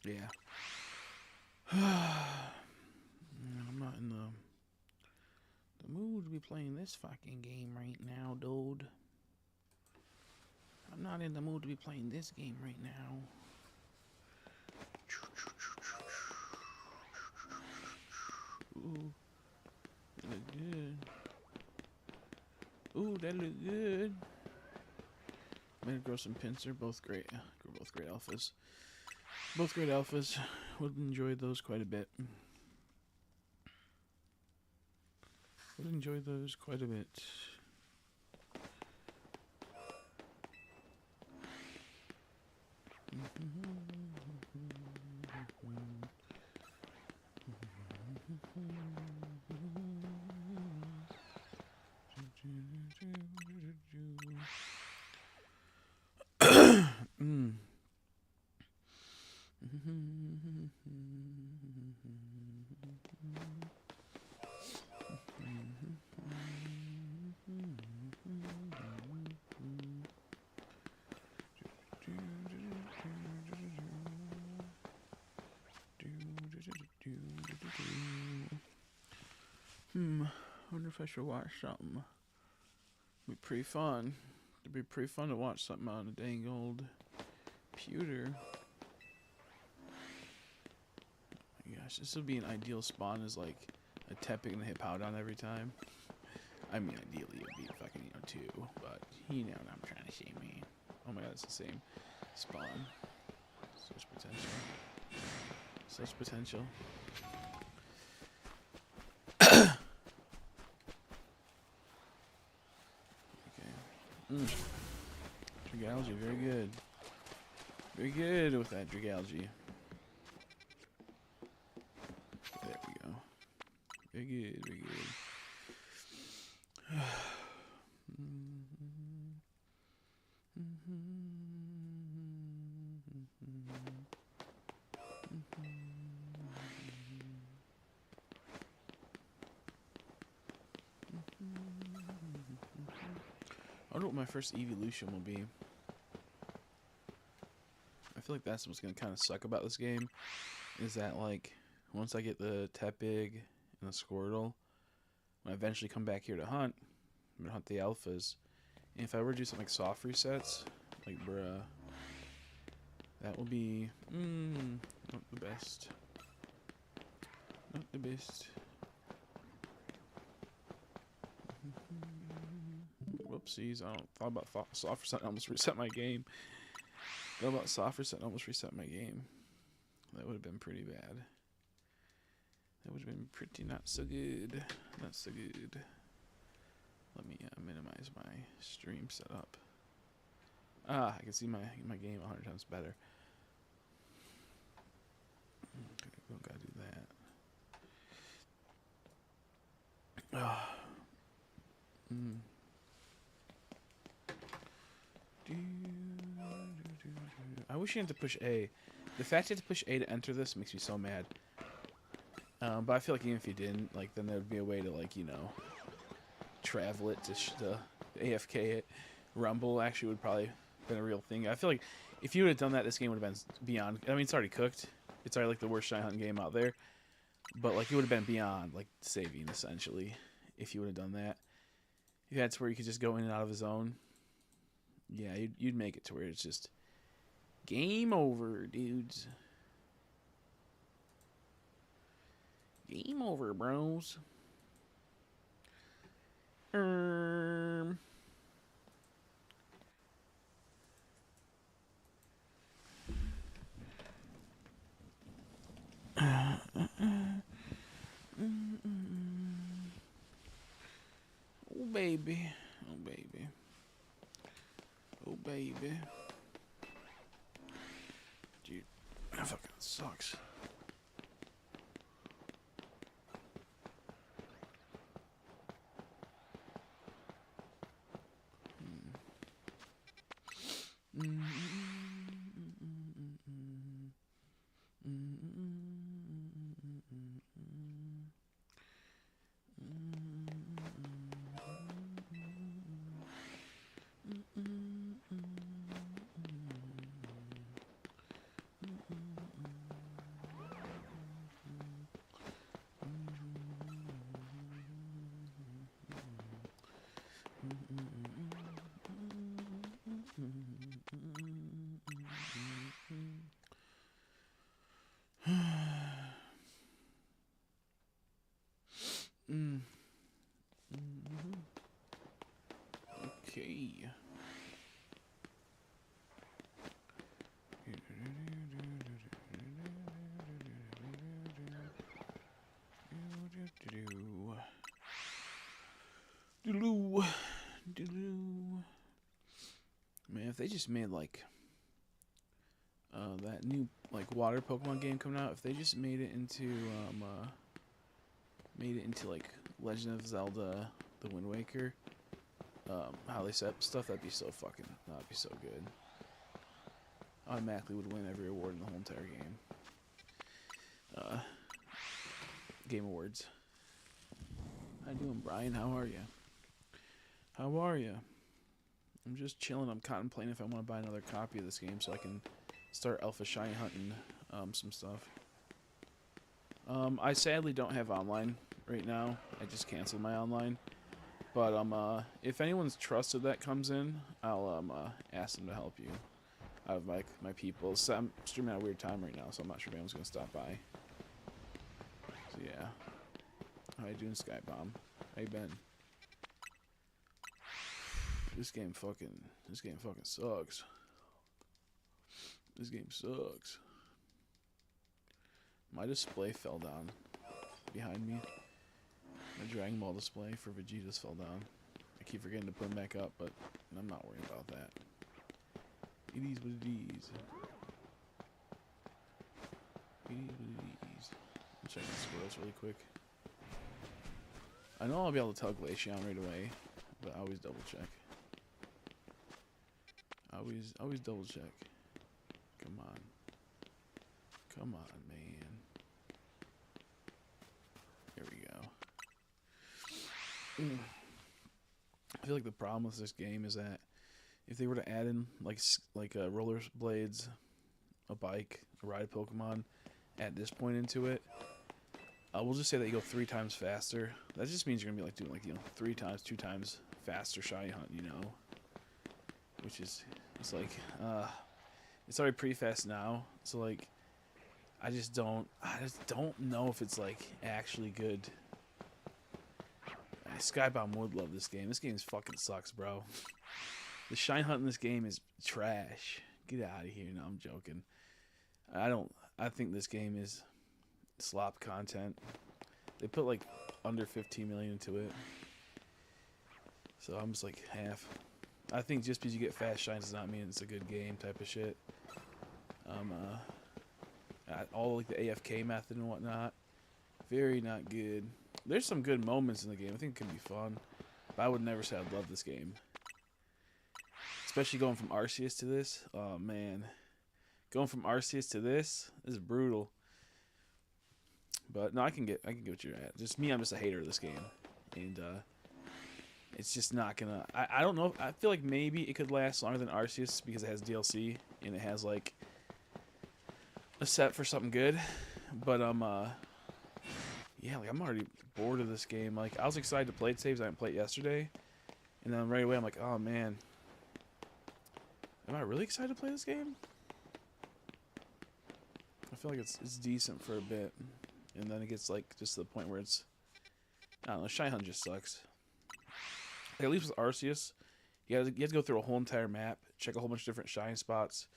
Yeah. I'm not in the mood to be playing this fucking game right now, dude. I'm not in the mood to be playing this game right now. Ooh, that look good. Ooh, that look good. I'm gonna grow some pincer. Both great. Both great alphas. Both great alphas. Would enjoy those quite a bit. Would enjoy those quite a bit. Wonder if I should watch something. It'd be pretty fun. It'd be pretty fun to watch something on a dang old computer. Oh my gosh, this would be an ideal spawn as like a Tepic and a hip out on every time. I mean, ideally it'd be fucking, two, but you know what I'm trying to say, man. Oh my god, it's the same spawn. Such potential. Such potential. Okay. Dragalgy, very good. Very good with that Dragalgy. There we go. Very good, very good. I wonder what my first evolution will be. I feel like that's what's gonna kind of suck about this game, is that like once I get the Tepig and the Squirtle, when I eventually come back here to hunt, I'm gonna hunt the alphas. And if I were to do something like soft resets, like bruh, that will be not the best. Not the best. Whoopsies! I don't thought about soft reset. I almost reset my game. Thought about soft reset. I almost reset my game. That would have been pretty bad. That would have been pretty not so good. Not so good. Let me minimize my stream setup. I can see my game 100 times better. Okay, we don't gotta do that. I wish you had to push A. The fact you had to push A to enter this makes me so mad. But I feel like even if you didn't, like, then there would be a way to, like, travel it to AFK it. Rumble actually would probably been a real thing. I feel like if you would have done that, this game would have been beyond. I mean, it's already cooked. It's already like the worst shiny hunting game out there. But like it would have been beyond like saving essentially if you would have done that. If that's where you could just go in and out of the zone, yeah, you'd make it to where it's just game over, dudes. Game over, bros. Oh baby, oh baby, oh baby. Dude, that fucking sucks. Doodaloo. Doodaloo. Man, if they just made like that new like water Pokemon game coming out, if they just made it into like Legend of Zelda, The Wind Waker, how they set up stuff, that'd be so good. Automatically would win every award in the whole entire game. Game Awards. How you doing, Brian? How are you? How are you? I'm just chilling. I'm contemplating if I want to buy another copy of this game so I can start alpha shiny hunting some stuff. I sadly don't have online right now. I just canceled my online. But if anyone's trusted that comes in, I'll ask them to help you. Out of my people. So I'm streaming at a weird time right now, so I'm not sure if anyone's gonna stop by. So yeah. How you doing, Skybomb? How you been? This game fucking sucks. This game sucks. My display fell down behind me. My Dragon Ball display for Vegeta's fell down. I keep forgetting to put them back up, but I'm not worried about that. It is what it is. It is what it is. I'm checking the squirrels really quick. I know I'll be able to tell Glaceon right away, but I always double check. Always double check. Come on. Come on, man. There we go. I feel like the problem with this game is that if they were to add in like roller blades, a bike, a ride Pokemon at this point into it, we'll just say that you go 3 times faster. That just means you're gonna be like doing 3 times, 2 times faster shiny hunt, which is it's like it's already pretty fast now. So like I just don't know if it's like actually good. Skybomb would love this game. This game fucking sucks, bro. The shine hunt in this game is trash. Get out of here. No, I'm joking. I think this game is slop content. They put like under 15 million into it. So I'm just like half. I think just because you get fast shines does not mean it's a good game type of shit. All like the AFK method and whatnot. Very not good. There's some good moments in the game. I think it can be fun. But I would never say I'd love this game. Especially going from Arceus to this. Oh, man. Going from Arceus to this is brutal. But, no, I can get what you're at. Just me, I'm just a hater of this game. And, it's just not gonna... I don't know. I feel like maybe it could last longer than Arceus because it has DLC. And it has, like, a set for something good. But, yeah, like, I'm already bored of this game. Like, I was excited to play it saves. I didn't play it yesterday. And then right away, I'm like, oh, man. Am I really excited to play this game? I feel like it's decent for a bit. And then it gets, like, just to the point where it's... I don't know, Shine Hunt just sucks. Like, at least with Arceus, you have to go through a whole entire map, check a whole bunch of different shine spots.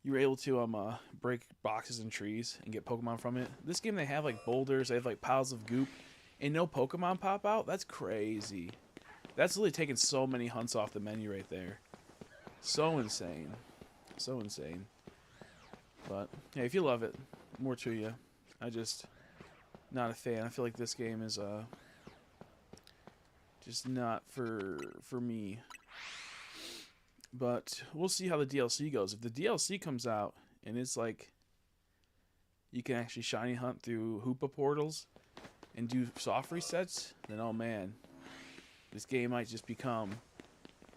You were able to break boxes and trees and get Pokemon from it. This game, they have, like, boulders, they have, like, piles of goop, and no Pokemon pop out? That's crazy. That's literally taking so many hunts off the menu right there. So insane. So insane. But, hey, if you love it, more to you. I just, not a fan. I feel like this game is, just not for me. But we'll see how the DLC goes. If the DLC comes out and it's like you can actually shiny hunt through Hoopa portals and do soft resets, then oh man, this game might just become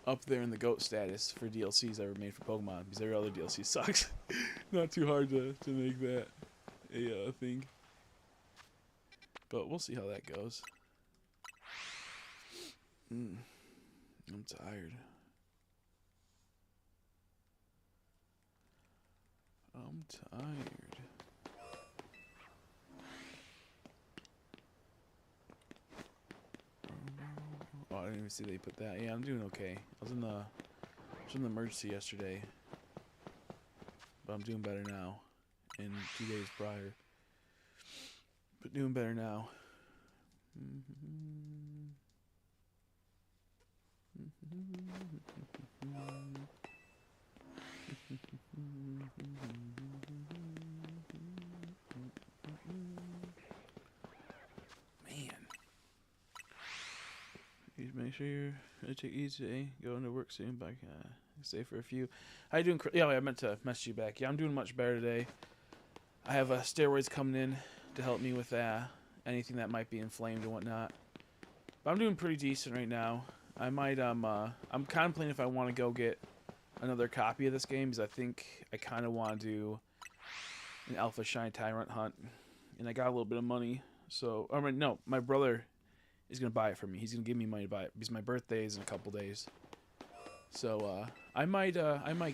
up there in the GOAT status for DLCs ever made for Pokemon, because every other DLC sucks. Not too hard to make that a thing. But we'll see how that goes. I'm tired. I'm tired. Oh, I didn't even see they put that. Yeah, I'm doing okay. I was in the emergency yesterday, but I'm doing better now. And 2 days prior, but doing better now. Make sure you're gonna take it easy today. Go into work soon, but stay for a few. How you doing? Yeah, I meant to message you back. Yeah, I'm doing much better today. I have steroids coming in to help me with anything that might be inflamed and whatnot. But I'm doing pretty decent right now. I might I'm contemplating if I want to go get another copy of this game because I think I kind of want to do an Alpha Shine Tyrant hunt, and I got a little bit of money. So, I mean, no, my brother is gonna buy it for me. He's gonna give me money to buy it because my birthday is in a couple days. So I might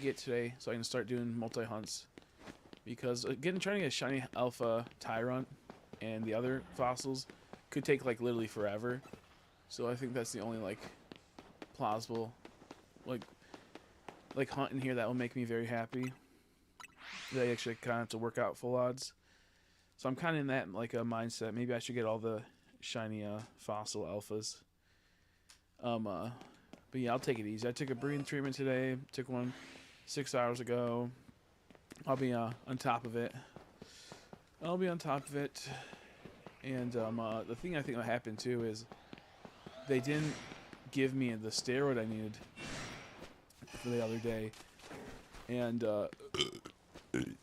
get today so I can start doing multi hunts because trying to get a shiny Alpha Tyrant and the other fossils could take like literally forever. So I think that's the only like plausible like hunt in here that will make me very happy. That I actually kind of have to work out full odds. So I'm kind of in that like a mindset. Maybe I should get all the shiny fossil alphas. But yeah, I'll take it easy. I took a breathing treatment today. Took one 6 hours ago. I'll be on top of it. I'll be on top of it. And the thing I think that happened too is they didn't give me the steroid I needed for the other day. And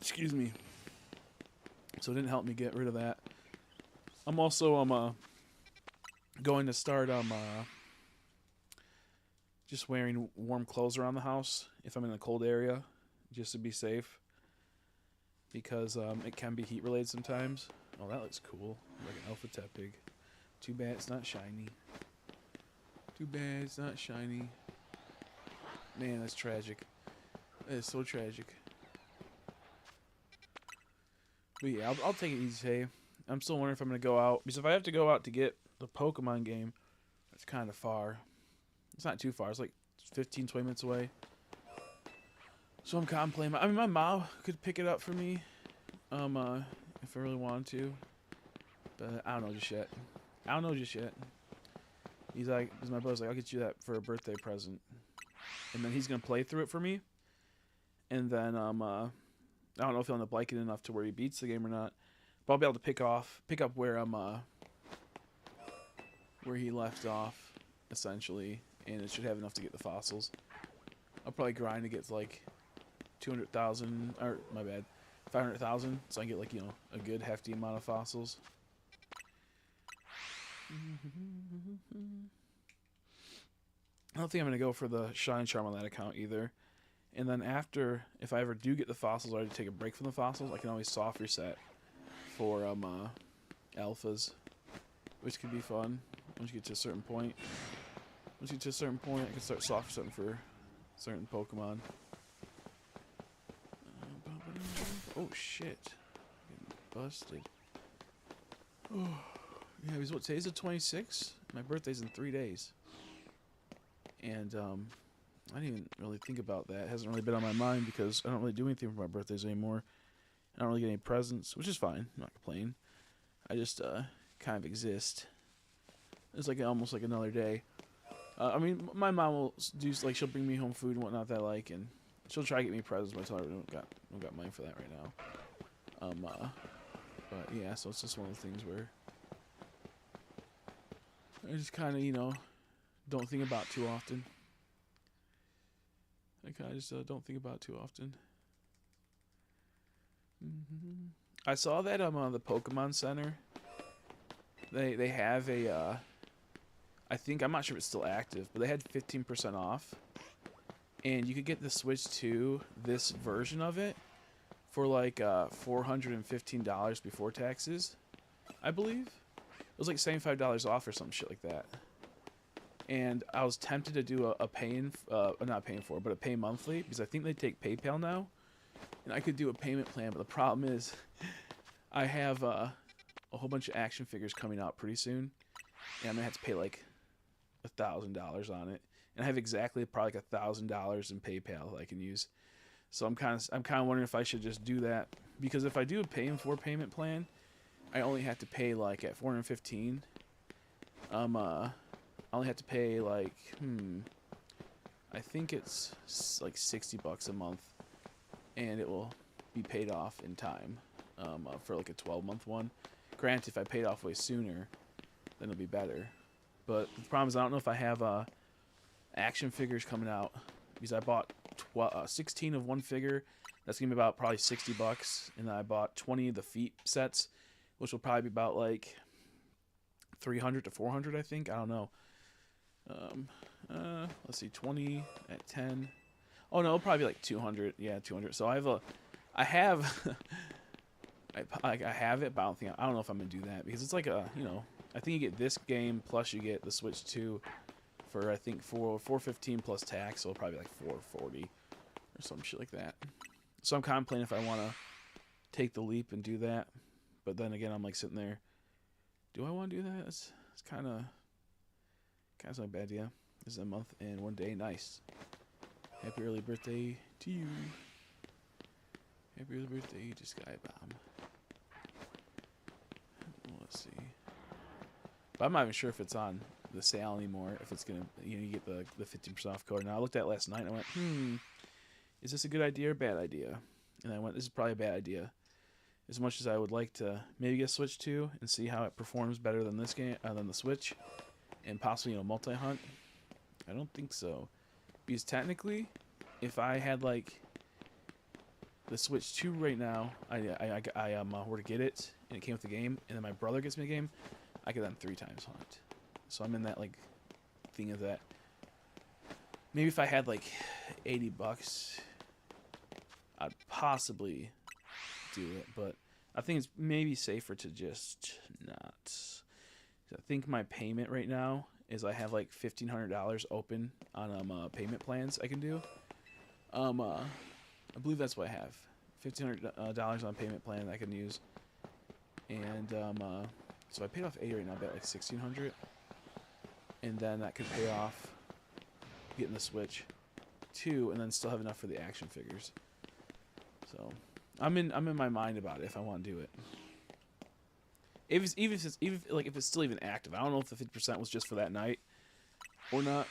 excuse me. So it didn't help me get rid of that. I'm also going to start just wearing warm clothes around the house if I'm in a cold area, just to be safe. Because it can be heat related sometimes. Oh, that looks cool. Like an Alpha Tepig. Too bad it's not shiny. Too bad it's not shiny. Man, that's tragic. That is so tragic. But yeah, I'll take it easy today. I'm still wondering if I'm going to go out. Because if I have to go out to get the Pokemon game, it's kind of far. It's not too far. It's like 15, 20 minutes away. So I'm contemplating. I mean, my mom could pick it up for me, if I really wanted to. But I don't know just yet. He's like, because my brother's like, I'll get you that for a birthday present. And then he's going to play through it for me. And then, I don't know if he'll end up liking it enough to where he beats the game or not. But I'll be able to pick up where where he left off, essentially. And it should have enough to get the fossils. I'll probably grind to get like 200,000, or my bad, 500,000, so I can get like, you know, a good hefty amount of fossils. I don't think I'm gonna go for the Shine Charm on that account either. And then after, if I ever do get the fossils, or I take a break from the fossils, I can always soft reset for alphas, which could be fun once you get to a certain point. Once you get to a certain point, I can start soft resetting for certain Pokemon. Oh shit! Getting busted. Oh yeah, because what, today's the 26th? My birthday's in 3 days. And I didn't even really think about that. It hasn't really been on my mind because I don't really do anything for my birthdays anymore. I don't really get any presents, which is fine. I'm not complaining. I just kind of exist. It's like almost like another day. I mean, my mom will do like, she'll bring me home food and whatnot that I like, and she'll try to get me presents, but I tell her I don't got money for that right now. But yeah, so it's just one of the things where I just kind of, you know, don't think about too often. I kind of just don't think about too often. I saw that the Pokemon Center. They have a I think, I'm not sure if it's still active, but they had 15% off, and you could get the Switch 2, this version of it, for like $415 before taxes, I believe. It was like $75 off or some shit like that. And I was tempted to do a pay monthly, because I think they take PayPal now, and I could do a payment plan. But the problem is, I have a whole bunch of action figures coming out pretty soon, and I'm gonna have to pay like $1,000 on it, and I have exactly probably like $1,000 in PayPal that I can use. So I'm kind of wondering if I should just do that, because if I do a payment plan, I only have to pay like at 415. I only have to pay like I think it's like $60 a month, and it will be paid off in time for like a 12-month one. Granted, if I paid off way sooner, then it'll be better. But the problem is I don't know if I have action figures coming out, because I bought 16 of one figure. That's gonna be about probably $60, and then I bought 20 of the feet sets, which will probably be about like 300 to 400, I think. I don't know. Let's see, 20 at 10. Oh no, it'll probably be like 200. Yeah, 200. So I have I have it, but I don't know if I'm gonna do that, because it's like I think you get this game plus you get the Switch 2 for I think $415 plus tax, so it'll probably be like $440 or some shit like that. So I'm contemplating if I want to take the leap and do that, but then again I'm like sitting there, do I want to do that? It's kind of not a bad idea. This is a month and 1 day. Nice. Happy early birthday to you. Happy early birthday to Skybomb. Let's see. But I'm not even sure if it's on the sale anymore. If it's gonna, you get the 15% off code. Now I looked at it last night and I went, is this a good idea or bad idea? And I went, this is probably a bad idea. As much as I would like to maybe get Switch 2 and see how it performs better than this game, than the Switch, and possibly multi-hunt, I don't think so. Because technically, if I had like the Switch 2 right now, I were to get it and it came with the game, and then my brother gets me the game, I could then 3 times hunt. So I'm in that like thing of that. Maybe if I had like $80, I'd possibly do it, but I think it's maybe safer to just not. I think my payment right now is I have like $1,500 open on payment plans I can do. I believe that's what I have. $1,500 on payment plan I can use, and so I paid off 80 right now, about like $1,600, and then that could pay off getting the Switch 2, and then still have enough for the action figures. So I'm in my mind about it if I want to do it. If it's still even active, I don't know if the 50% was just for that night or not.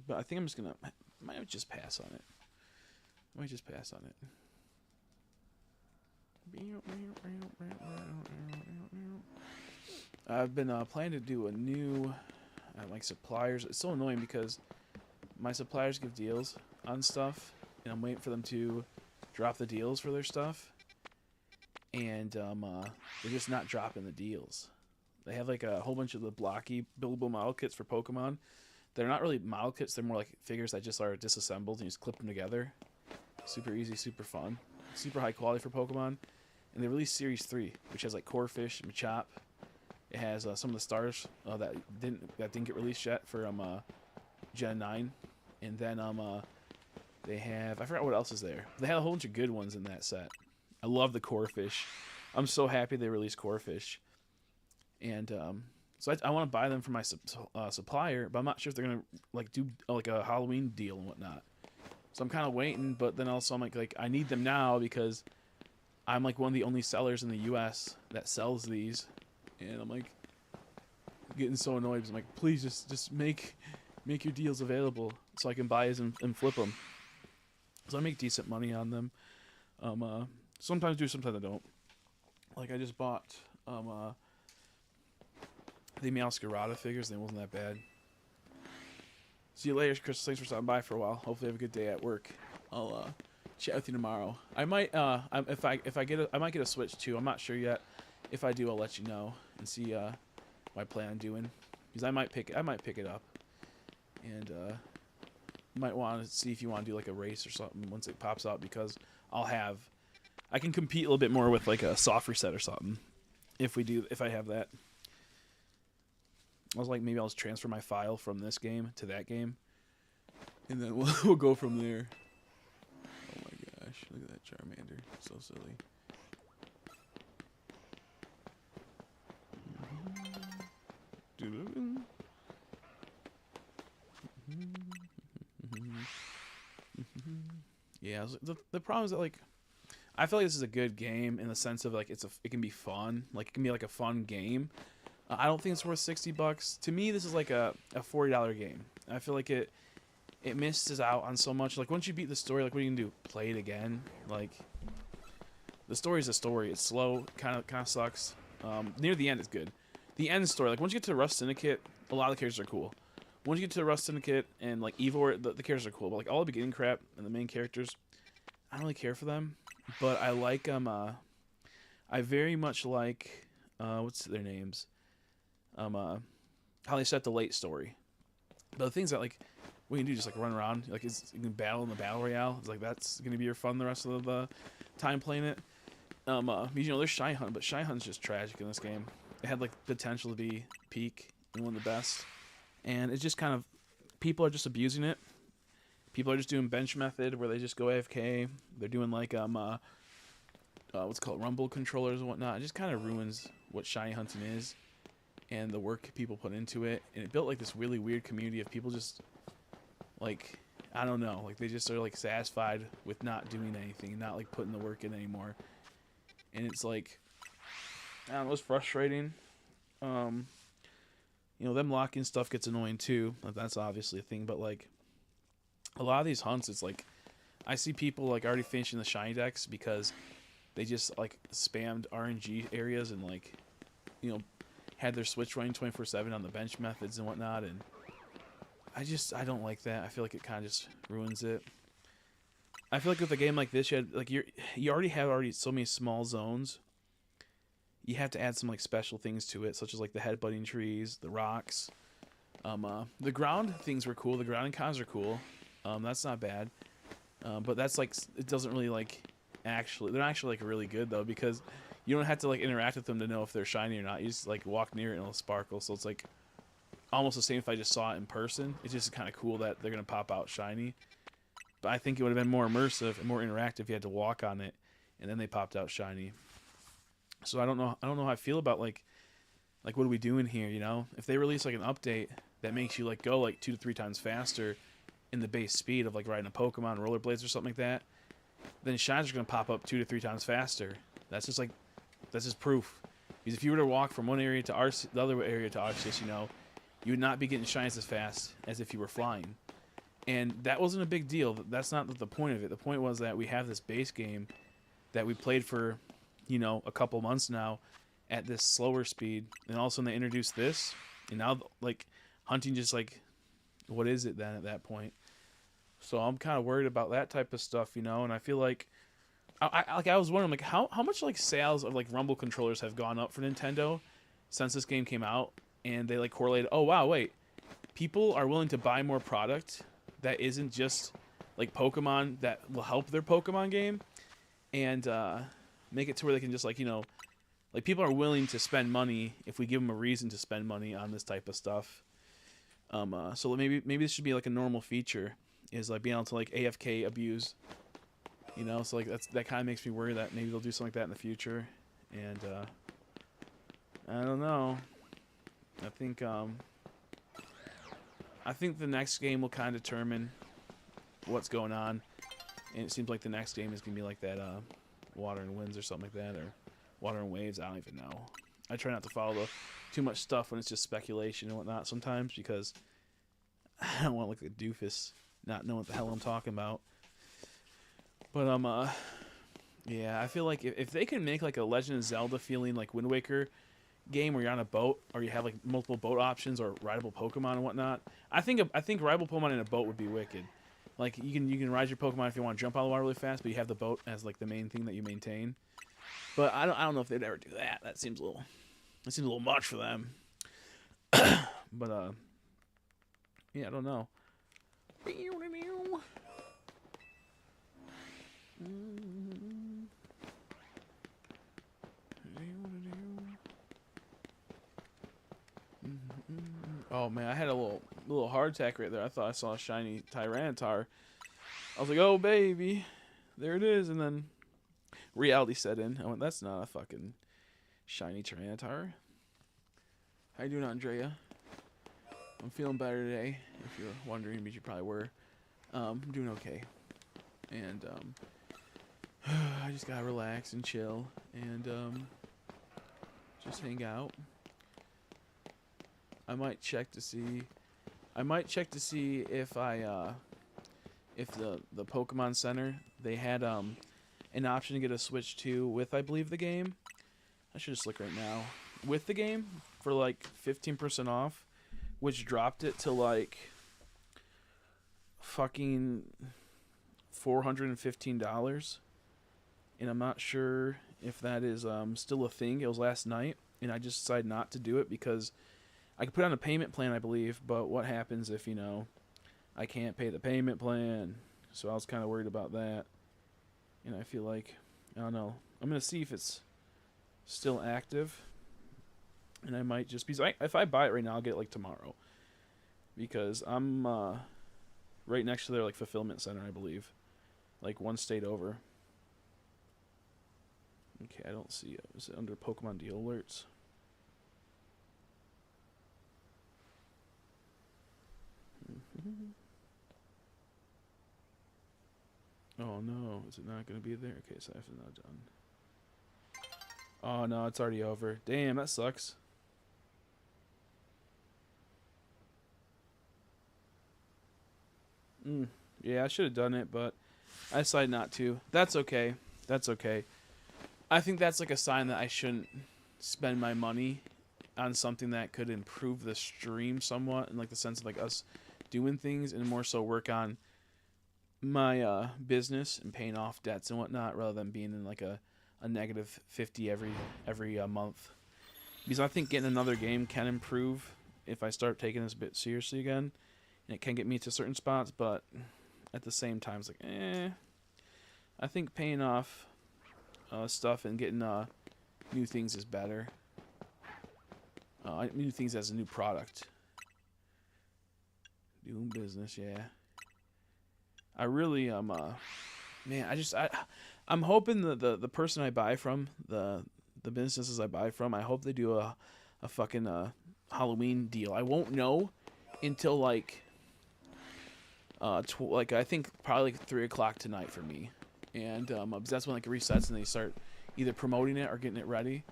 But I think I'm just gonna might just pass on it. Might just pass on it. I've been planning to do a new like suppliers. It's so annoying because my suppliers give deals on stuff, and I'm waiting for them to drop the deals for their stuff, and they're just not dropping the deals. They have like a whole bunch of the blocky buildable model kits for Pokemon. They're not really model kits, they're more like figures that just are disassembled and you just clip them together. Super easy, super fun, super high quality for Pokemon. And they released Series 3, which has like Corphish, Machop. It has some of the stars that didn't get released yet for Gen 9. And then they have, I forgot what else is there. They had a whole bunch of good ones in that set. I love the Corphish. I'm so happy they released Corphish. And so I want to buy them from my supplier, but I'm not sure if they're gonna like do like a Halloween deal and whatnot. So I'm kind of waiting, but then also I'm like I need them now because I'm like one of the only sellers in the U.S. that sells these, and I'm like getting so annoyed because I'm like, please just make your deals available so I can buy these and flip them. So I make decent money on them. Sometimes do, sometimes I don't. Like I just bought the Meowscarada figures. They wasn't that bad. See you later, Chris. Thanks for stopping by for a while. Hopefully have a good day at work. I'll chat with you tomorrow. I might if I get I might get a Switch too. I'm not sure yet. If I do, I'll let you know and see what I plan on doing, because I might pick it up, and might want to see if you want to do like a race or something once it pops out, because I can compete a little bit more with like a soft reset or something if I have that. I was like, maybe I'll just transfer my file from this game to that game, and then we'll go from there. Oh my gosh, look at that Charmander, so silly. Yeah, the problem is that like I feel like this is a good game in the sense of like it can be fun, like it can be like a fun game. I don't think it's worth $60. To me, this is like a $40 game. I feel like it misses out on so much. Like once you beat the story, like what are you gonna do? Play it again? Like the story's a story. It's slow, kind of sucks. Near the end is good. The end story, like once you get to Rust Syndicate, a lot of the characters are cool. Once you get to Rust Syndicate and like Evil, the characters are cool. But like all the beginning crap and the main characters, I don't really care for them. But I like I very much like what's their names? How they set the late story. But the things that like what you can do, just like run around, like you can battle in the battle royale. It's like that's gonna be your fun the rest of the time playing it. You know, there's Shy Hunt, but Shy Hunt's just tragic in this game. It had like potential to be peak and one of the best, and it's just kind of people are just abusing it. People are just doing bench method where they just go AFK. They're doing like what's called rumble controllers and whatnot. It just kind of ruins what shiny hunting is and the work people put into it. And it built like this really weird community of people just like, I don't know, like they just are like satisfied with not doing anything, not like putting the work in anymore. And it's like, I don't know, it's frustrating. You know, them locking stuff gets annoying too. That's obviously a thing, but like a lot of these hunts, it's like I see people like already finishing the shiny decks because they just like spammed RNG areas and like, you know, had their switch running 24/7 on the bench methods and whatnot, and I don't like that. I feel like it kind of just ruins it. I feel like with a game like this, you had like you already have so many small zones. You have to add some like special things to it, such as like the headbutting trees, the rocks. The ground things were cool. The ground encounters are cool. That's not bad. But that's like it doesn't really like actually. They're actually like really good though because you don't have to like interact with them to know if they're shiny or not. You just like walk near it and it'll sparkle. So it's like almost the same if I just saw it in person. It's just kind of cool that they're gonna pop out shiny. But I think it would have been more immersive and more interactive if you had to walk on it and then they popped out shiny. So I don't know how I feel about like what are we doing here, you know? If they release like an update that makes you like go like 2 to 3 times faster in the base speed of like riding a Pokemon rollerblades or something like that, then shines are going to pop up 2 to 3 times faster. That's just proof. Because if you were to walk from one area to the other area to Arceus, you know, you would not be getting shines as fast as if you were flying. And that wasn't a big deal. That's not the point of it. The point was that we have this base game that we played for, you know, a couple months now at this slower speed, and all of a sudden they introduced this, and now like hunting just like, what is it then at that point? So I'm kind of worried about that type of stuff, you know. And I feel like I was wondering like how much like sales of like Rumble controllers have gone up for Nintendo since this game came out, and they like correlated. Oh wow, wait, people are willing to buy more product that isn't just like Pokemon that will help their Pokemon game, and make it to where they can just like, you know, like people are willing to spend money if we give them a reason to spend money on this type of stuff. So maybe this should be like a normal feature, is like being able to like AFK abuse, you know. So like that kind of makes me worry that maybe they'll do something like that in the future. And I don't know. I think the next game will kind of determine what's going on, and it seems like the next game is gonna be like that Water and Winds or something like that, or Water and Waves. I don't even know. I try not to follow too much stuff when it's just speculation and whatnot sometimes, because I don't want to look like a doofus not knowing what the hell I'm talking about. But yeah, I feel like if they can make like a Legend of Zelda feeling like Wind Waker game where you're on a boat or you have like multiple boat options or rideable Pokemon and whatnot, I think rideable Pokemon in a boat would be wicked. Like you can ride your Pokemon if you want to jump out of the water really fast, but you have the boat as like the main thing that you maintain. But I don't know if they'd ever do that. That seems a little much for them. But yeah, I don't know. Oh man, I had a little heart attack right there. I thought I saw a shiny Tyranitar. I was like, oh baby, there it is, and then reality set in. I went, that's not a fucking shiny Tyranitar. How you doing, Andrea? I'm feeling better today. If you're wondering, but you probably were. I'm doing okay, and I just gotta relax and chill and just hang out. I might check to see if I if the Pokemon Center, they had an option to get a Switch 2 with, I believe, the game. I should just look right now. With the game for like 15% off, which dropped it to like fucking $415. And I'm not sure if that is still a thing. It was last night, and I just decided not to do it because I could put on a payment plan, I believe, but what happens if, I can't pay the payment plan? So I was kind of worried about that. And I feel like, I don't know. I'm going to see if it's still active. And I might just, because if I buy it right now, I'll get it like tomorrow. Because I'm right next to their like fulfillment center, I believe. Like one state over. Okay, I don't see it. Is it under Pokemon deal alerts? Oh no, is it not going to be there? Okay, so it's not done. Oh no, it's already over. Damn, that sucks. Yeah, I should have done it, but I decided not to. That's okay. That's okay. I think that's like a sign that I shouldn't spend my money on something that could improve the stream somewhat, in like the sense of like us doing things, and more so work on my business and paying off debts and whatnot, rather than being in like a negative 50 every month. Because I think getting another game can improve if I start taking this a bit seriously again, and it can get me to certain spots, but at the same time, it's like, I think paying off stuff and getting new things is better. New things as a new product. Doing business, yeah. I really man, I'm hoping the person I buy from, the businesses I buy from, I hope they do a fucking Halloween deal. I won't know until like I think probably like 3 o'clock tonight for me, and that's when like it resets and they start either promoting it or getting it ready.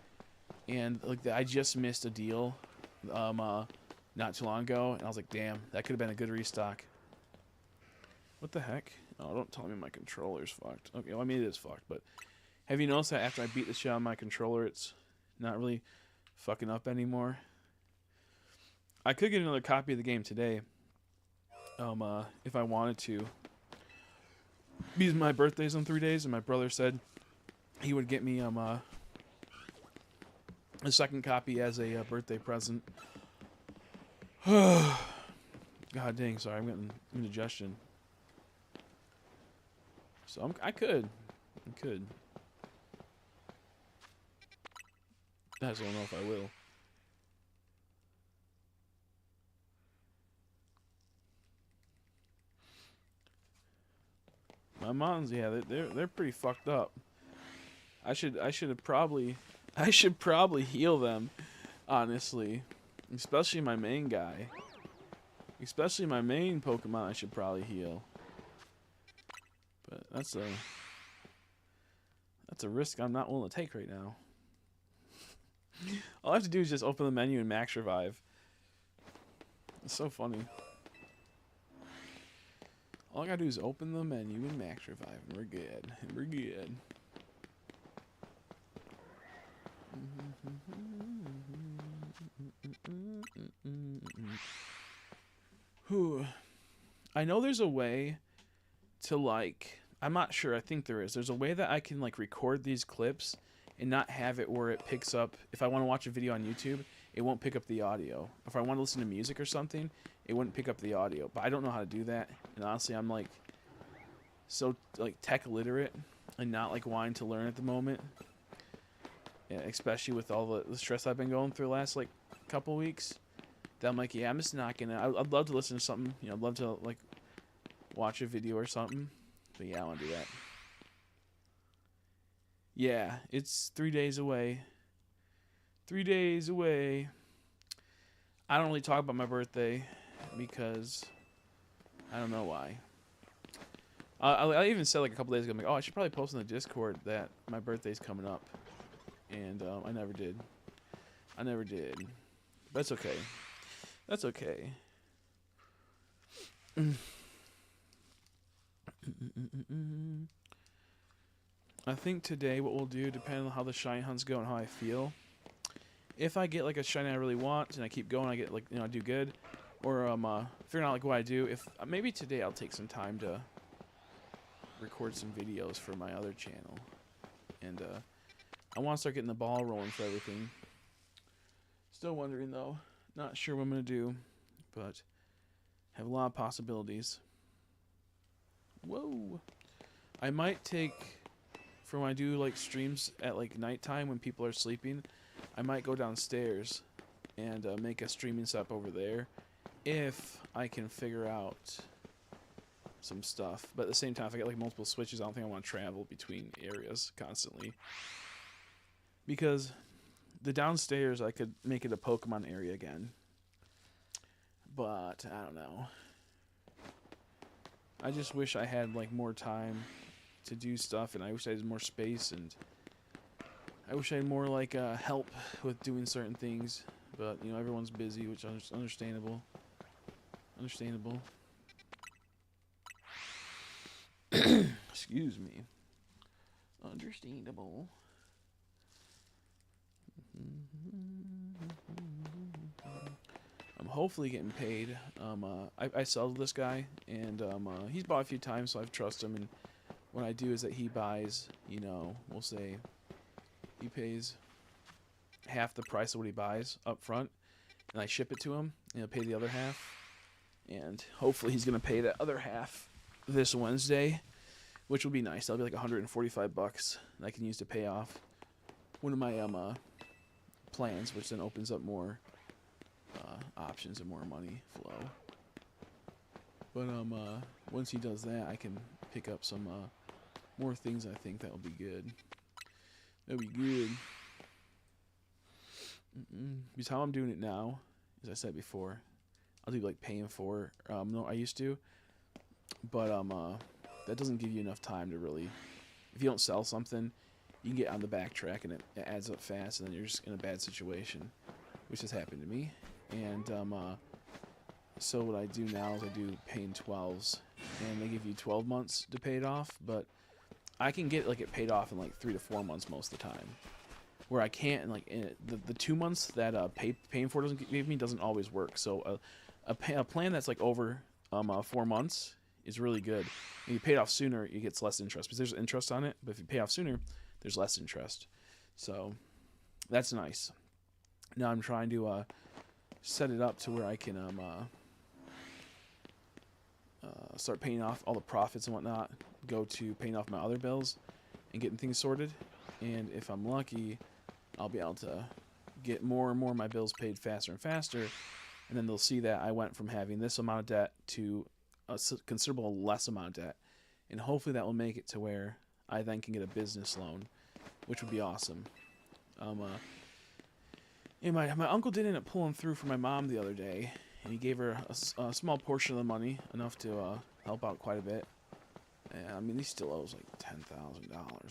And like I just missed a deal not too long ago, and I was like, damn, that could have been a good restock. What the heck? Oh, don't tell me my controller's fucked. Okay, well, I mean, it is fucked, but have you noticed that after I beat the shit on my controller, it's not really fucking up anymore? I could get another copy of the game today, if I wanted to. Because my birthday's in 3 days, and my brother said he would get me a second copy as a birthday present. God dang, sorry, I'm getting indigestion. So I could. I just don't know if I will. My mom's, yeah, they're pretty fucked up. I should probably heal them, honestly. Especially my main guy. Especially my main Pokemon I should probably heal. But that's a risk I'm not willing to take right now. All I have to do is just open the menu and max revive. It's so funny. All I gotta do is open the menu and max revive, and we're good. I know there's a way to like, I'm not sure, I think there is. There's a way that I can like record these clips and not have it where it picks up, if I want to watch a video on YouTube, it won't pick up the audio. If I want to listen to music or something, it wouldn't pick up the audio. But I don't know how to do that. And honestly, I'm like so like tech illiterate and not like wanting to learn at the moment. Yeah, especially with all the stress I've been going through the last like couple weeks. That I'm like, yeah, I'm just not gonna. I'd love to listen to something. I'd love to like watch a video or something. But yeah, I want to do that. Yeah, it's 3 days away. 3 days away. I don't really talk about my birthday because I don't know why. I even said like a couple days ago, I'm like, oh, I should probably post in the Discord that my birthday's coming up. And I never did. But it's okay. That's okay. I think today what we'll do, depending on how the shiny hunts go and how I feel. If I get like a shiny I really want and I keep going, I get like I do good, or figuring out like what I do. If maybe today I'll take some time to record some videos for my other channel, and I want to start getting the ball rolling for everything. Still wondering though, not sure what I'm gonna do, but have a lot of possibilities. Whoa! I might take, for when I do like streams at like nighttime when people are sleeping, I might go downstairs and make a streaming setup over there if I can figure out some stuff. But at the same time, if I get like multiple switches, I don't think I want to travel between areas constantly. Because the downstairs, I could make it a Pokemon area again. But I don't know. I just wish I had like more time to do stuff, and I wish I had more space, and I wish I had more like help with doing certain things. But everyone's busy, which is understandable. Understandable. Excuse me. Understandable. I'm hopefully getting paid. I sell to this guy, and he's bought a few times, so I trust him. And what I do is that he buys, we'll say he pays half the price of what he buys up front, and I ship it to him, and he'll pay the other half. And hopefully he's going to pay the other half this Wednesday, which will be nice. That'll be like $145 that I can use to pay off one of my plans, which then opens up more options and more money flow. But once he does that, I can pick up some more things. I think that will be good. That'll be good. Because how I'm doing it now, as I said before, I'll do like paying for. No, I used to, but that doesn't give you enough time to really. If you don't sell something, you can get on the backtrack and it adds up fast, and then you're just in a bad situation, which has happened to me. And so what I do now is I do paying 12s, and they give you 12 months to pay it off, but I can get it paid off in like 3 to 4 months most of the time. Where I can't, and the 2 months that paying for doesn't give me doesn't always work. So a plan that's like over 4 months is really good. And you pay it off sooner, it gets less interest because there's interest on it. But if you pay off sooner, there's less interest. So that's nice. Now I'm trying to set it up to where I can start paying off all the profits and whatnot, go to paying off my other bills and getting things sorted. And if I'm lucky, I'll be able to get more and more of my bills paid faster and faster. And then they'll see that I went from having this amount of debt to a considerable less amount of debt. And hopefully that will make it to where I then can get a business loan, which would be awesome. My uncle did end up pulling through for my mom the other day, and he gave her a small portion of the money, enough to help out quite a bit. And, I mean, he still owes like $10,000,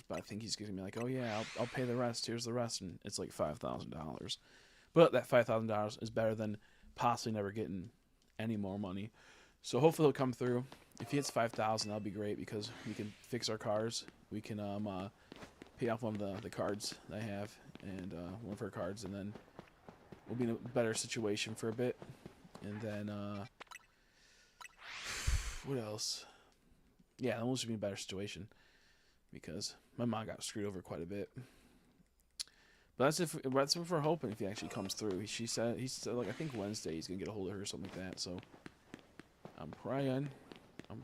but I think he's giving me like, oh yeah, I'll pay the rest. Here's the rest, and it's like $5,000. But that $5,000 is better than possibly never getting any more money. So hopefully he'll come through. If he hits $5,000, that'll be great because we can fix our cars. We can pay off one of the cards I have, and one of her cards, and then we'll be in a better situation for a bit. And then what else? Yeah, then we'll just be in a better situation because my mom got screwed over quite a bit. But that's if we're hoping if he actually comes through. He said like I think Wednesday he's gonna get a hold of her or something like that. So I'm praying. I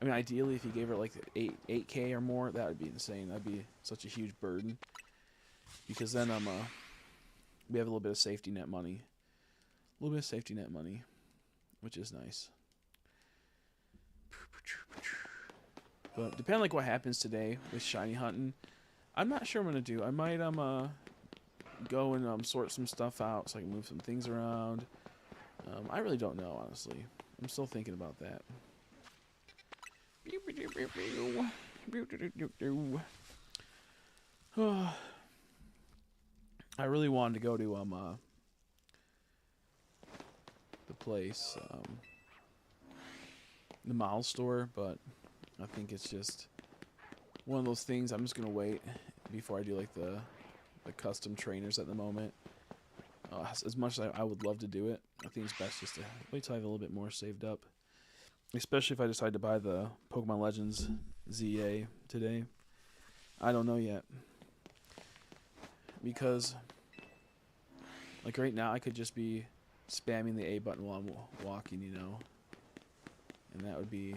mean, ideally, if he gave her like 8K or more, that would be insane. That'd be such a huge burden because then we have a little bit of safety net money, which is nice. But depending like what happens today with shiny hunting, I'm not sure what I'm gonna do. I might go and sort some stuff out so I can move some things around. I really don't know, honestly. I'm still thinking about that. I really wanted to go to the place. the model store, but I think it's just one of those things. I'm just gonna wait before I do like the custom trainers at the moment. As much as I would love to do it, I think it's best just to wait till I have a little bit more saved up. Especially if I decide to buy the Pokemon Legends ZA today. I don't know yet. Because, like right now, I could just be spamming the A button while I'm walking, you know. And that would be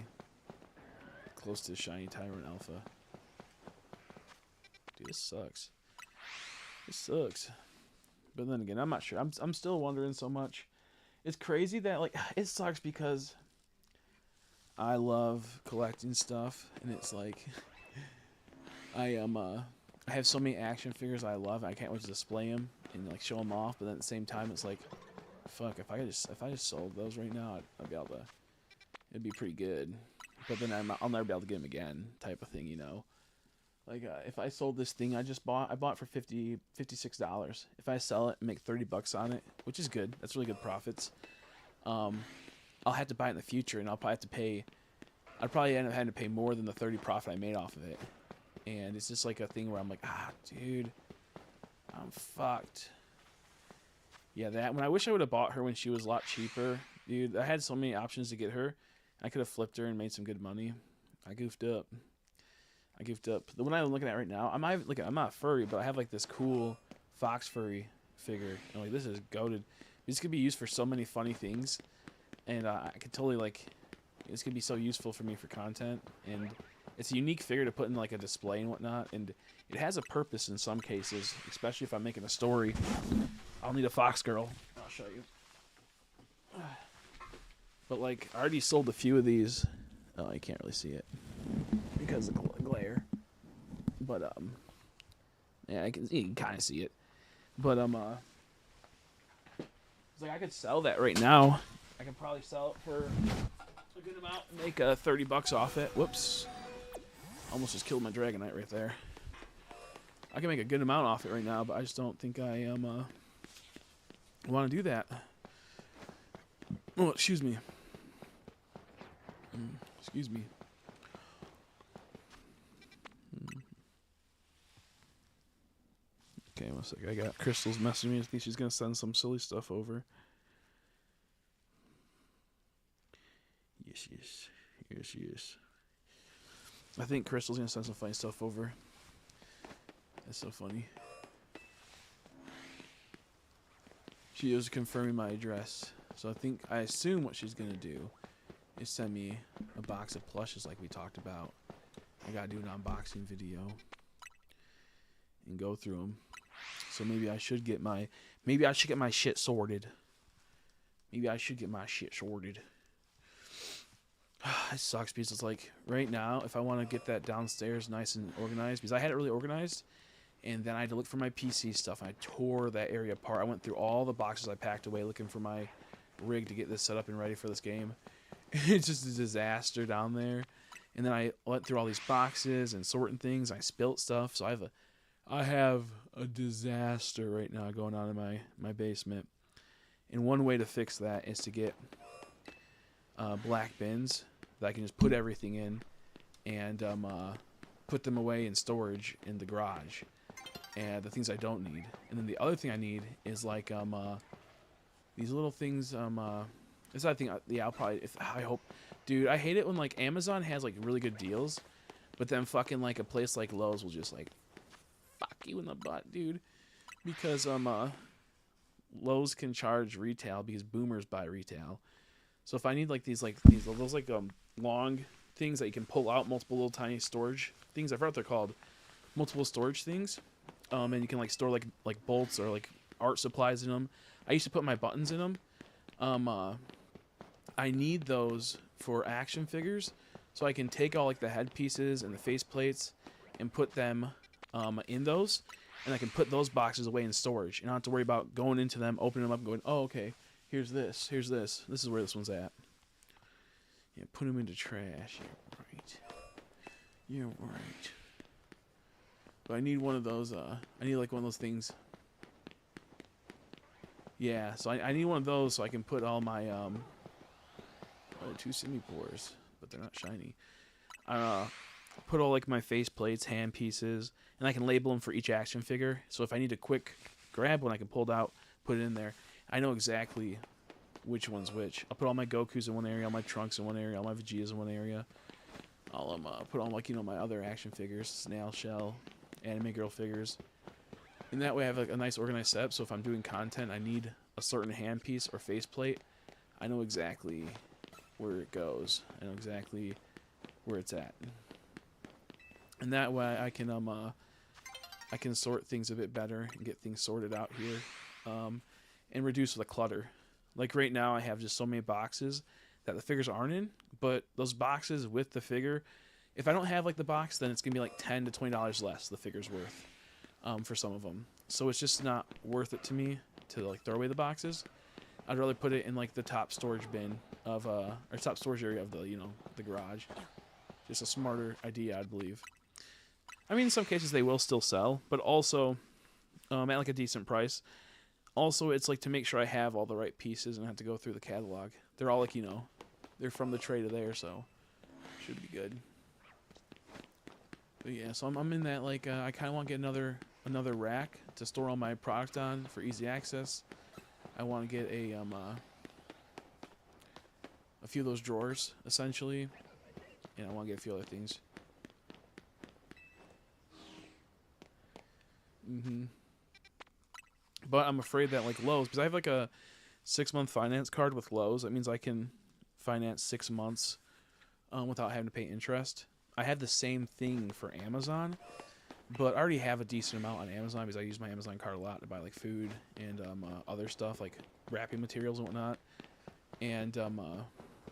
close to Shiny Tyrant Alpha. Dude, this sucks. This sucks. But then again, I'm not sure. I'm still wondering so much. It's crazy that, like, it sucks because I love collecting stuff, and it's like I have so many action figures I love. I can't wait to display them and like show them off. But then at the same time, it's like, fuck, if I just sold those right now, I'd be able to. It'd be pretty good. But then I'll never be able to get them again, type of thing, you know. Like if I sold this thing I bought it for $56. If I sell it and make $30 on it, which is good, that's really good profits. I'll have to buy it in the future, and I'll probably have to pay. I'd probably end up having to pay more than the 30 profit I made off of it. And it's just like a thing where I'm like, dude, I'm fucked. Yeah, that when I wish I would have bought her when she was a lot cheaper, dude. I had so many options to get her. I could have flipped her and made some good money. I goofed up. The one I'm looking at right now, I'm not a furry, but I have like this cool fox furry figure. And like, this is goated. This could be used for so many funny things, and I could totally like. This could be so useful for me for content, and it's a unique figure to put in like a display and whatnot, and it has a purpose in some cases, especially if I'm making a story. I'll need a fox girl. I'll show you. But like, I already sold a few of these. Oh, you can't really see it because of the glare. But yeah, you can kind of see it. But it's like I could sell that right now. I can probably sell it for a good amount and make $30 off it. Whoops. Almost just killed my Dragonite right there. I can make a good amount off it right now, but I just don't think I want to do that. Oh, excuse me. Excuse me. Okay, one second. I got Crystal's messaging me. I think she's going to send some silly stuff over. Yes. I think Crystal's going to send some funny stuff over. That's so funny. She is confirming my address. So I assume what she's going to do is send me a box of plushes like we talked about. I got to do an unboxing video and go through them. So maybe I should get my shit sorted. It sucks because it's like right now, if I want to get that downstairs nice and organized, because I had it really organized, and then I had to look for my PC stuff, and I tore that area apart. I went through all the boxes I packed away looking for my rig to get this set up and ready for this game. It's just a disaster down there. And then I went through all these boxes and sorting things. I spilt stuff, so I have a disaster right now going on in my basement. And one way to fix that is to get black bins that I can just put everything in and put them away in storage in the garage, and the things I don't need. And then the other thing I need is like these little things. This I think I'll probably. I hope, dude. I hate it when like Amazon has like really good deals, but then fucking like a place like Lowe's will just like fuck you in the butt, dude. Because Lowe's can charge retail because boomers buy retail. So if I need like those long things that you can pull out, multiple little tiny storage things, I forgot what they're called, multiple storage things, and you can like store like bolts or like art supplies in them. I used to put my buttons in them. I need those for action figures, so I can take all like the head pieces and the face plates and put them in those, and I can put those boxes away in storage. You don't have to worry about going into them, opening them up, and going, oh, okay, here's this. This is where this one's at. Yeah, put them into trash. You're right. But I need one of those. I need like one of those things. Yeah, so I need one of those so I can put all my 2 semi-pores. but they're not shiny. Put all like my face plates, hand pieces, and I can label them for each action figure. So if I need a quick grab one, I can pull it out, put it in there. I know exactly which one's which. I'll put all my Gokus in one area, all my Trunks in one area, all my Vegetas in one area. I'll put all like, you know, my other action figures, Snail Shell, Anime Girl figures. And that way I have like a nice organized setup. So if I'm doing content, I need a certain hand piece or face plate, I know exactly where it goes. I know exactly where it's at. And that way I can sort things a bit better and get things sorted out here, and reduce the clutter. Like right now I have just so many boxes that the figures aren't in, but those boxes with the figure, if I don't have like the box, then it's gonna be like $10 to $20 less the figure's worth, for some of them. So it's just not worth it to me to like throw away the boxes. I'd rather put it in like the top storage bin of or top storage area of the, you know, the garage. Just a smarter idea, I believe. I mean, in some cases they will still sell, but also at like a decent price. Also, it's like to make sure I have all the right pieces and I have to go through the catalog. They're all like, you know, they're from the tray to there, so should be good. But yeah, so I'm in that like I kind of want to get another rack to store all my product on for easy access. I want to get a few of those drawers essentially, and I want to get a few other things. But I'm afraid that like Lowe's, because I have like a 6-month finance card with Lowe's. That means I can finance 6 months without having to pay interest. I have the same thing for Amazon, but I already have a decent amount on Amazon because I use my Amazon card a lot to buy like food and other stuff like wrapping materials and whatnot. And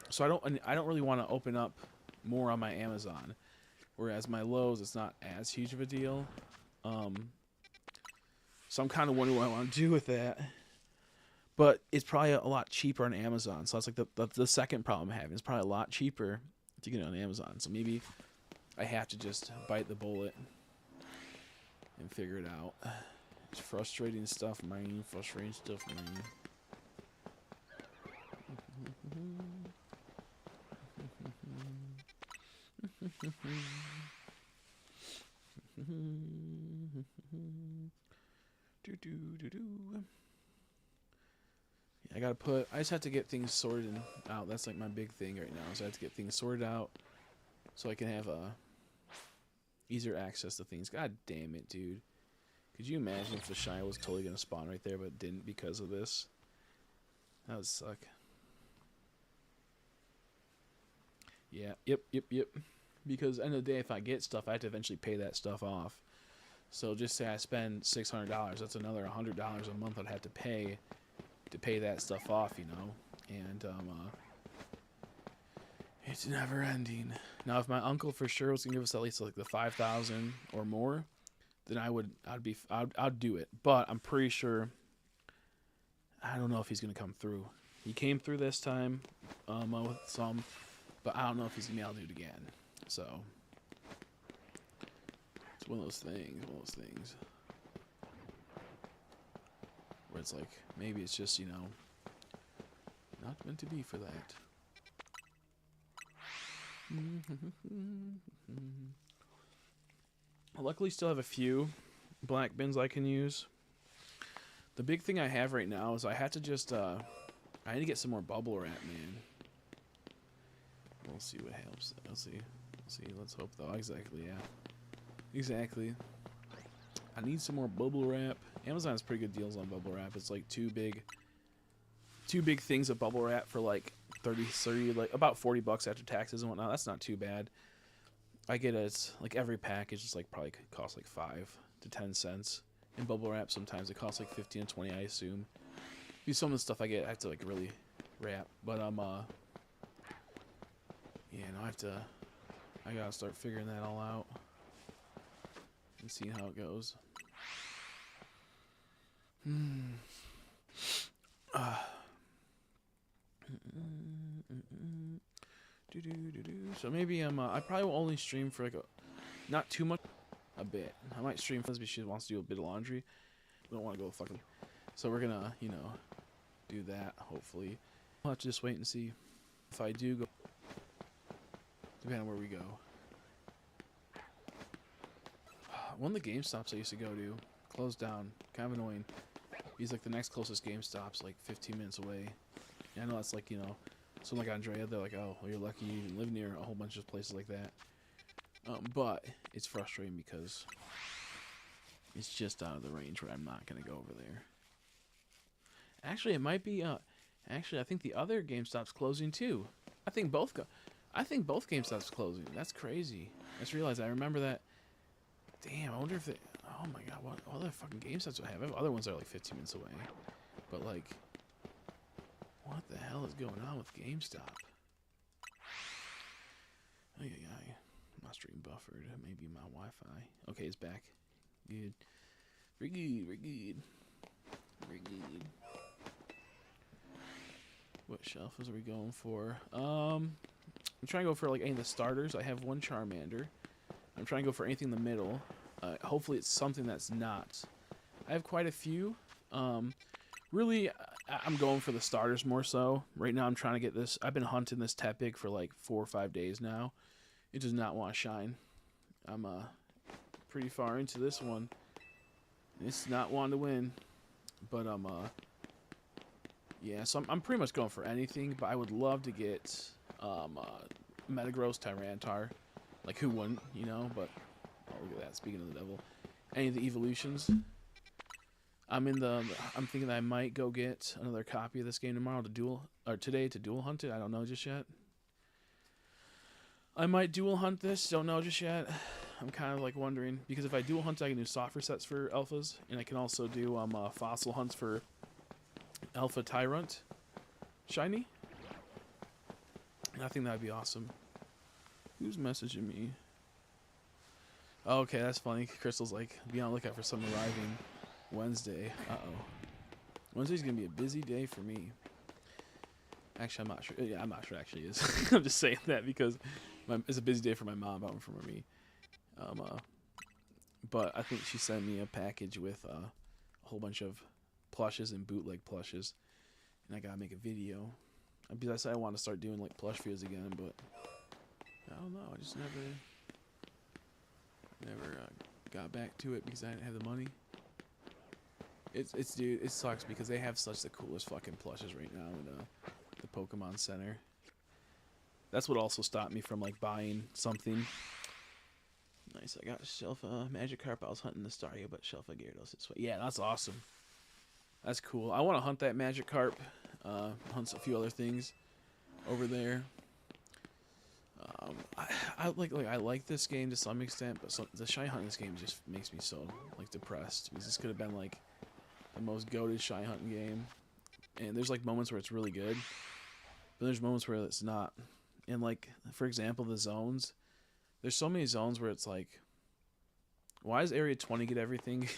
so I don't really want to open up more on my Amazon, whereas my Lowe's, it's not as huge of a deal. So I'm kind of wondering what I want to do with that. But it's probably a lot cheaper on Amazon. So that's like the second problem I'm having. It's probably a lot cheaper to get it on Amazon. So maybe I have to just bite the bullet and figure it out. It's frustrating stuff, man. Frustrating stuff, man. Yeah, I just have to get things sorted out. That's like my big thing right now. So I have to get things sorted out so I can have easier access to things. God damn it, dude. Could you imagine if the Shine was totally going to spawn right there, but it didn't because of this? That would suck. Yeah, yep. Because at the end of the day, if I get stuff, I have to eventually pay that stuff off. So just say I spend $600, that's another $100 a month I'd have to pay that stuff off, you know. And it's never ending. Now, if my uncle for sure was gonna give us at least like the 5,000 or more, then I'd do it. But I'm pretty sure, I don't know if he's gonna come through. He came through this time with some, but I don't know if he's gonna be able to do it again. So it's one of those things where it's like maybe it's just, you know, not meant to be for that. I luckily still have a few black bins I can use. The big thing I have right now is I have to just I need to get some more bubble wrap, man. We'll see what helps. Let's see. Let's hope though. Exactly, yeah. Exactly. I need some more bubble wrap. Amazon has pretty good deals on bubble wrap. It's like two big things of bubble wrap for like 30 like about $40 after taxes and whatnot. That's not too bad. I get it like every package is like probably costs like 5 to 10 cents. In bubble wrap sometimes it costs like 15 to 20, I assume. Some of the stuff I get I have to like really wrap. But yeah, no, I gotta start figuring that all out and seeing how it goes. So maybe I probably will only stream for like not too much, a bit. I might stream for this because she wants to do a bit of laundry. We don't want to go fucking. So we're gonna, you know, do that hopefully. I'll have to just wait and see if I do go. depending on where we go. One of the GameStops I used to go to closed down. Kind of annoying. He's like the next closest GameStop's like 15 minutes away. And I know that's like, you know, someone like Andrea, they're like, oh, well, you're lucky you even live near a whole bunch of places like that. But it's frustrating because it's just out of the range where I'm not going to go over there. Actually, it might be, actually, I think the other GameStop's closing too. I think both GameStop's closing. That's crazy. I just realized, I remember that. Damn, I wonder if they, oh my god, what other fucking GameStops do I have? I have other ones that are like 15 minutes away. But like, what the hell is going on with GameStop? My stream buffered. Maybe my Wi-Fi. Okay, it's back. Good. Very good. Very good. Very good. What shelves are we going for? I'm trying to go for like any of the starters. I have one Charmander. I'm trying to go for anything in the middle. Hopefully it's something that's not. I have quite a few. Really, I'm going for the starters more so. Right now I'm trying to get this. I've been hunting this Tepig for like 4 or 5 days now. It does not want to shine. I'm pretty far into this one. It's not wanting to win. But yeah, so I'm pretty much going for anything, but I would love to get Metagross Tyranitar. Like, who wouldn't, you know? But, oh, look at that, speaking of the devil. Any of the evolutions. I'm thinking that I might go get another copy of this game tomorrow today to dual hunt it. I don't know just yet. I might dual hunt this, don't know just yet. I'm kind of like wondering, because if I dual hunt, I can do soft resets for alphas, and I can also do fossil hunts for Alpha Tyrant shiny. And I think that'd be awesome. Who's messaging me? Oh, okay, that's funny. Crystal's like, be on the lookout for someone arriving Wednesday. Uh-oh. Wednesday's gonna be a busy day for me. Actually, I'm not sure. Yeah, I'm not sure it actually is. I'm just saying that because it's a busy day for my mom, but for me. But I think she sent me a package with a whole bunch of plushes and bootleg plushes, and I gotta make a video. Because I said I want to start doing like plush videos again, but I don't know. I just never got back to it because I didn't have the money. Dude, it sucks because they have such the coolest fucking plushes right now in the Pokemon Center. That's what also stopped me from like buying something. Nice, I got Shelfa Magikarp. I was hunting the Staryu, but Shelfa Gyarados is sweet. Yeah, that's awesome. That's cool. I want to hunt that Magikarp. Hunt a few other things over there. I like this game to some extent, but the shiny hunt in this game just makes me so like depressed because this could have been like the most goated shiny hunting game. And there's like moments where it's really good, but there's moments where it's not. And like for example, the zones. There's so many zones where it's like, why does Area 20 get everything?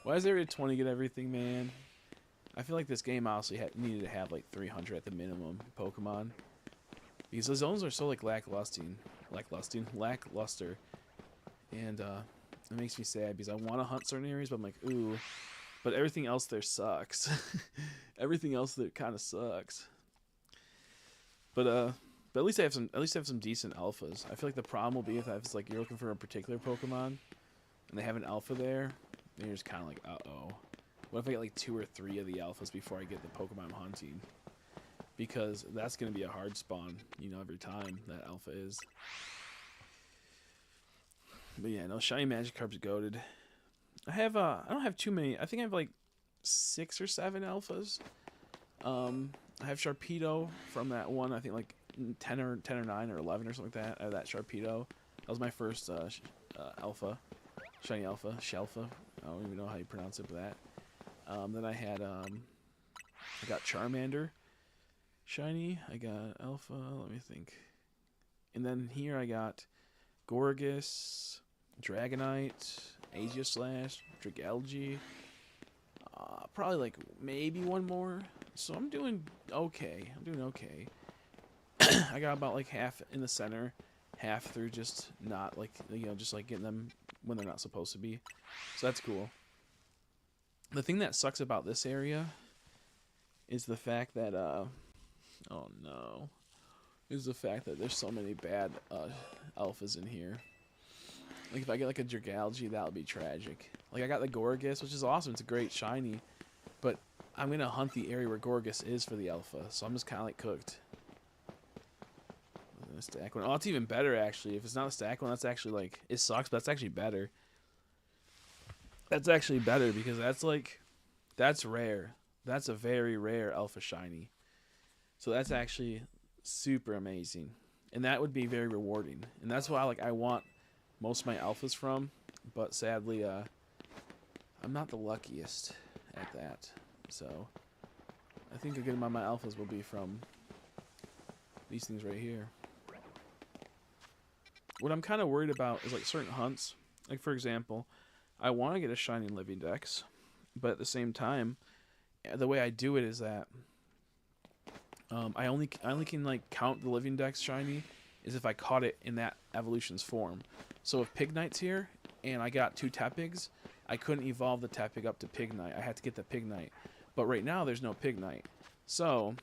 Why does Area 20 get everything, man? I feel like this game honestly needed to have like 300 at the minimum Pokemon. Because the zones are so like lackluster. And it makes me sad because I want to hunt certain areas, but I'm like, ooh. But everything else there sucks. Everything else there kind of sucks. But at least I have some decent alphas. I feel like the problem will be if it's like you're looking for a particular Pokemon and they have an alpha there, then you're just kind of like, uh-oh. What if I get like 2 or 3 of the alphas before I get the Pokemon I'm hunting? Because that's going to be a hard spawn, you know, every time that alpha is. But yeah, no, shiny Magikarp's goated. I don't have too many. I think I have like 6 or 7 alphas. I have Sharpedo from that one. I think like 10 or 9 or 11 or something like that. I have that Sharpedo. That was my first alpha, shiny alpha, Shelfa. I don't even know how you pronounce it, but that. Then I got Charmander, shiny. I got alpha. Let me think. And then here I got Gorgus, Dragonite, Aegislash, Dragalge. Probably like maybe one more. So I'm doing okay. I got about like half in the center, half through just not like, you know, just like getting them when they're not supposed to be. So that's cool. The thing that sucks about this area is the fact that, oh no. is the fact that there's so many bad alphas in here. Like if I get like a Dragalge, that would be tragic. Like I got the Gorgas, which is awesome. It's a great shiny, but I'm gonna hunt the area where Gorgas is for the alpha, so I'm just kind of like cooked. A stack one. Oh, it's even better actually. If it's not a stack one, that's actually like it sucks, but that's actually better. That's actually better because that's rare. That's a very rare alpha shiny. So that's actually super amazing, and that would be very rewarding. And that's why I want most of my alphas from, but sadly, I'm not the luckiest at that. So I think a good amount of my alphas will be from these things right here. What I'm kind of worried about is like certain hunts. Like for example, I want to get a shiny living dex, but at the same time, the way I do it is that I only can like count the living dex shiny is if I caught it in that evolution's form. So if Pignite's here and I got 2 Tepigs, I couldn't evolve the Tepig up to Pignite. I had to get the Pignite. But right now there's no Pignite. So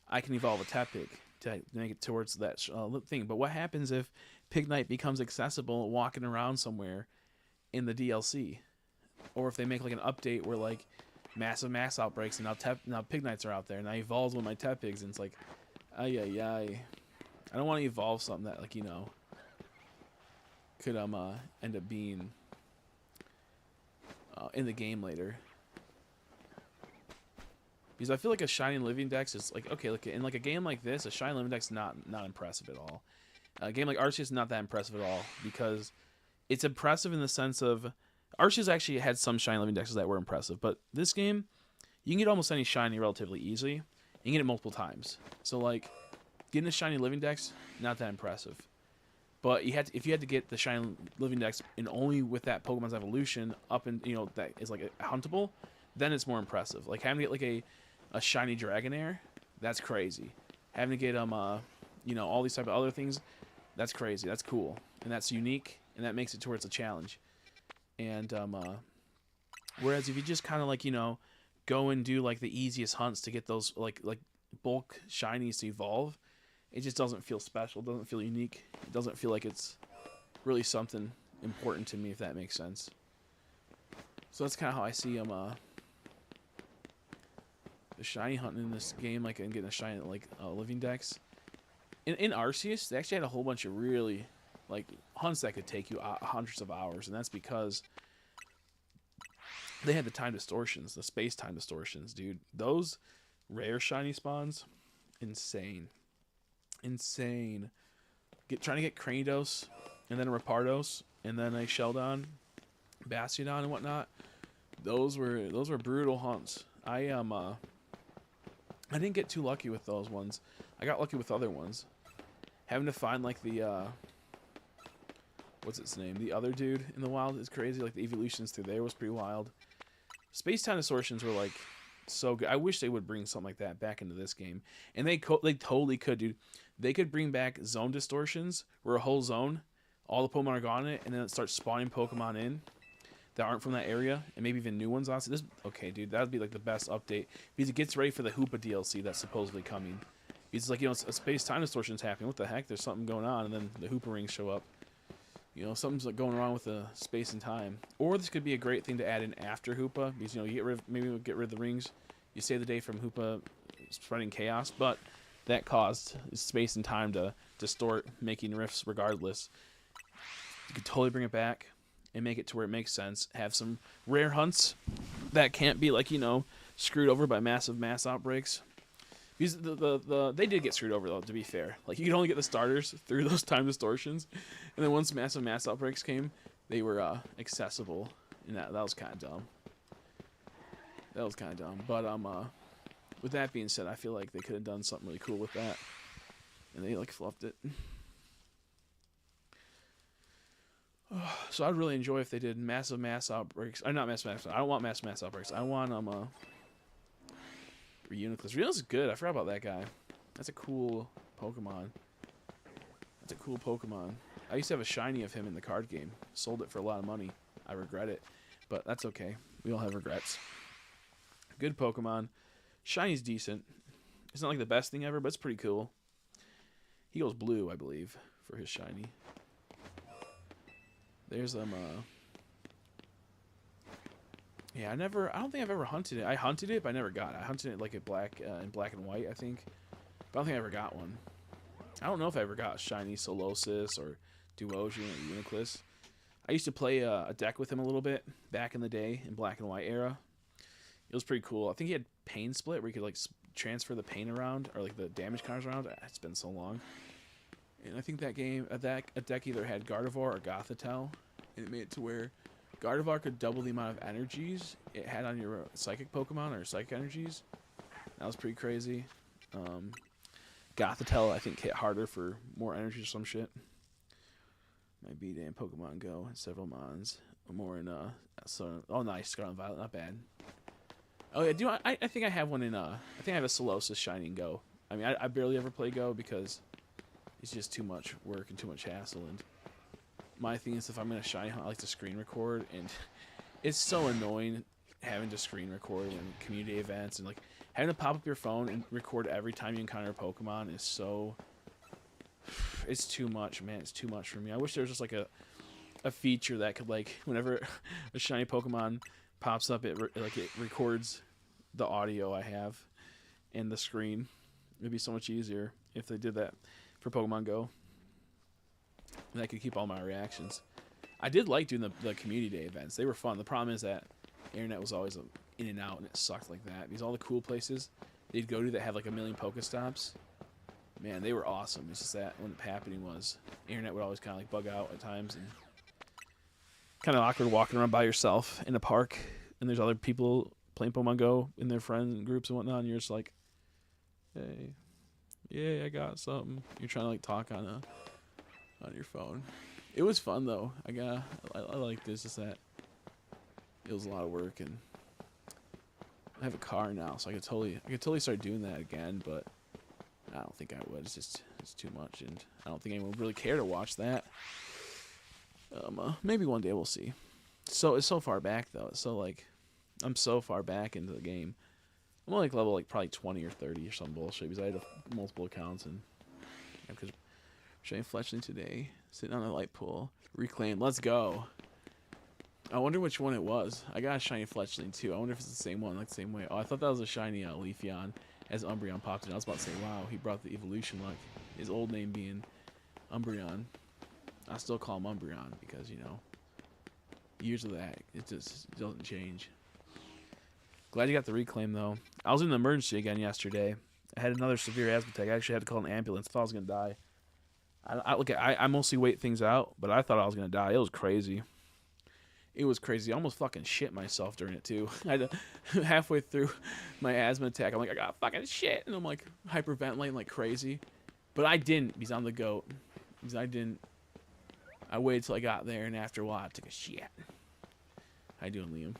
I can evolve a Tepig to make it towards that thing. But what happens if Pignite becomes accessible walking around somewhere in the DLC? Or if they make like an update where like massive mass outbreaks and now Pignites are out there and I evolve one of my Tepigs and it's like, ay. I don't want to evolve something that like, you know, could end up being in the game later. Because I feel like a shiny living dex is like, okay, like in like a game like this, a shiny living dex is not impressive at all. A game like Arceus is not that impressive at all because it's impressive in the sense of Arceus actually had some shiny living dexes that were impressive, but this game you can get almost any shiny relatively easily. You can get it multiple times. So like getting a shiny living dex, not that impressive. But if you had to get the shiny living dex and only with that Pokemon's evolution up and you know that is like huntable, then it's more impressive. Like having to get like a shiny Dragonair, that's crazy. Having to get you know, all these type of other things, that's crazy. That's cool. And that's unique and that makes it towards a challenge. And whereas if you just kind of like, you know, go and do like the easiest hunts to get those like bulk shinies to evolve, it just doesn't feel special, doesn't feel unique. It doesn't feel like it's really something important to me, if that makes sense. So that's kind of how I see the shiny hunting in this game, like and getting a shiny like living dex. In Arceus, they actually had a whole bunch of really like hunts that could take you hundreds of hours, and that's because they had the time distortions, the space time distortions, dude. Those rare shiny spawns, insane. Trying to get Cranidos and then a Rapardos and then a Sheldon, Bastiodon and whatnot. Those were brutal hunts. I didn't get too lucky with those ones. I got lucky with other ones. Having to find like the what's its name? The other dude in the wild is crazy. Like the evolutions through there was pretty wild. Space time distortions were like so good. I wish they would bring something like that back into this game. And they totally could, dude. They could bring back zone distortions where a whole zone, all the Pokemon are gone in it, and then it starts spawning Pokemon in that aren't from that area, and maybe even new ones. Honestly, okay, dude, that would be like the best update because it gets ready for the Hoopa DLC that's supposedly coming. It's like, you know, a space time distortion's happening. What the heck? There's something going on, and then the Hoopa rings show up. You know, something's like going wrong with the space and time. Or this could be a great thing to add in after Hoopa because, you know, you maybe we'll get rid of the rings. You save the day from Hoopa spreading chaos, but that caused space and time to distort, making rifts regardless. You could totally bring it back and make it to where it makes sense. Have some rare hunts that can't be like, you know, screwed over by massive mass outbreaks. Because they did get screwed over though, to be fair. Like you could only get the starters through those time distortions, and then once massive mass outbreaks came, they were accessible, and that was kind of dumb. But with that being said, I feel like they could have done something really cool with that, and they like fluffed it. So I'd really enjoy if they did massive mass outbreaks. Not massive mass. I don't want massive mass outbreaks. I want Reuniclus. Reuniclus is good. I forgot about that guy. That's a cool Pokemon. I used to have a shiny of him in the card game. Sold it for a lot of money. I regret it, but that's okay. We all have regrets. Good Pokemon. Shiny's decent. It's not like the best thing ever, but it's pretty cool. He goes blue, I believe, for his shiny. There's yeah, I don't think I've ever hunted it. I hunted it, but I never got it. I hunted it like in black and white, I think. But I don't think I ever got one. I don't know if I ever got shiny Solosis or Duosion or Uniclus. I used to play a deck with him a little bit back in the day in black and white era. It was pretty cool. I think he had pain split where you could like transfer the pain around or like the damage counters around. It's been so long. And I think that game, a deck either had Gardevoir or Gothitelle. And it made it to where Gardevoir could double the amount of energies it had on your psychic Pokemon or psychic energies. That was pretty crazy. Gothitelle, I think, hit harder for more energy or some shit. My B-Day in Pokemon Go and several mons. More in, oh, nice. Scarlet Violet, not bad. Oh, yeah, I think I have one in, I think I have a Solosis Shiny in Go. I mean, I barely ever play Go because it's just too much work and too much hassle. And my thing is if I'm going to shiny hunt, I like to screen record. And it's so annoying having to screen record when community events and, like, having to pop up your phone and record every time you encounter a Pokemon is so... It's too much, man. It's too much for me. I wish there was just, like, a feature that could, like, whenever a shiny Pokemon pops up, it records the audio I have and the screen. It'd be so much easier if they did that for Pokemon Go. And I could keep all my reactions. I did like doing the community day events. They were fun. The problem is that internet was always in and out, and it sucked like that. Because all the cool places they'd go to that have like a million Pokestops, man, they were awesome. It's just that when the happening was, internet would always kind of like bug out at times, and kind of awkward walking around by yourself in a park, and there's other people playing Pokemon Go in their friend groups and whatnot, and you're just like, hey, yeah, I got something. You're trying to like talk on your phone. It was fun though. I liked this. Just that it was a lot of work, and I have a car now, so I could totally start doing that again. But I don't think I would. It's too much, and I don't think anyone would really care to watch that. Maybe one day we'll see. So it's so far back though. It's so like I'm so far back into the game. I'm only like level like probably 20 or 30 or some bullshit because I had multiple accounts and because showing Fletchling today, sitting on a light pool, reclaim. Let's go. I wonder which one it was. I got a shiny Fletchling too. I wonder if it's the same one, like the same way. Oh, I thought that was a shiny Leafeon as Umbreon popped in. I was about to say, wow, he brought the evolution luck. His old name being Umbreon. I still call him Umbreon because, you know, years of that, it just doesn't change. Glad you got the reclaim, though. I was in the emergency again yesterday. I had another severe asthma attack. I actually had to call an ambulance. I thought I was going to die. I mostly wait things out, but I thought I was going to die. It was crazy. It was crazy. I almost fucking shit myself during it, too. I had to, halfway through my asthma attack, I'm like, I got fucking shit. And I'm like hyperventilating like crazy. But I didn't because I'm the GOAT. Because I didn't. I waited till I got there, and after a while, I took a shit. How you doing, Liam?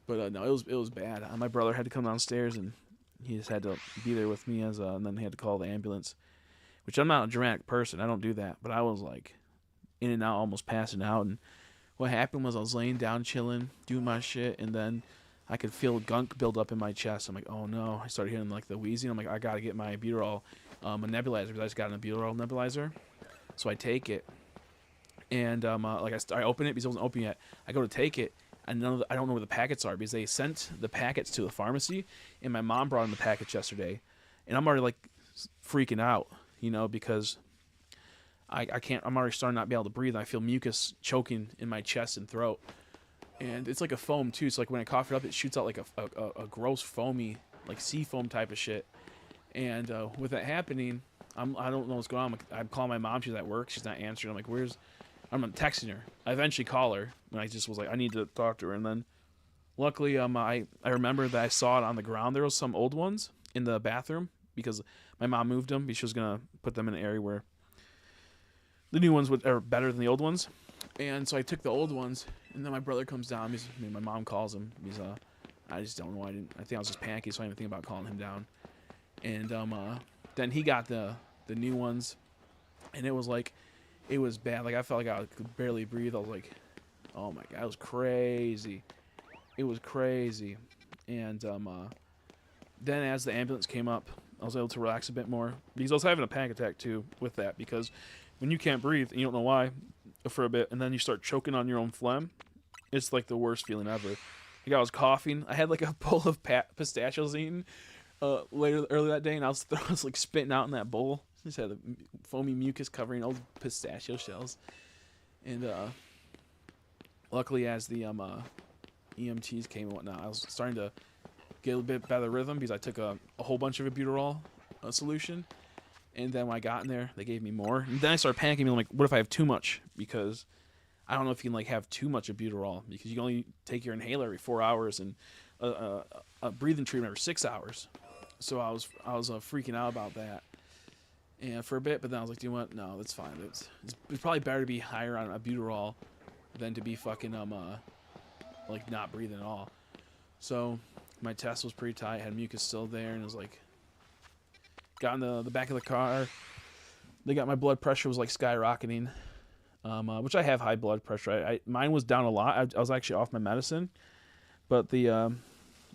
But no, it was bad. My brother had to come downstairs, and he just had to be there with me and then he had to call the ambulance. Which I'm not a dramatic person. I don't do that. But I was like in and out, almost passing out. And what happened was I was laying down, chilling, doing my shit, and then I could feel gunk build up in my chest. I'm like, oh no! I started hearing like the wheezing. I'm like, I gotta get my albuterol, a nebulizer, because I just got an albuterol nebulizer. So I take it. And I open it because it wasn't open yet. I go to take it, and I don't know where the packets are because they sent the packets to the pharmacy, and my mom brought in the packets yesterday, and I'm already like freaking out, you know, because I can't. I'm already starting to not be able to breathe. And I feel mucus choking in my chest and throat, and it's like a foam too. So like when I cough it up, it shoots out like a gross foamy like sea foam type of shit. And with that happening, I don't know what's going on. I'm calling my mom. She's at work. She's not answering. I'm like, I'm texting her. I eventually call her, and I just was like, I need to talk to her. And then, luckily, I remember that I saw it on the ground. There was some old ones in the bathroom because my mom moved them because she was gonna put them in an area where the new ones are better than the old ones. And so I took the old ones, and then my brother comes down. My mom calls him. I just don't know. I think I was just panicky, so I didn't think about calling him down. And then he got the new ones, and it was bad. Like I felt like I could barely breathe. I was like, oh my god, it was crazy. It was crazy. And then as the ambulance came up, I was able to relax a bit more because I was having a panic attack too with that, because when you can't breathe and you don't know why for a bit, and then you start choking on your own phlegm, it's like the worst feeling ever. Like I was coughing. I had like a bowl of pistachios eaten earlier that day, and I was like spitting out in that bowl. Just had a foamy mucus covering old pistachio shells, and luckily as the EMTs came and whatnot, I was starting to get a bit better rhythm because I took a whole bunch of albuterol solution, and then when I got in there, they gave me more, and then I started panicking. I'm like, what if I have too much? Because I don't know if you can like have too much albuterol, because you can only take your inhaler every 4 hours and a breathing treatment every 6 hours. So I was freaking out about that, and for a bit. But then I was like, do you know what? No, that's fine. It's probably better to be higher on albuterol than to be fucking like not breathing at all. So my test was pretty tight. Had mucus still there, and it was like, got in the back of the car. They got my blood pressure was like skyrocketing, which I have high blood pressure. Mine was down a lot. I was actually off my medicine, but the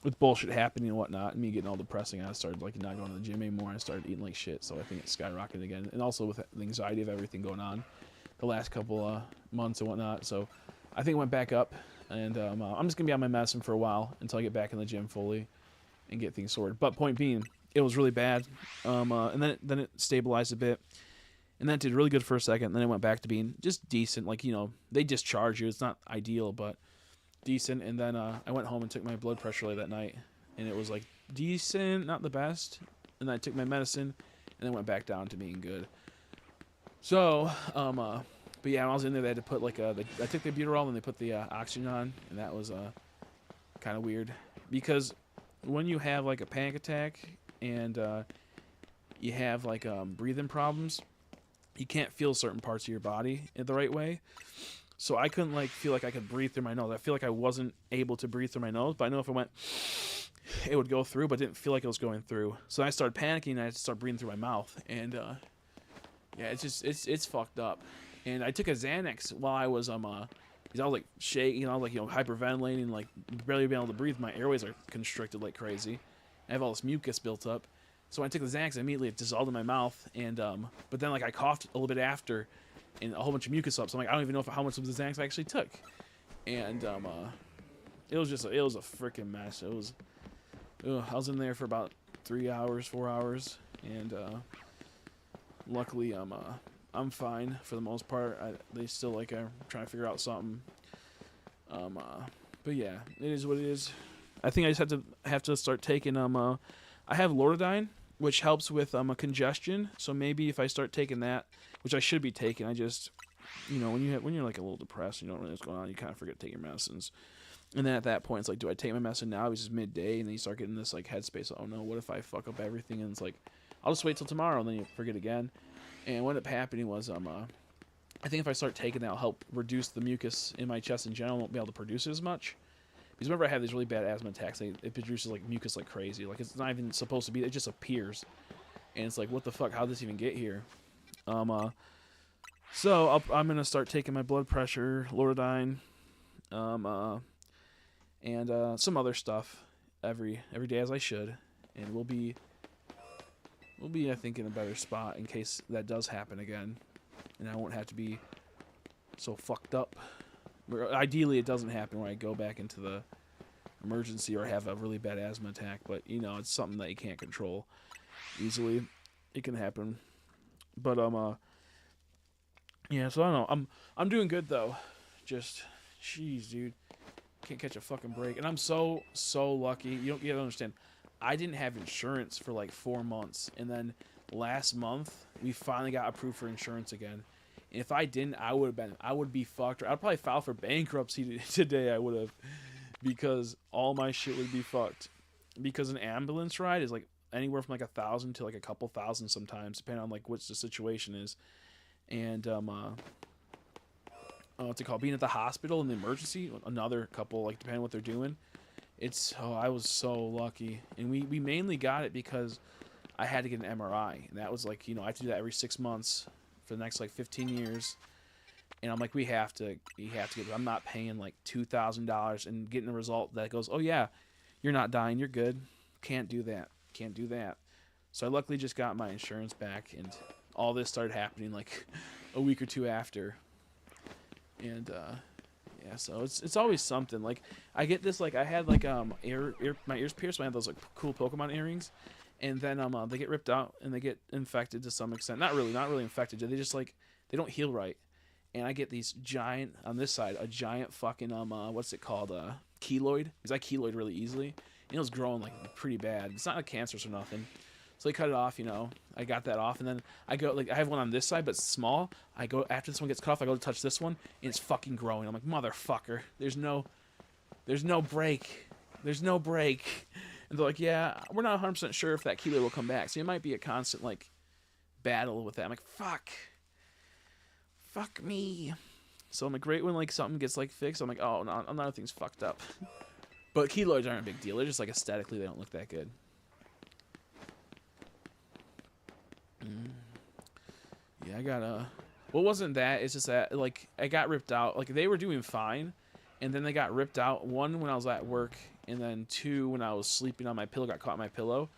with bullshit happening and whatnot, and me getting all depressing, I started like not going to the gym anymore. I started eating like shit, so I think it skyrocketed again. And also with the anxiety of everything going on the last couple months and whatnot, so I think it went back up. And I'm just gonna be on my medicine for a while until I get back in the gym fully and get things sorted. But point being, it was really bad, and then it stabilized a bit, and then it did really good for a second. And then it went back to being just decent. Like, you know, they discharge you. It's not ideal, but decent. And then I went home and took my blood pressure late that night, and it was like decent, not the best. And then I took my medicine, and then went back down to being good. So, but yeah, when I was in there, they had to put like I took the albuterol and they put the oxygen on, and that was kind of weird, because when you have like a panic attack and you have like breathing problems, you can't feel certain parts of your body in the right way. So I couldn't like feel like I could breathe through my nose. I feel like I wasn't able to breathe through my nose, but I know if I went, it would go through, but it didn't feel like it was going through. So I started panicking, and I had to start breathing through my mouth, and yeah, it's fucked up. And I took a Xanax while I was because I was like shaking, I was like, you know, hyperventilating, like barely being able to breathe. My airways are constricted like crazy. I have all this mucus built up. So when I took the Xanax, immediately it dissolved in my mouth, and but then like I coughed a little bit after, and a whole bunch of mucus up. So I'm like, I don't even know how much of the Xanax I actually took. And it was a freaking mess. It was, I was in there for about 4 hours, and luckily I'm fine for the most part. They still like are trying to figure out something. But yeah, it is what it is. I think I just have to start taking I have Loratadine, which helps with a congestion. So maybe if I start taking that, which I should be taking, I just, you know, when you're like a little depressed, you don't really know what's going on, you kind of forget to take your medicines. And then at that point, it's like, do I take my medicine now? It's just midday, and then you start getting this like headspace. Oh no, what if I fuck up everything? And it's like, I'll just wait till tomorrow, and then you forget again. And what ended up happening was, I think if I start taking that, it'll help reduce the mucus in my chest in general. I won't be able to produce it as much. Because whenever I have these really bad asthma attacks, it produces like mucus like crazy. Like it's not even supposed to be. It just appears, and it's like, what the fuck? How did this even get here? So I'm gonna start taking my blood pressure, Loratadine, and some other stuff every day as I should, and we'll be I think in a better spot in case that does happen again, and I won't have to be so fucked up. Ideally, it doesn't happen when I go back into the emergency or have a really bad asthma attack, but you know, it's something that you can't control easily. It can happen, but yeah. So I don't know. I'm doing good though. Just, jeez, dude, can't catch a fucking break, and I'm so lucky. You don't understand. I didn't have insurance for like 4 months, and then last month we finally got approved for insurance again. And if I didn't, I would be fucked. I'd probably file for bankruptcy today. I would have, because all my shit would be fucked. Because an ambulance ride is like anywhere from like $1,000 to like a couple thousand sometimes, depending on like which the situation is. And what's it called? Being at the hospital in the emergency, another couple, like depending on what they're doing. I was so lucky, and we mainly got it because I had to get an MRI, and that was like, you know, I have to do that every 6 months for the next like 15 years, and I'm like, we have to get it. I'm not paying like $2,000 and getting a result that goes, oh yeah, you're not dying, you're good. Can't do that. So I luckily just got my insurance back, and all this started happening like a week or two after. And yeah, so it's always something. Like I get this, like I had like my ears pierced. So I had those like cool Pokemon earrings, and then they get ripped out and they get infected to some extent. Not really infected. They just like they don't heal right. And I get these giant on this side, a giant fucking what's it called, keloid, because I keloid really easily. And it was growing like pretty bad. It's not like cancerous or nothing. So they cut it off, you know. I got that off, and then I go like I have one on this side, but it's small. I go after this one gets cut off, I go to touch this one, and it's fucking growing. I'm like, motherfucker, there's no break, there's no break. And they're like, yeah, we're not 100% sure if that keloid will come back, so it might be a constant like battle with that. I'm like, fuck me. So I'm like, great when like something gets like fixed. I'm like, oh no, another thing's fucked up. But keloids aren't a big deal. They're just like aesthetically, they don't look that good. Yeah, I got what wasn't that? It's just that like I got ripped out. Like they were doing fine, and then they got ripped out. One when I was at work, and then two when I was sleeping on my pillow, got caught in my pillow,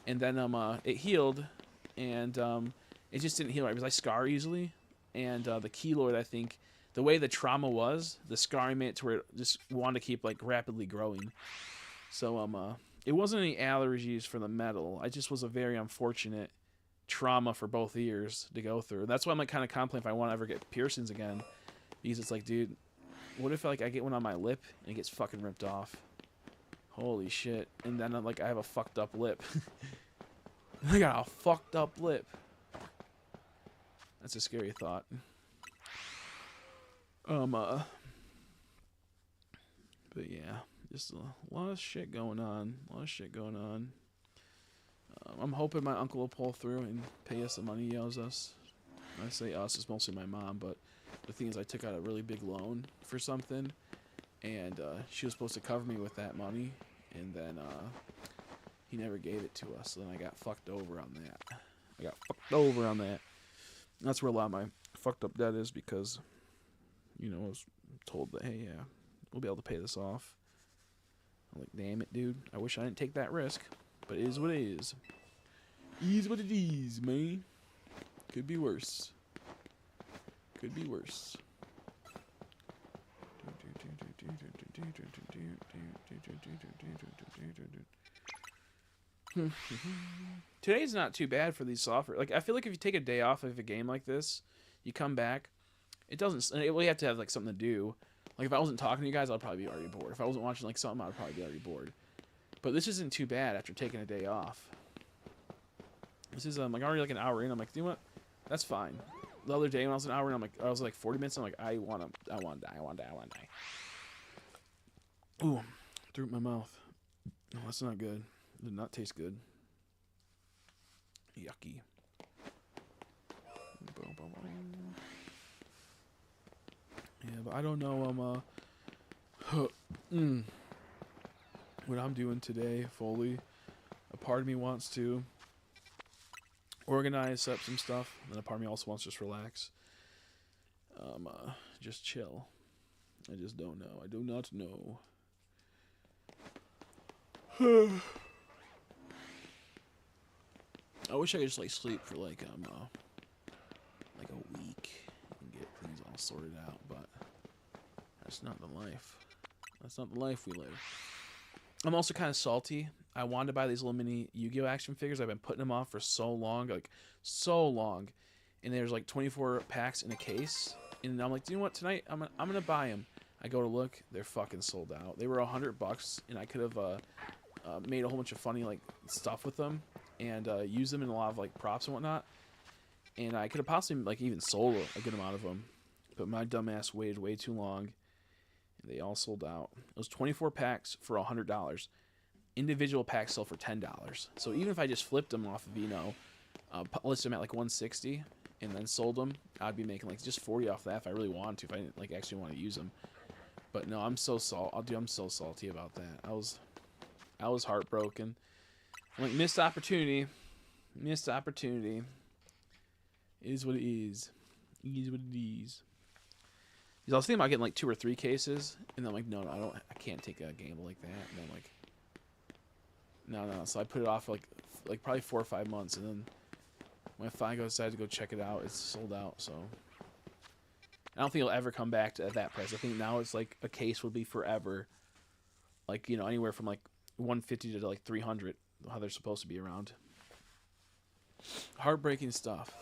and then it healed, and it just didn't heal right because I scar easily, and the keloid, I think the way the trauma was, the scarring made it to where it just wanted to keep like rapidly growing. So it wasn't any allergies for the metal. I just was a very unfortunate trauma for both ears to go through. That's why I'm like kind of contemplating if I want to ever get piercings again, because it's like, dude, what if like I get one on my lip and it gets fucking ripped off? Holy shit! And then I'm like, I have a fucked up lip. I got a fucked up lip. That's a scary thought. But yeah, just a lot of shit going on. I'm hoping my uncle will pull through and pay us the money he owes us. I say us, it's mostly my mom, but the thing is I took out a really big loan for something, and she was supposed to cover me with that money, and then he never gave it to us, so then I got fucked over on that. That's where a lot of my fucked up debt is, because, you know, I was told that, hey, yeah, we'll be able to pay this off. I'm like, damn it, dude. I wish I didn't take that risk, but it is what it is. It is what it is, man. Could be worse. Today's not too bad for these software. Like, I feel like if you take a day off of a game like this, you come back, it doesn't. Well, you have to have like something to do. Like if I wasn't talking to you guys, I'd probably be already bored. If I wasn't watching like something, I'd probably be already bored. But this isn't too bad after taking a day off. This is like already like an hour in. I'm like, you know what? That's fine. The other day when I was an hour in, I was like 40 minutes. I'm like, I want to die. Ooh, threw up my mouth. No, that's not good. It did not taste good. Yucky. Yeah, but I don't know. What I'm doing today fully. A part of me wants to organize, set up some stuff, and a part of me also wants to just relax. Just chill. I just don't know. I do not know. I wish I could just like sleep for like a week and get things all sorted out, but that's not the life. That's not the life we live. I'm also kind of salty. I wanted to buy these little mini Yu-Gi-Oh! Action figures. I've been putting them off for so long, and there's like 24 packs in a case. And I'm like, you know what? Tonight I'm gonna buy them. I go to look, they're fucking sold out. They were $100, and I could have made a whole bunch of funny like stuff with them and used them in a lot of like props and whatnot. And I could have possibly like even sold a good amount of them, but my dumbass waited way too long. They all sold out. It was 24 packs for $100. Individual packs sell for $10. So even if I just flipped them off of, listed them at like 160 and then sold them, I'd be making like just 40 off that if I really wanted to, if I didn't like actually want to use them. But no, I'm so salty about that. I was heartbroken. I'm like, missed opportunity. It is what it is. I was thinking about getting like 2 or 3 cases, and then I'm like, no, I can't take a gamble like that. And I'm like, no. So I put it off for like like probably 4 or 5 months, and then when I finally decided to go check it out, it's sold out. So I don't think it'll ever come back to that price. I think now it's like a case would be forever, like anywhere from like 150 to like 300, how they're supposed to be around. Heartbreaking stuff.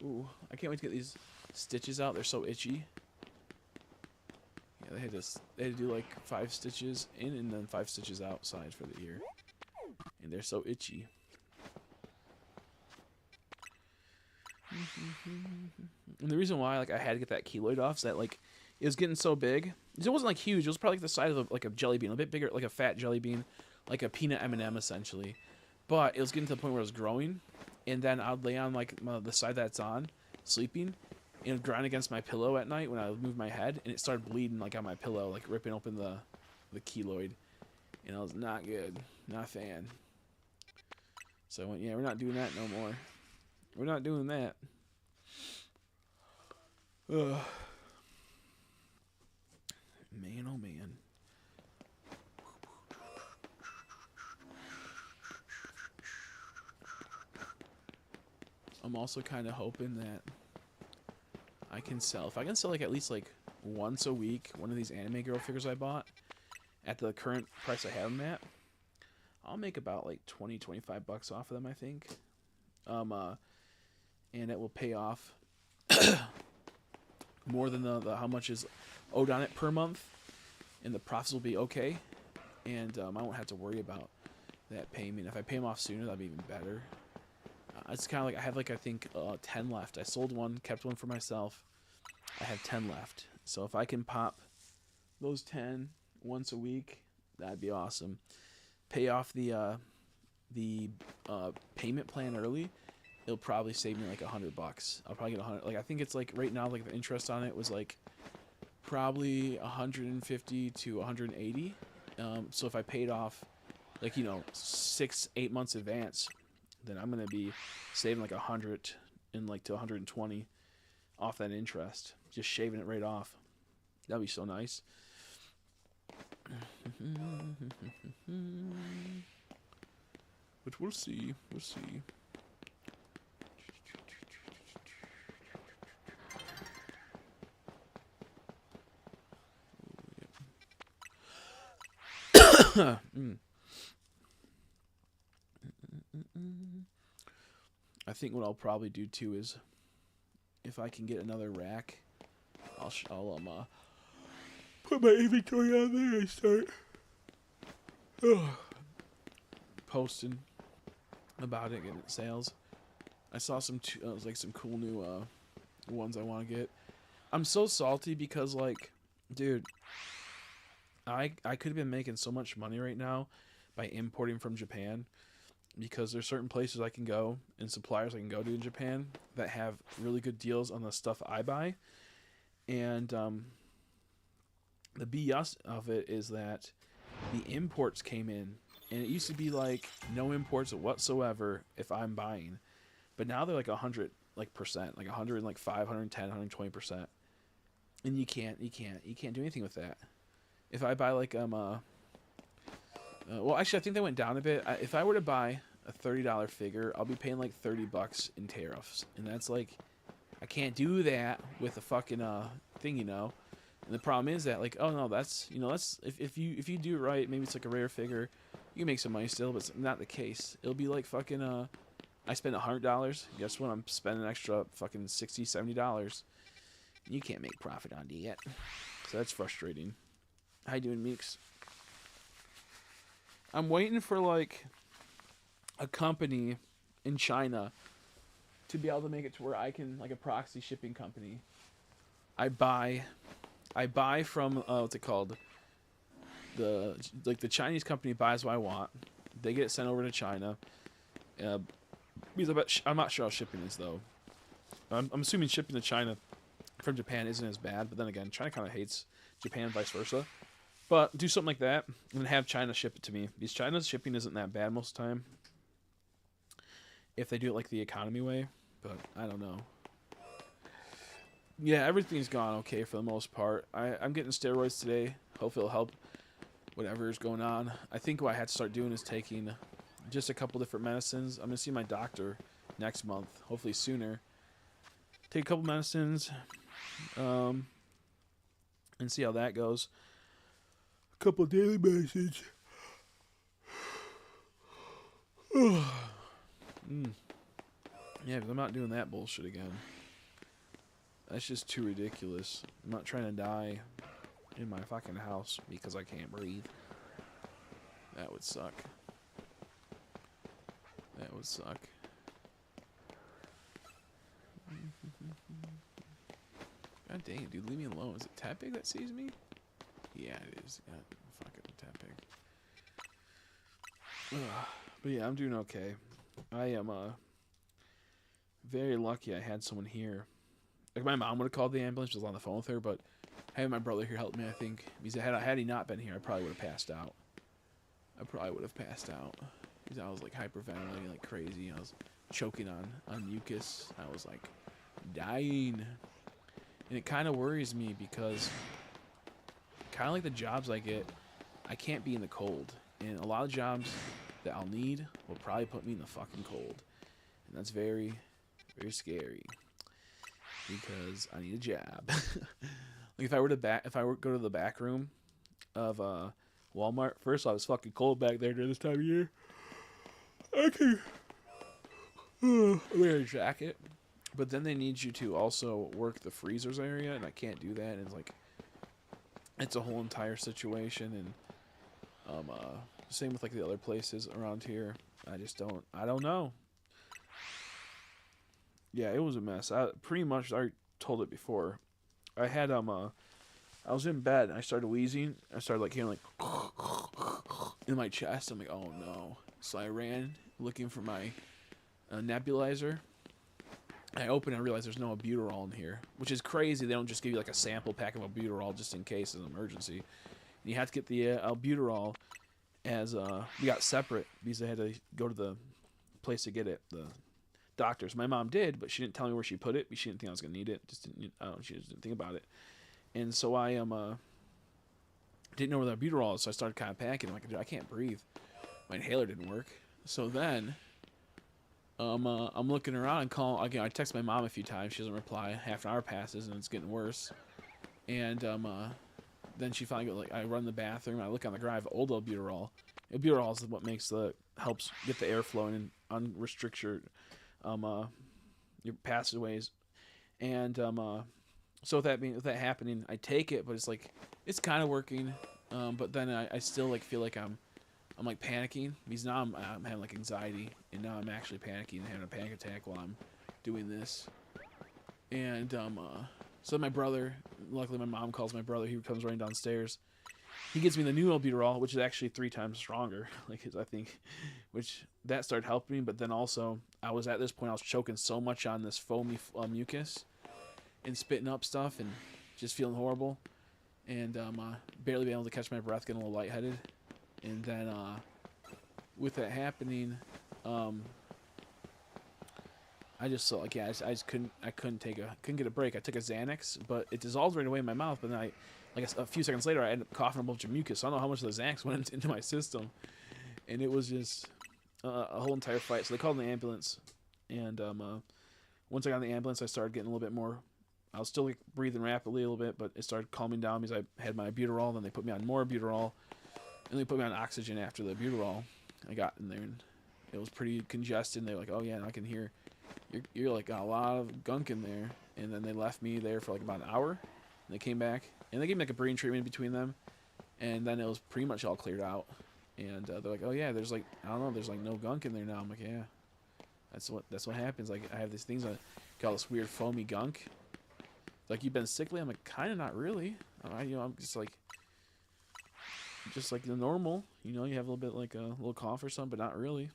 Ooh, I can't wait to get these stitches out. They're so itchy. Yeah, they had to do like 5 stitches in and then 5 stitches outside for the ear, and they're so itchy. And the reason why like I had to get that keloid off is that like it was getting so big. It wasn't like huge. It was probably like the size of like a jelly bean, a bit bigger, like a fat jelly bean, like a peanut M&M essentially. But it was getting to the point where it was growing, and then I'd lay on like the side that's on, sleeping, and it would grind against my pillow at night when I would move my head, and it started bleeding like on my pillow, like ripping open the keloid, and I was not good, not a fan. So I went, yeah, we're not doing that no more. We're not doing that. Ugh. Man, oh man. I'm also kind of hoping that I can sell. If I can sell like at least like once a week one of these anime girl figures I bought at the current price I have them at, I'll make about like 20-25 bucks off of them, I think. And it will pay off more than the how much is owed on it per month, and the profits will be okay, and I won't have to worry about that payment. If I pay them off sooner, that'd be even better. It's kind of like I have like I think 10 left. I sold one, kept one for myself. I have 10 left. So if I can pop those 10 once a week, that'd be awesome. Pay off the payment plan early. It'll probably save me like $100. I'll probably get 100. Like I think it's like right now, like the interest on it was like probably 150 to 180. So if I paid off like 6-8 months advance, then I'm gonna be saving like 100 and like to 120 off that interest. Just shaving it right off. That'd be so nice. But we'll see. We'll see. I think what I'll probably do too is, if I can get another rack, I'll put my inventory on there and start posting about it, getting sales. I saw some some cool new ones I want to get. I'm so salty because like, dude, I could have been making so much money right now by importing from Japan, because there's certain places I can go and suppliers I can go to in Japan that have really good deals on the stuff I buy. And the BS of it is that the imports came in, and it used to be like no imports whatsoever if I'm buying, but now they're like 100% like 105, 110, 120%, and you can't do anything with that. If I buy like well, actually, I think they went down a bit. If I were to buy a $30 figure, I'll be paying like $30 in tariffs, and that's like, I can't do that with a fucking thing, And the problem is that like, oh no, that's that's if you do it right, maybe it's like a rare figure, you can make some money still, but it's not the case. It'll be like fucking I spend $100. Guess what? I'm spending an extra fucking $60, $70. You can't make profit on that, so that's frustrating. How you doing, Meeks? I'm waiting for like a company in China to be able to make it to where I can, like a proxy shipping company. I buy from what's it called? The Chinese company buys what I want. They get it sent over to China. Because I'm not sure how shipping is though. I'm assuming shipping to China from Japan isn't as bad, but then again, China kind of hates Japan, vice versa. But do something like that and have China ship it to me, because China's shipping isn't that bad most of the time if they do it like the economy way, but I don't know. Yeah, everything's gone okay for the most part. I'm getting steroids today. Hopefully it'll help whatever is going on. I think what I had to start doing is taking just a couple different medicines. I'm gonna see my doctor next month, hopefully sooner. Take a couple medicines, and see how that goes. A couple daily medicines. Yeah, because I'm not doing that bullshit again. That's just too ridiculous. I'm not trying to die in my fucking house because I can't breathe. That would suck. That would suck. God dang it, dude. Leave me alone. Is it Tepig that sees me? Yeah, it is. God, fucking Tepig. But yeah, I'm doing okay. I am very lucky I had someone here. Like, my mom would have called the ambulance. She was on the phone with her, but having my brother here helped me, I think. Because had he not been here, I probably would have passed out. Because I was, like, hyperventilating like crazy. I was choking on mucus. I was, like, dying. And it kind of worries me because kind of like the jobs I get, I can't be in the cold. And a lot of jobs that I'll need will probably put me in the fucking cold. And that's very, very scary. Because I need a job. Like if I were to go to the back room of Walmart, first I was fucking cold back there during this time of year. I can wear a jacket, but then they need you to also work the freezers area, and I can't do that. And it's like it's a whole entire situation, and same with like the other places around here. I don't know. Yeah, it was a mess. I told it before. I had I was in bed and I started wheezing. I started like hearing like in my chest. I'm like, oh no. So I ran looking for my nebulizer. I opened and I realized there's no albuterol in here, which is crazy. They don't just give you like a sample pack of albuterol just in case of an emergency. And you have to get the albuterol as we got separate because I had to go to the place to get it. The doctors. My mom did, but she didn't tell me where she put it. She didn't think I was gonna need it. She just didn't think about it. And so I didn't know where the albuterol is, so I started kind of panicking. I'm like, dude, I can't breathe. My inhaler didn't work. So then I'm looking around and calling again. I text my mom a few times. She doesn't reply. Half an hour passes and it's getting worse. And then she finally goes, like, I run the bathroom. I look on the ground. I have old albuterol. Albuterol is what helps get the air flowing and unrestrict your passageways. And so with that happening, I take it, but it's kind of working. But then I still like feel like I'm like panicking because now I'm having like anxiety, and now I'm actually panicking and having a panic attack while I'm doing this. And so my brother, luckily my mom calls my brother. He comes running downstairs. He gives me the new albuterol, which is actually 3 times stronger. I think, which that started helping me. But then also, I was at this point, I was choking so much on this foamy mucus and spitting up stuff and just feeling horrible. And barely being able to catch my breath, getting a little lightheaded. And then with that happening, I just felt like, I just couldn't get a break. I took a Xanax, but it dissolved right away in my mouth. But then a few seconds later, I ended up coughing a bunch of mucus. So I don't know how much of the Xanax went into my system, and it was just a whole entire fight. So they called the ambulance, and once I got in the ambulance, I started getting a little bit more. I was still breathing rapidly a little bit, but it started calming down because I had my albuterol. Then they put me on more albuterol, and they put me on oxygen after the albuterol. I got in there, and it was pretty congested. And they were like, "Oh yeah, and I can hear you're like got a lot of gunk in there." And then they left me there for like about an hour. And they came back, and they gave me like a brain treatment between them, and then it was pretty much all cleared out. And they're like, "Oh yeah, there's like there's like no gunk in there now." I'm like, "Yeah, that's what happens. Like I have these things that got all this weird foamy gunk." Like, "You've been sickly?" I'm like, "Kind of, not really. I'm just like the normal. You have a little bit like a little cough or something, but not really."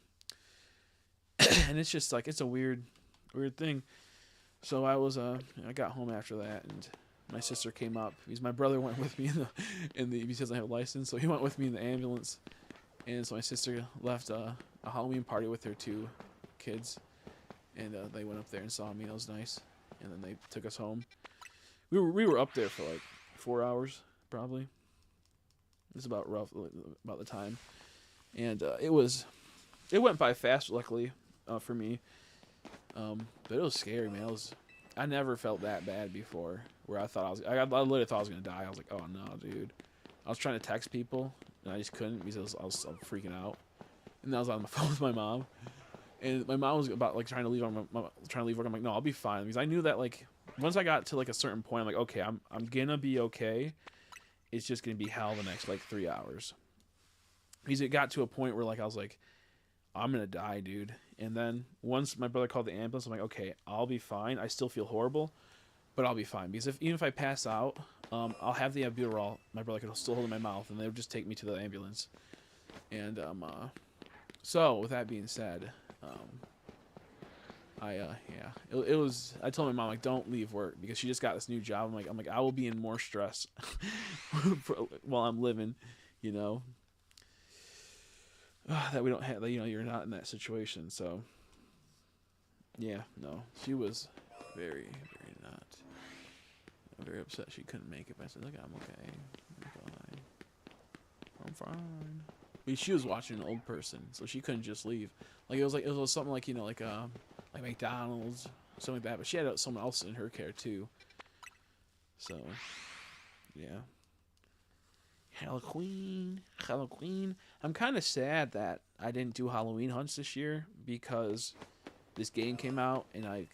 And it's just like it's a weird thing. So I got home after that, and my sister came up because my brother went with me because I have a license, so he went with me in the ambulance. And so my sister left a Halloween party with her 2 kids, and they went up there and saw me. That was nice. And then they took us home. We were up there for like 4 hours probably. It's about about the time, and it went by fast, luckily, for me. But it was scary, man. I never felt that bad before, where I literally thought I was gonna die. I was like, oh no, dude. I was trying to text people, and I just couldn't because I was freaking out. And I was on the phone with my mom, and my mom was about like trying to leave work. I'm like, no, I'll be fine, because I knew that like once I got to like a certain point, I'm like, okay, I'm gonna be okay. It's just gonna be hell the next like 3 hours, because it got to a point where like I was like, I'm gonna die, dude. And then once my brother called the ambulance, I'm like, okay, I'll be fine. I still feel horrible, but I'll be fine, because even if I pass out, I'll have the albuterol. My brother could still hold in my mouth, and they would just take me to the ambulance. And so with that being said, it was. I told my mom like, don't leave work, because she just got this new job. I'm like, I will be in more stress while I'm living, you know. That we don't have, that, you know, you're not in that situation. So yeah, no, she was very, very upset she couldn't make it. But I said, look, I'm okay, I'm fine. But she was watching an old person, so she couldn't just leave. Like it was something like, you know, like McDonald's, something like that. But she had someone else in her care too. So yeah. Halloween. I'm kind of sad that I didn't do Halloween hunts this year, because this game came out and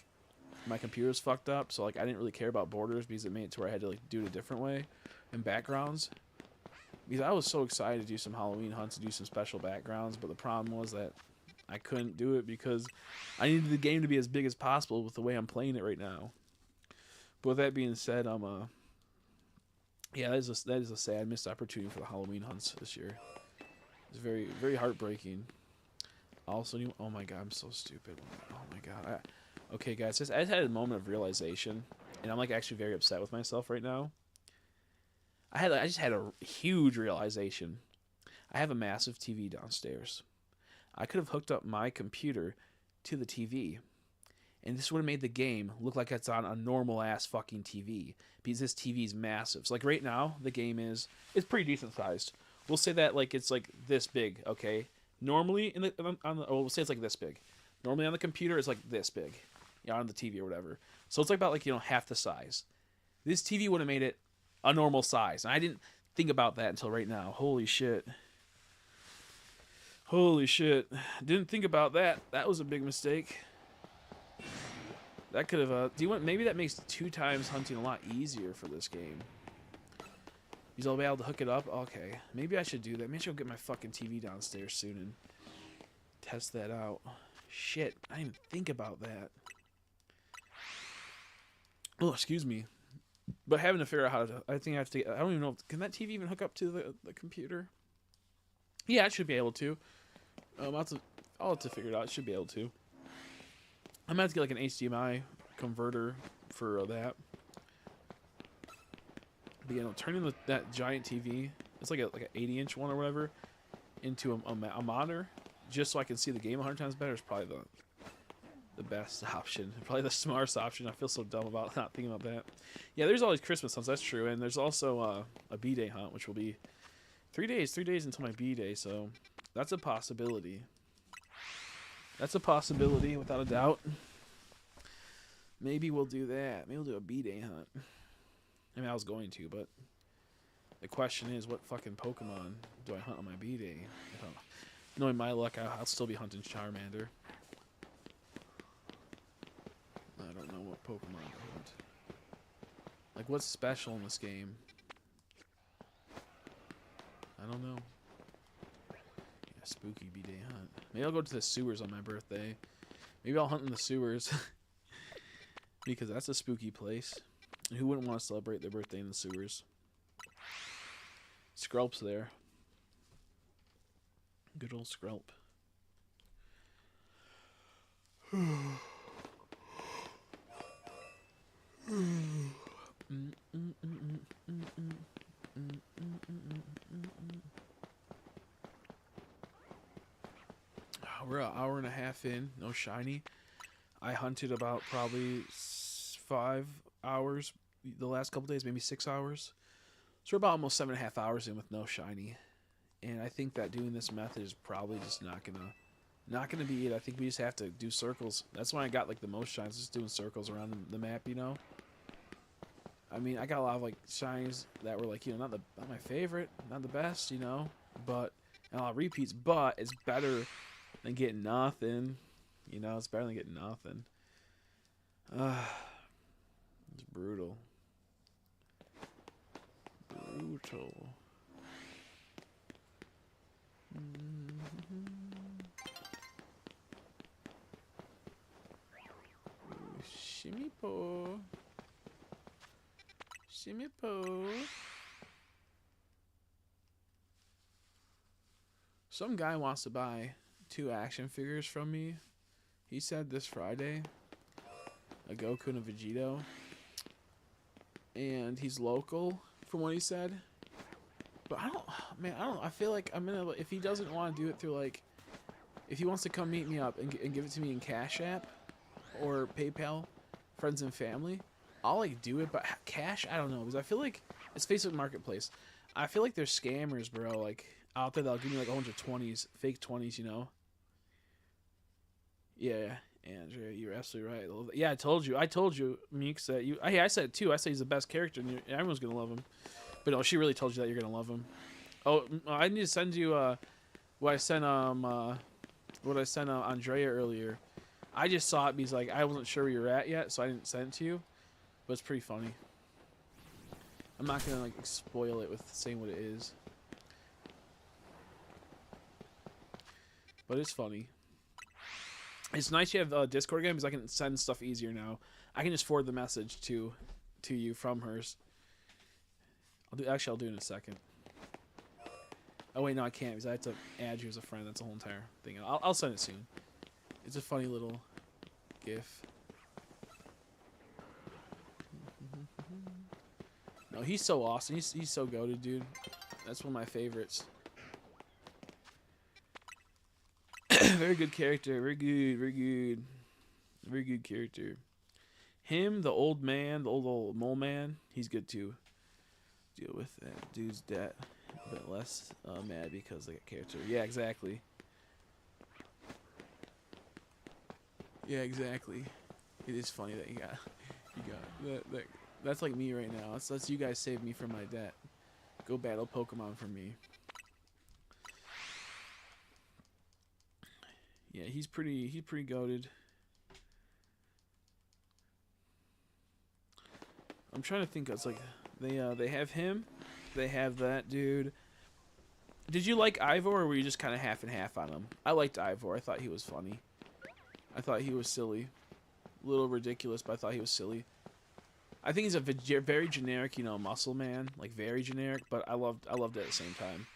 my computer's fucked up, so like I didn't really care about borders, because it made it to where I had to like do it a different way and backgrounds. Because I was so excited to do some Halloween hunts, to do some special backgrounds, but the problem was that I couldn't do it because I needed the game to be as big as possible with the way I'm playing it right now. But with that being said, yeah, that is a sad missed opportunity for the Halloween hunts this year. It's very, very heartbreaking. Also, oh my god, I'm so stupid. Oh my god. Okay, guys, I just had a moment of realization, and I'm like actually very upset with myself right now. I just had a huge realization. I have a massive TV downstairs. I could have hooked up my computer to the TV, and this would have made the game look like it's on a normal ass fucking TV, because this TV is massive. So like right now, the game it's pretty decent sized. We'll say that like it's like this big, okay? Normally we'll say it's like this big. Normally on the computer it's like this big, yeah, on the TV or whatever. So it's like about like, you know, half the size. This TV would have made it a normal size, and I didn't think about that until right now. Holy shit. Didn't think about that. That was a big mistake. That could have, maybe that makes 2 times hunting a lot easier for this game. Because I'll be able to hook it up. Okay, maybe I should do that. Maybe I'll get my fucking TV downstairs soon and test that out. Shit, I didn't even think about that. Oh, excuse me. But having to figure out how to, I think I have to, I don't even know, can that TV even hook up to the computer? Yeah, it should be able to. I'll have to figure it out. It should be able to. I'm gonna have to get like an HDMI converter for that. But, you know, turning that giant TV, it's like an 80-inch one or whatever, into a monitor, just so I can see the game 100 times better, is probably the best option. Probably the smartest option. I feel so dumb about not thinking about that. Yeah, there's all these Christmas hunts, that's true. And there's also a B-Day hunt, which will be 3 days until my B-Day, so that's a possibility. That's a possibility, without a doubt. Maybe we'll do that. Maybe we'll do a B-Day hunt. I mean, I was going to, but the question is, what fucking Pokemon do I hunt on my B-Day? Knowing my luck, I'll still be hunting Charmander. I don't know what Pokemon to hunt. Like, what's special in this game? I don't know. Yeah, spooky B-Day hunt. Maybe I'll go to the sewers on my birthday. Maybe I'll hunt in the sewers. Because that's a spooky place. And who wouldn't want to celebrate their birthday in the sewers? Skrelp's there. Good old Skrelp. We're an hour and a half in. No shiny. I hunted about probably 5 hours the last couple days, maybe 6 hours. So we're about almost 7.5 hours in with no shiny, and I think that doing this method is probably just not gonna be it. I think we just have to do circles. That's when I got like the most shines, just doing circles around the map, you know. I mean, I got a lot of like shines that were like, you know, not my favorite, not the best, you know, but and a lot of repeats, but it's better than getting nothing. You know, it's better than getting nothing. It's brutal. Brutal. Shimmy po. Shimmy po. Some guy wants to buy 2 action figures from me. He said this Friday. A Goku and a Vegito. And he's local, from what he said. But I don't, I feel like I'm gonna, if he doesn't want to do it through, like, if he wants to come meet me up and give it to me in Cash App or PayPal, friends and family, I'll, like, do it. But cash, I don't know, because I feel like, it's Facebook Marketplace. I feel like there's scammers, bro, like, out there that'll give me, like, a bunch of 20s, fake 20s, you know? Yeah, Andrea, you're absolutely right. Yeah, I told you, Meeks, that you, I said it too. I said he's the best character, and everyone's gonna love him. But no, she really told you that you're gonna love him. Oh, I need to send you what I sent Andrea earlier. I just saw it because like I wasn't sure where you're at yet, so I didn't send it to you. But it's pretty funny. I'm not gonna like spoil it with saying what it is, but it's funny. It's nice you have Discord again because I can send stuff easier now. I can just forward the message to you from hers. I'll do it in a second. Oh wait, no, I can't because I have to add you as a friend. That's the whole entire thing. I'll send it soon. It's a funny little GIF. No, he's so awesome. He's so goated, dude. That's one of my favorites. Very good character. Very good. Very good. Very good character. Him, the old man, the old mole man. He's good too. Deal with that dude's debt, but less mad because they got character. Yeah, exactly. Yeah, exactly. It is funny that you got that. That's like me right now. That's you guys save me from my debt. Go battle Pokemon for me. Yeah, he's pretty goated. I'm trying to think. It's like they have him, they have that dude. Did you like Ivor, or were you just kind of half and half on him? I liked Ivor. I thought he was funny. I thought he was silly, a little ridiculous, but I thought he was silly. I think he's a very generic, you know, muscle man, like very generic. But I loved it at the same time,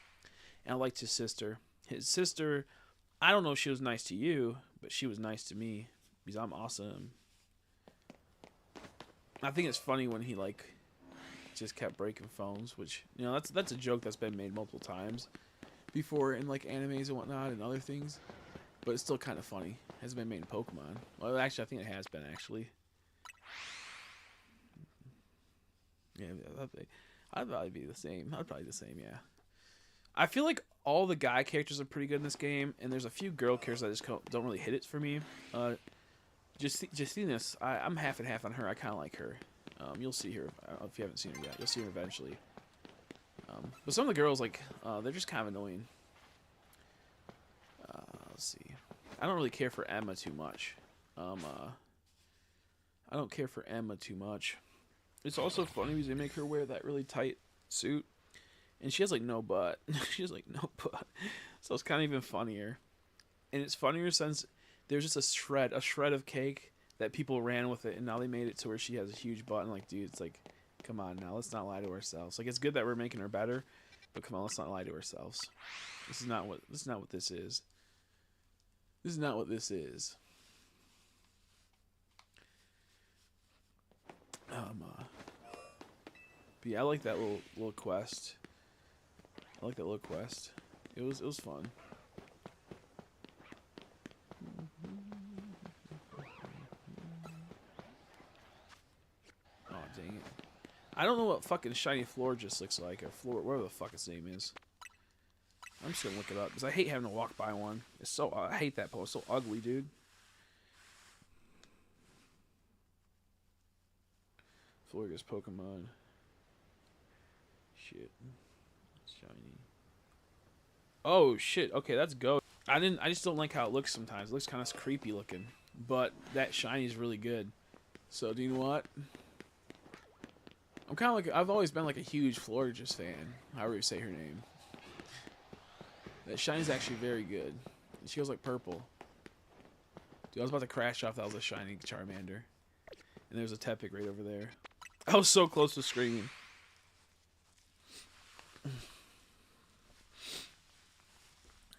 and I liked his sister. His sister, I don't know if she was nice to you, but she was nice to me because I'm awesome. I think it's funny when he like just kept breaking phones, which, you know, that's a joke that's been made multiple times before in like animes and whatnot and other things, but it's still kind of funny. It hasn't been made in Pokemon. Well, actually, I think it has been actually. Yeah, I'd probably be the same. I'd probably be the same. Yeah. I feel like all the guy characters are pretty good in this game, and there's a few girl characters that just don't really hit it for me. Just seeing this, I'm half and half on her. I kind of like her. You'll see her if you haven't seen her yet. You'll see her eventually. But some of the girls, like, they're just kind of annoying. Let's see. I don't really care for Emma too much. I don't care for Emma too much. It's also funny because they make her wear that really tight suit, and she has like no butt. She has like no butt, so it's kind of even funnier. And it's funnier since there's just a shred of cake that people ran with it, and now they made it to where she has a huge butt. And like, dude, it's like, come on now, let's not lie to ourselves. Like, it's good that we're making her better, but come on, let's not lie to ourselves. This is not what this is. This is not what this is. But yeah, I like that little quest. I like that little quest. It was fun. Oh, dang it. I don't know what fucking shiny Florges looks like, or whatever the fuck its name is. I'm just gonna look it up because I hate having to walk by one. It's so I hate that post. It's so ugly, dude. Florges Pokemon. Shit. Shiny. Oh shit. Okay, that's go. I just don't like how it looks sometimes. It looks kind of creepy looking, but that shiny is really good. So do you know what? I'm kind of like I've always been like a huge Florges fan. However you say her name. That shiny's actually very good. She goes like purple. Dude, I was about to crash off. That was a shiny Charmander, and there's a Tepig right over there. I was so close to screaming.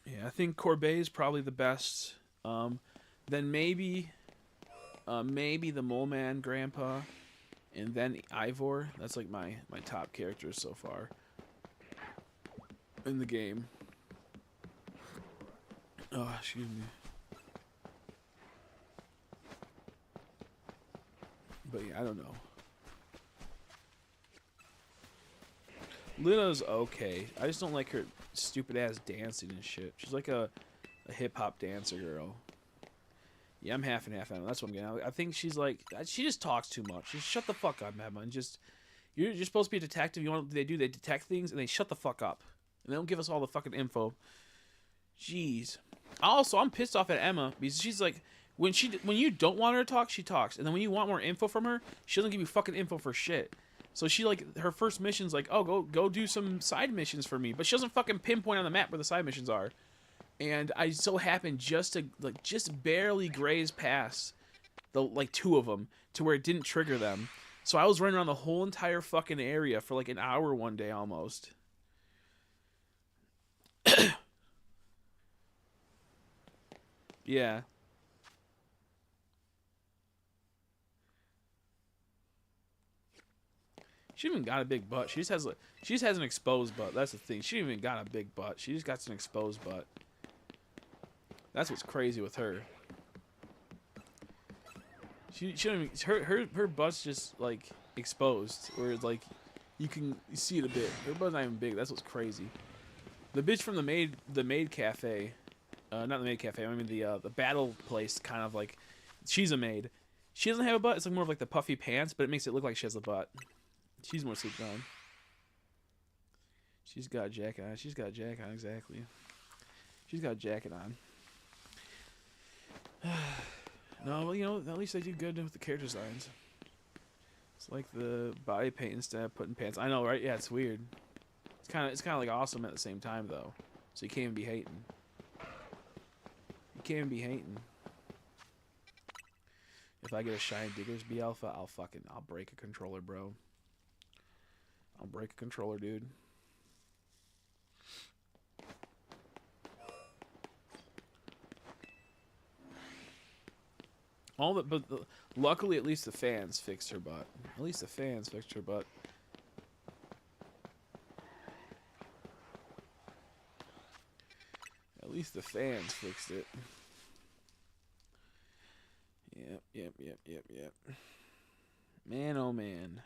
Yeah, I think Corbet is probably the best. Then maybe the Mole Man Grandpa, and then Ivor. That's like my top characters so far in the game. Oh, excuse me. But yeah, I don't know. Luna's okay. I just don't like her stupid ass dancing and shit. She's like a hip hop dancer girl. Yeah, I'm half and half on it. That's what I'm getting. I think she's like she just talks too much. Just shut the fuck up, Emma, and just you're supposed to be a detective. You know what they do? They detect things and they shut the fuck up. And they don't give us all the fucking info. Jeez. Also, I'm pissed off at Emma because she's like when you don't want her to talk, she talks. And then when you want more info from her, she doesn't give you fucking info for shit. So she like her first mission's like, oh go do some side missions for me, but she doesn't fucking pinpoint on the map where the side missions are. And I so happened just to just barely graze past the like 2 of them to where it didn't trigger them. So I was running around the whole entire fucking area for like an hour one day almost. Yeah. She even got a big butt. She just has an exposed butt. That's the thing. She even got a big butt. She just got an exposed butt. That's what's crazy with her. She don't even, her butt's just like exposed, where it's like you can see it a bit. Her butt's not even big. That's what's crazy. The bitch from the maid cafe, not the maid cafe. I mean the battle place. Kind of like she's a maid. She doesn't have a butt. It's like more of like the puffy pants, but it makes it look like she has a butt. She's more sleep on. She's got a jacket on. She's got a jacket on, exactly. She's got a jacket on. No, well, you know, at least they do good with the character designs. It's like the body paint instead of putting pants. I know, right? Yeah, it's weird. It's kind of like awesome at the same time, though. So you can't even be hating. You can't even be hating. If I get a shiny Diggersby Alpha, I'll break a controller, bro. I'll break a controller, dude. Luckily, at least the fans fixed her butt. At least the fans fixed her butt. At least the fans fixed it. Yep. Man, oh man.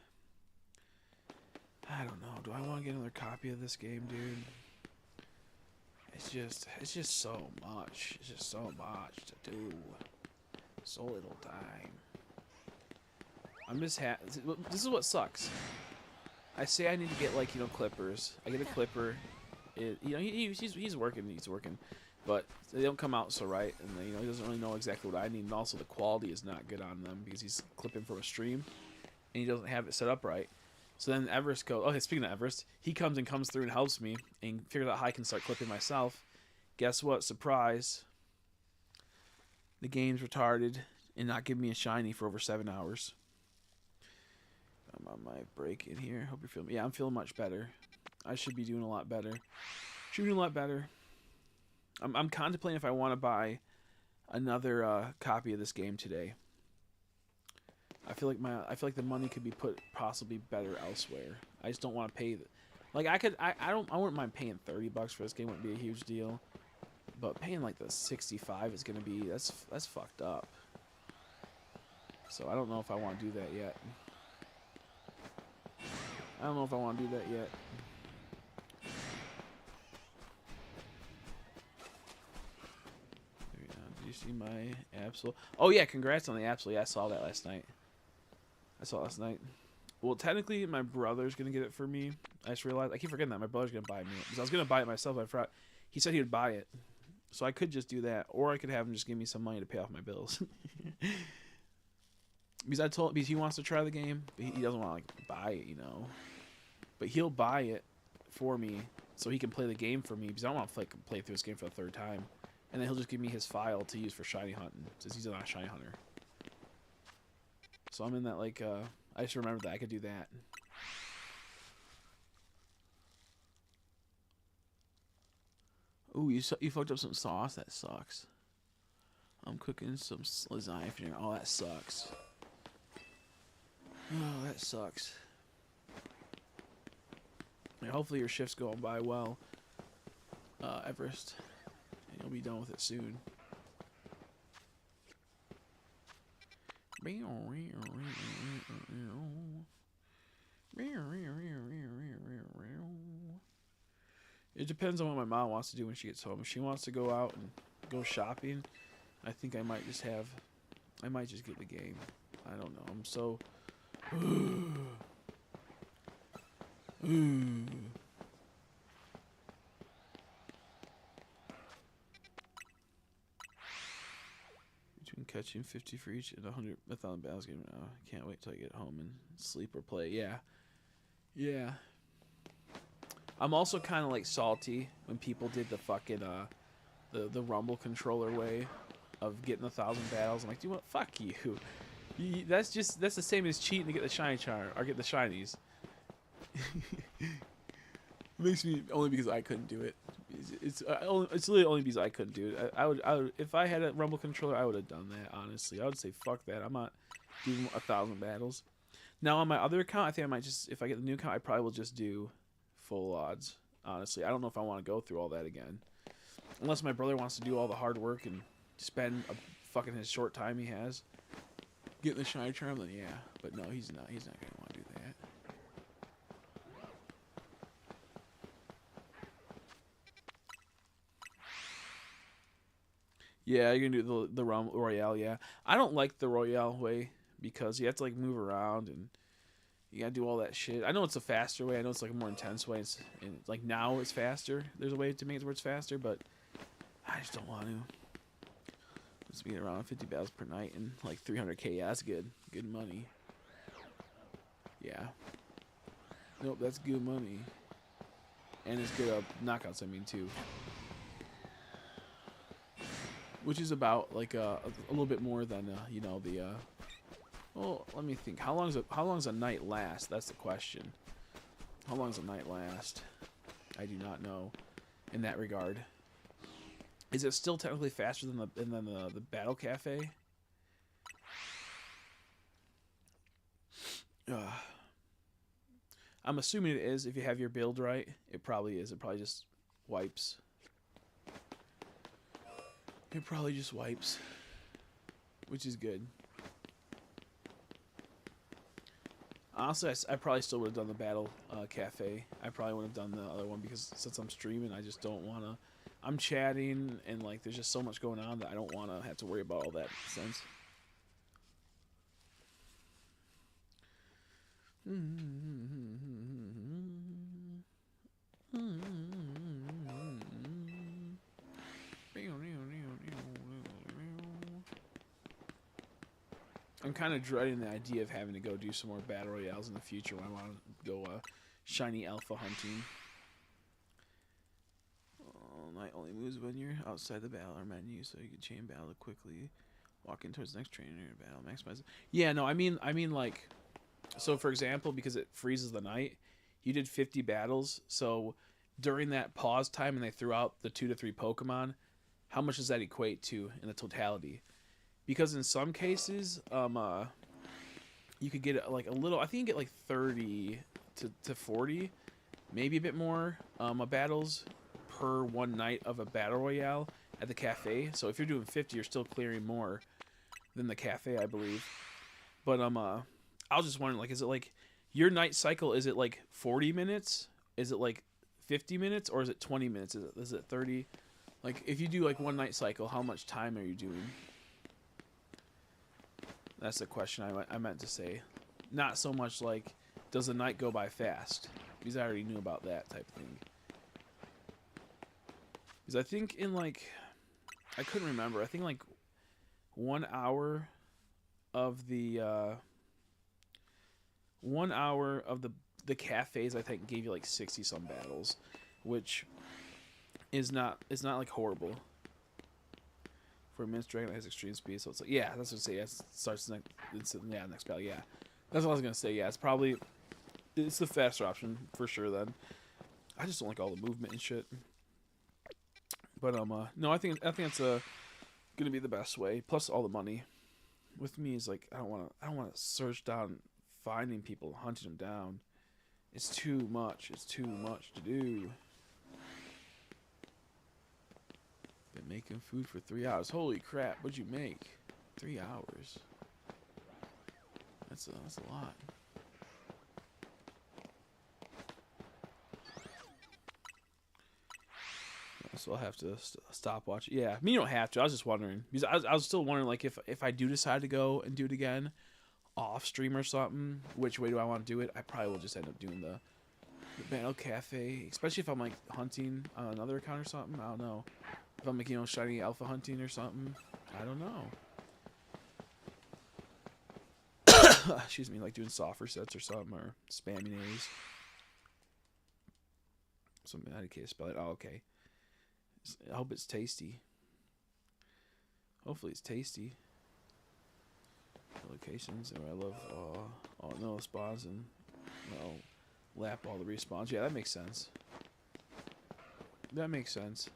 I don't know. Do I want to get another copy of this game, dude? It's just so much. It's just so much to do. So little time. I'm just this is what sucks. I say I need to get like, you know, clippers. I get a clipper. You know, he's working, but they don't come out so right, and you know, he doesn't really know exactly what I need, and also the quality is not good on them because he's clipping from a stream, and he doesn't have it set up right. So then Everest goes. Okay, speaking of Everest, he comes through and helps me and figures out how I can start clipping myself. Guess what? Surprise. The game's retarded and not giving me a shiny for over 7 hours. I'm on my break in here. Hope you're feeling. Yeah, I'm feeling much better. I should be doing a lot better. I'm contemplating if I want to buy another copy of this game today. I feel like the money could be put possibly better elsewhere. I just don't want to pay. I wouldn't mind paying $30 for this game. Wouldn't be a huge deal. But paying like the 65 is gonna be that's fucked up. So I don't know if I want to do that yet. I don't know if I want to do that yet. Did you see my Aplha? Oh yeah, congrats on the Aplha. Yeah, I saw that last night. Well, technically, my brother's gonna get it for me. I just realized I keep forgetting that my brother's gonna buy me it because I was gonna buy it myself. I forgot. He said he would buy it, so I could just do that, or I could have him just give me some money to pay off my bills. Because he wants to try the game, but he doesn't want to like buy it, you know. But he'll buy it for me so he can play the game for me because I don't want to like play through this game for the third time. And then he'll just give me his file to use for shiny hunting since he's not a shiny hunter. So I'm in that like I just remembered that I could do that. Ooh, you fucked up some sauce. That sucks. I'm cooking some lasagna for dinner. Oh, that sucks. Oh, that sucks. Yeah, hopefully your shift's going by well, Everest. And you'll be done with it soon. It depends on what my mom wants to do when she gets home. If she wants to go out and go shopping, I think I might just get the game. I don't know. I'm so... Between catching 50 for each and 100,000 battles game now. Can't wait till I get home and sleep or play. Yeah. Yeah. I'm also kind of like salty when people did the fucking the Rumble controller way of getting 1,000 battles. I'm like, dude, what? Fuck you. That's the same as cheating to get the shiny charm or get the shinies. It makes me only because I couldn't do it. It's literally only because I couldn't do it. I would if I had a Rumble controller, I would have done that. Honestly, I would say fuck that. I'm not doing 1,000 battles. Now on my other account, I think I might just, if I get the new account, I probably will just do full odds. Honestly, I don't know if I want to go through all that again, unless my brother wants to do all the hard work and spend fucking his short time he has getting the shiny charm. Then yeah, but no, he's not. He's not gonna want to do that. Yeah, you're gonna do the Royale. Yeah, I don't like the Royale way because you have to like move around and you gotta do all that shit. I know it's a faster way. I know it's like a more intense way. And like now it's faster. There's a way to make it where it's faster, but I just don't want to. Just being around 50 battles per night and like 300k. Yeah, that's good. Good money. Yeah. Nope, that's good money. And it's good knockouts. I mean too. Which is about like a little bit more than you know the. Well, let me think. How long does a night last? That's the question. How long does a night last? I do not know. In that regard, is it still technically faster than the Battle Cafe? I'm assuming it is. If you have your build right, it probably is. It probably just wipes. It probably just wipes, which is good. Honestly, I probably still would have done the Battle Cafe. I probably would have done the other one because since I'm streaming, I just don't want to. I'm chatting and like there's just so much going on that I don't want to have to worry about all that sense. I'm kind of dreading the idea of having to go do some more battle royales in the future when I want to go shiny alpha hunting. Night only moves when you're outside the battle or menu, so you can chain battle quickly, walk in towards the next trainer battle, maximize it. Yeah, no, I mean like, so for example, because it freezes the night, you did 50 battles, so during that pause time and they threw out the 2 to 3 Pokemon, how much does that equate to in the totality? Because in some cases, you could get like a little. I think you get like 30 to 40, maybe a bit more battles per one night of a battle royale at the cafe. So if you're doing 50, you're still clearing more than the cafe, I believe. But I was just wondering, like, is it like Your night cycle, is it like 40 minutes? Is it like 50 minutes? Or is it 20 minutes? Is it 30? Like, if you do like one night cycle, how much time are you doing? That's the question I meant to say. Not so much like, does the night go by fast? Because I already knew about that type of thing. Because I think in like, I couldn't remember. I think like 1 hour of the 1 hour of the cafes, I think, gave you like 60 some battles, which is not, it's not like horrible for a Mince Dragon that has extreme speed. So it's like, yeah, that's what I say. Yeah, it starts next, next battle. Yeah, that's what I was gonna say. Yeah, it's the faster option for sure. Then I just don't like all the movement and shit. But no, I think it's gonna be the best way. Plus all the money. With me is like, I don't want to search down finding people, hunting them down. It's too much. It's too much to do. Been making food for 3 hours. Holy crap! What'd you make? 3 hours. That's a lot. So I'll have to stop watching. Yeah, I mean, you don't have to. I was just wondering, because I was still wondering, like, if I do decide to go and do it again off stream or something, which way do I want to do it? I probably will just end up doing the Battle Cafe, especially if I'm like hunting on another account or something. I don't know. If I'm like, you know, shiny alpha hunting or something. I don't know. Excuse me, like doing soft resets or something, or spamming A's. Something I can't spell it. Oh, okay. I hope it's tasty. Hopefully it's tasty. Locations, and I love all no spawns and lap all the respawns. Yeah, that makes sense. That makes sense.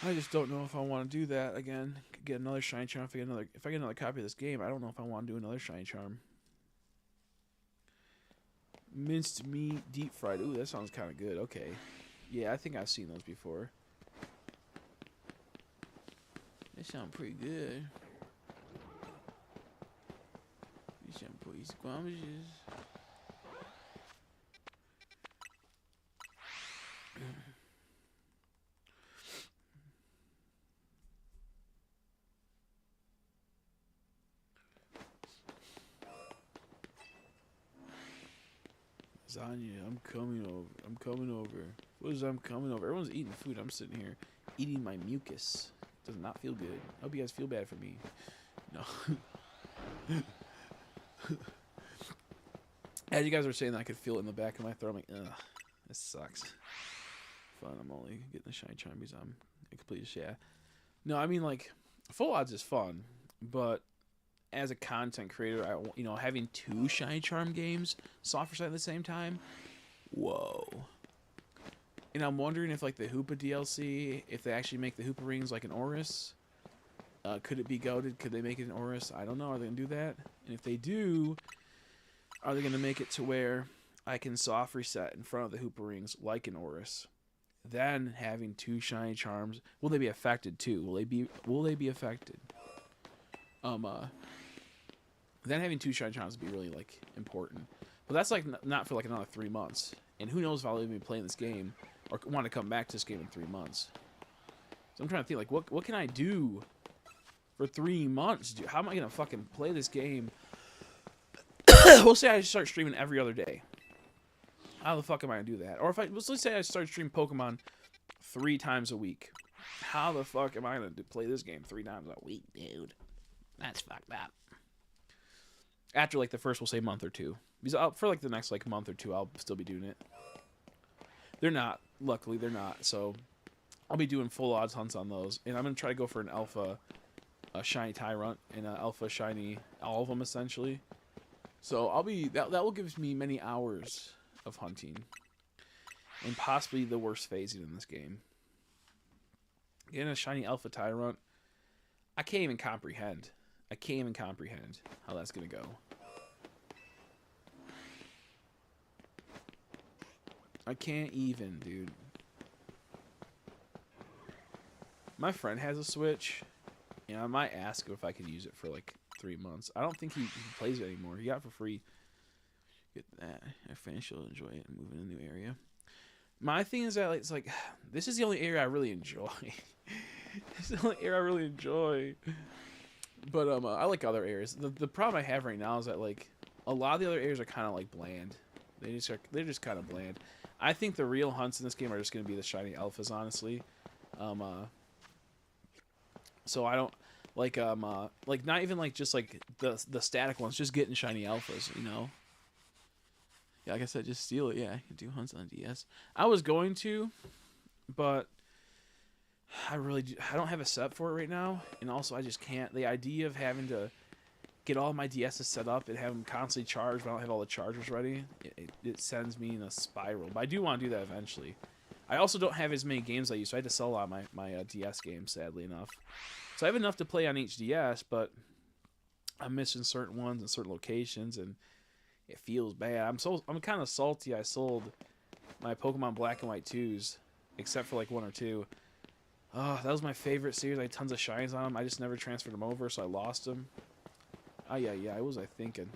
I just don't know if I want to do that again. Get another shiny charm. If I get another copy of this game, I don't know if I want to do another shiny charm. Minced meat, deep fried. Ooh, that sounds kind of good. Okay. Yeah, I think I've seen those before. They sound pretty good. These sound pretty scrumptious. Lasagna, I'm coming over. I'm coming over. What is I'm coming over? Everyone's eating food. I'm sitting here eating my mucus. Does not feel good. I hope you guys feel bad for me. No. As you guys were saying that, I could feel it in the back of my throat. I'm like, ugh, this sucks. Fun. I'm only getting the shiny charm because I'm a complete yeah. No, I mean, like, full odds is fun, but as a content creator, having 2 shiny charm games soft reset at the same time, whoa. And I'm wondering if, like, the Hoopa DLC, if they actually make the Hoopa rings like an Oris, could it be goated? Could they make it an Oris? I don't know. Are they gonna do that? And if they do, are they gonna make it to where I can soft reset in front of the Hoopa rings like an Oris? Then having 2 shiny charms, will they be affected too? Will they be affected? Then having 2 shiny charms would be really like important. But that's like not for like another 3 months. And who knows if I'll even be playing this game or want to come back to this game in 3 months. So I'm trying to think, like, what can I do for 3 months? How am I gonna fucking play this game? We'll say I start streaming every other day. How the fuck am I gonna do that? Or if let's say I start streaming Pokemon 3 times a week. How the fuck am I gonna play this game 3 times a week, dude? That's fucked up. After like the first, we'll say month or 2, because for like the next like month or 2, I'll still be doing it. They're not, luckily they're not. So I'll be doing full odds hunts on those, and I'm gonna try to go for an alpha, shiny Tyrant, and an alpha shiny, all of them essentially. So I'll be that will give me many hours of hunting, and possibly the worst phasing in this game. Getting a shiny alpha Tyrant, I can't even comprehend. I can't even comprehend how that's gonna go. I can't even, dude. My friend has a Switch. You know, I might ask him if I could use it for like 3 months. I don't think he plays it anymore. He got it for free. Get that. I finished. You'll enjoy it and move in a new area. My thing is that it's like this is the only area I really enjoy. This is the only area I really enjoy. But I like other areas. The problem I have right now is that like a lot of the other areas are kind of like bland. They're just kind of bland. I think the real hunts in this game are just going to be the shiny alphas, honestly. So I don't like not even like just like the static ones, just getting shiny alphas, you know. Yeah, like I said, just steal it. Yeah, I can do hunts on the DS. I was going to, but I don't have a set for it right now, and also I just can't. The idea of having to get all my DSs set up and have them constantly charged, but I don't have all the chargers ready, it sends me in a spiral. But I do want to do that eventually. I also don't have as many games as I used, so I had to sell a lot of my DS games, sadly enough. So I have enough to play on each DS, but I'm missing certain ones in certain locations, and it feels bad. I'm kind of salty. I sold my Pokemon Black and White 2s, except for like 1 or 2. Oh, that was my favorite series. I had tons of shines on them. I just never transferred them over, so I lost them. Oh, yeah. What was I thinking?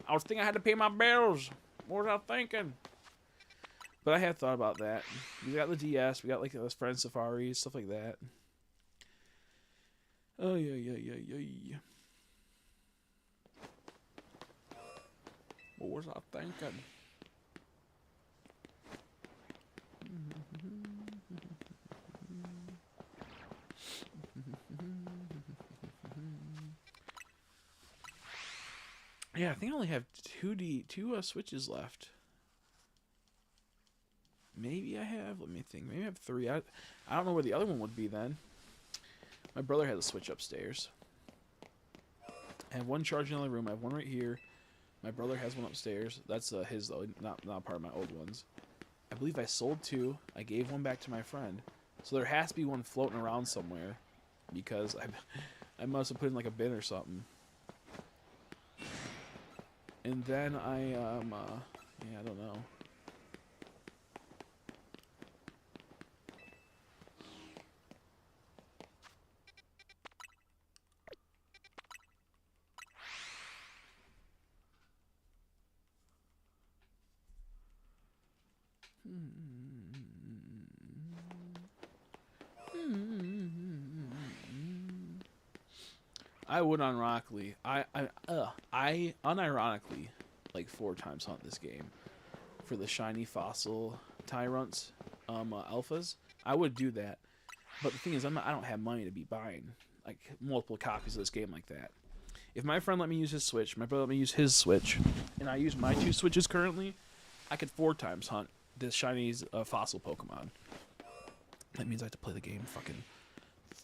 I was thinking I had to pay my bills. What was I thinking? But I had thought about that. We got the DS. We got like those Friend Safaris, stuff like that. Oh, yeah. What was I thinking? Yeah, I think I only have two switches left. Maybe I have. Let me think. Maybe I have 3. I don't know where the other one would be then. My brother has a Switch upstairs. I have 1 charged in the other room. I have 1 right here. My brother has 1 upstairs. That's his though, not part of my old ones. I believe I sold 2. I gave 1 back to my friend. So there has to be 1 floating around somewhere, because I must have put in like a bin or something. And then yeah, I don't know. I would unironically, I unironically like 4 times hunt this game for the shiny fossil Tyrants, alphas. I would do that, but the thing is, I don't have money to be buying like multiple copies of this game like that. If my friend let me use his Switch, my brother let me use his Switch, and I use my 2 Switches currently, I could 4 times hunt this shinies fossil Pokemon. That means I have to play the game fucking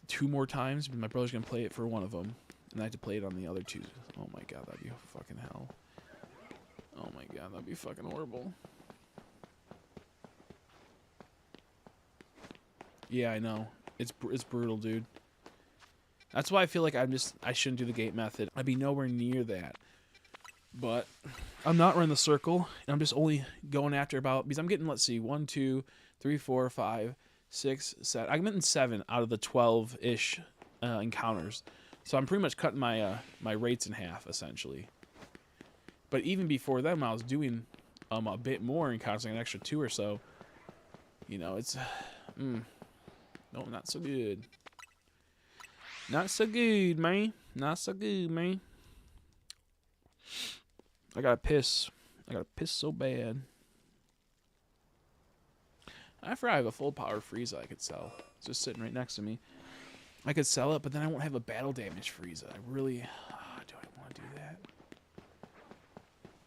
2 more times, but my brother's gonna play it for 1 of them, and I have to play it on the other 2. Oh my god, that'd be fucking hell. Oh my god, that'd be fucking horrible. Yeah, I know. It's brutal, dude. That's why I feel like I shouldn't do the gate method. I'd be nowhere near that. But I'm not running the circle, and I'm just only going after about, because I'm getting, let's see, 1, 2, 3, 4, 5, 6, 7. I'm getting 7 out of the 12-ish encounters. So I'm pretty much cutting my my rates in half, essentially. But even before then, I was doing a bit more encounters, like an extra 2 or so. You know, it's no, not so good. Not so good, man. Not so good, man. I gotta piss. I gotta piss so bad. I forgot I have a full power Frieza I could sell. It's just sitting right next to me. I could sell it, but then I won't have a battle damage Frieza. I really... do I want to do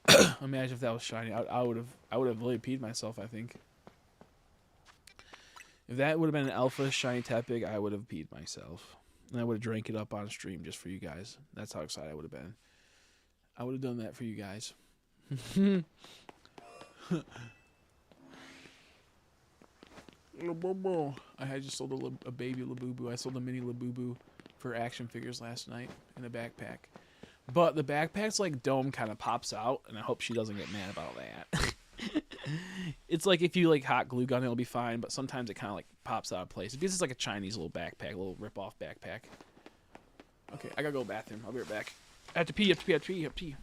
that? Imagine if that was shiny. I would have really peed myself, I think. If that would have been an alpha shiny Tepig, I would have peed myself. And I would have drank it up on stream just for you guys. That's how excited I would have been. I would have done that for you guys. Labubu. I just sold a baby Labubu. I sold a mini Labubu for action figures last night in a backpack. But the backpack's like dome kind of pops out, and I hope she doesn't get mad about that. It's like if you like hot glue gun, it'll be fine, but sometimes it kind of like pops out of place. This is like a Chinese little backpack, a little rip-off backpack. Okay, I gotta go to the bathroom. I'll be right back. I have to pee, I have to pee, I have to pee, I have to pee.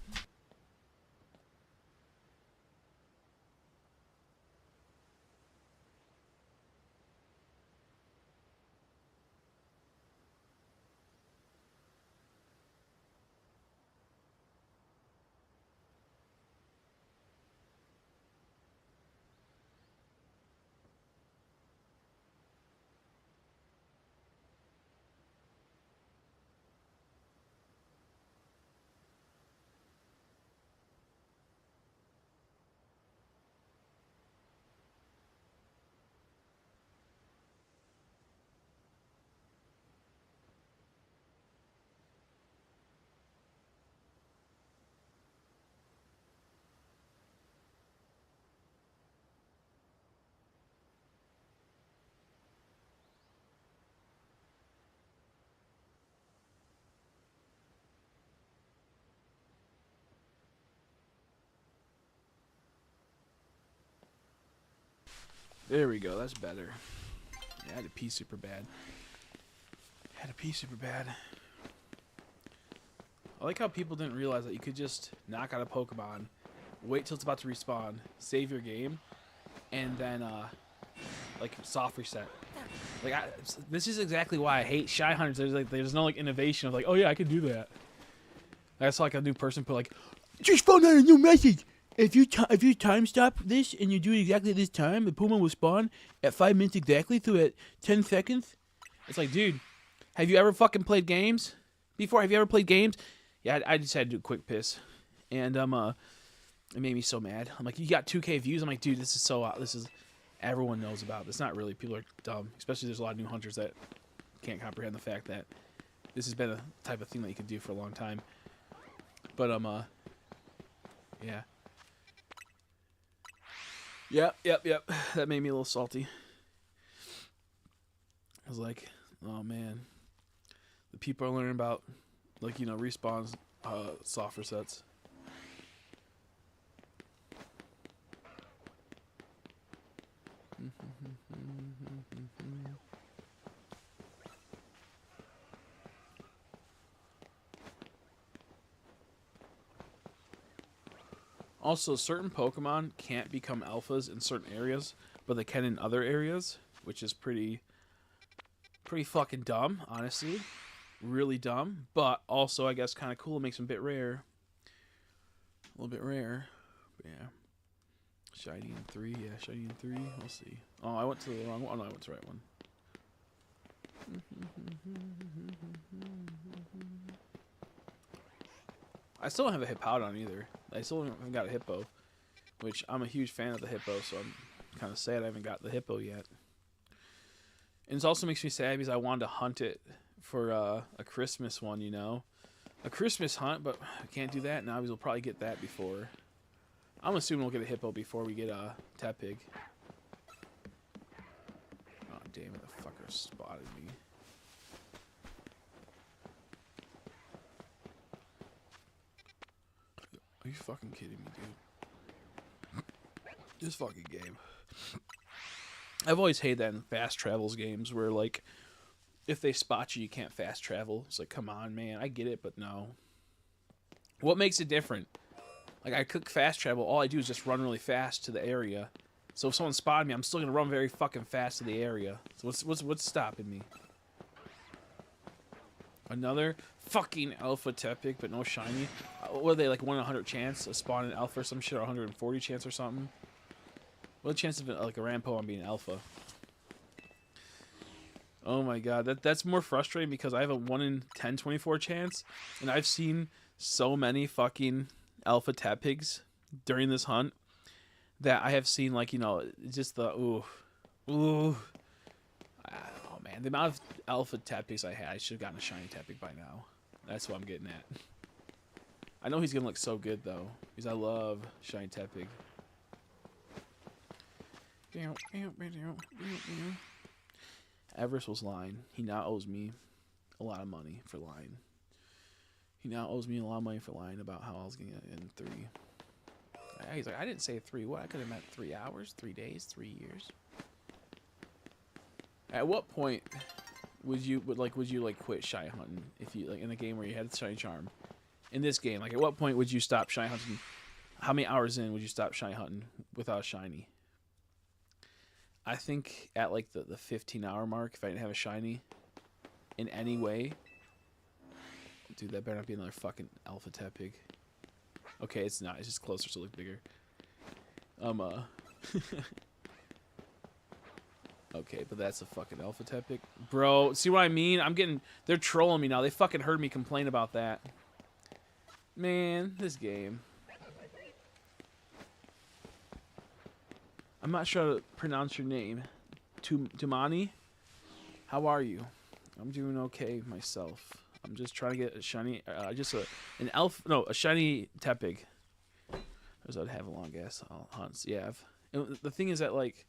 There we go, that's better. Yeah, I had to pee super bad. Had to pee super bad. I like how people didn't realize that you could just knock out a Pokemon, wait till it's about to respawn, save your game, and then like soft reset. Like this is exactly why I hate shy hunters. There's no like innovation of like, oh yeah, I can do that. I saw like a new person put like, just found out a new message. If you time stop this and you do it exactly this time, the Pokemon will spawn at 5 minutes exactly, so at 10 seconds. It's like, dude, have you ever fucking played games before? Have you ever played games? Yeah, I just had to do a quick piss, and it made me so mad. I'm like, you got 2K views. I'm like, dude, this is everyone knows about. It's not really, people are dumb. Especially there's a lot of new hunters that can't comprehend the fact that this has been a type of thing that you can do for a long time. But yeah. Yep. That made me a little salty. I was like, oh man, the people are learning about, like, you know, respawns, soft resets. Also, certain Pokemon can't become alphas in certain areas, but they can in other areas, which is pretty fucking dumb, honestly. Really dumb, but also, I guess, kind of cool. It makes them a bit rare. A little bit rare. But yeah. Shiny in 3. Yeah, shiny in 3. We'll see. Oh, I went to the wrong one. Oh, no, I went to the right one. I still don't have a Hippowdon either. I still haven't got a Hippo, which I'm a huge fan of the Hippo, so I'm kind of sad I haven't got the Hippo yet. And it also makes me sad because I wanted to hunt it for a Christmas one, you know? A Christmas hunt, but I can't do that now because we'll probably get that before. I'm assuming we'll get a Hippo before we get a Tepig. Oh, damn it, the fucker spotted me. Are you fucking kidding me, dude? This fucking game. I've always hated that in fast travels games where, like, if they spot you, you can't fast travel. It's like, come on, man. I get it, but no. What makes it different? Like, I could fast travel. All I do is just run really fast to the area. So if someone spotted me, I'm still going to run very fucking fast to the area. So what's stopping me? Another fucking alpha Tepig, but no shiny. What are they, like 1 in 100 chance of spawning alpha or some shit, or 140 chance or something? What are the chances of like a Rampo on being alpha? Oh my god, that's more frustrating because I have a 1 in 10 24 chance, and I've seen so many fucking alpha Tepigs during this hunt that I have seen, like, you know, just the ooh. Oh man, the amount of alpha Tepigs I had, I should have gotten a shiny Tepig by now. That's what I'm getting at. I know he's gonna look so good though, because I love shiny Tepig. Everest was lying. He now owes me a lot of money for lying. He now owes me a lot of money for lying about how I was gonna get in 3. He's like, I didn't say 3. What? I could have meant 3 hours, 3 days, 3 years. At what point would you quit shiny hunting if you like in a game where you had the shiny charm? In this game, like at what point would you stop shiny hunting? How many hours in would you stop shiny hunting without a shiny? I think at like the 15-hour mark, if I didn't have a shiny in any way. Dude, that better not be another fucking alpha tepig. Okay, it's not. It's just closer to look bigger. Okay, but that's a fucking alpha tepig. Bro, see what I mean? They're trolling me now. They fucking heard me complain about that. Man, this game. I'm not sure how to pronounce your name. Tumani? How are you? I'm doing okay myself. I'm just trying to get a shiny, a shiny tepig. Those I'd have a long ass hunts. Yeah, the thing is that like,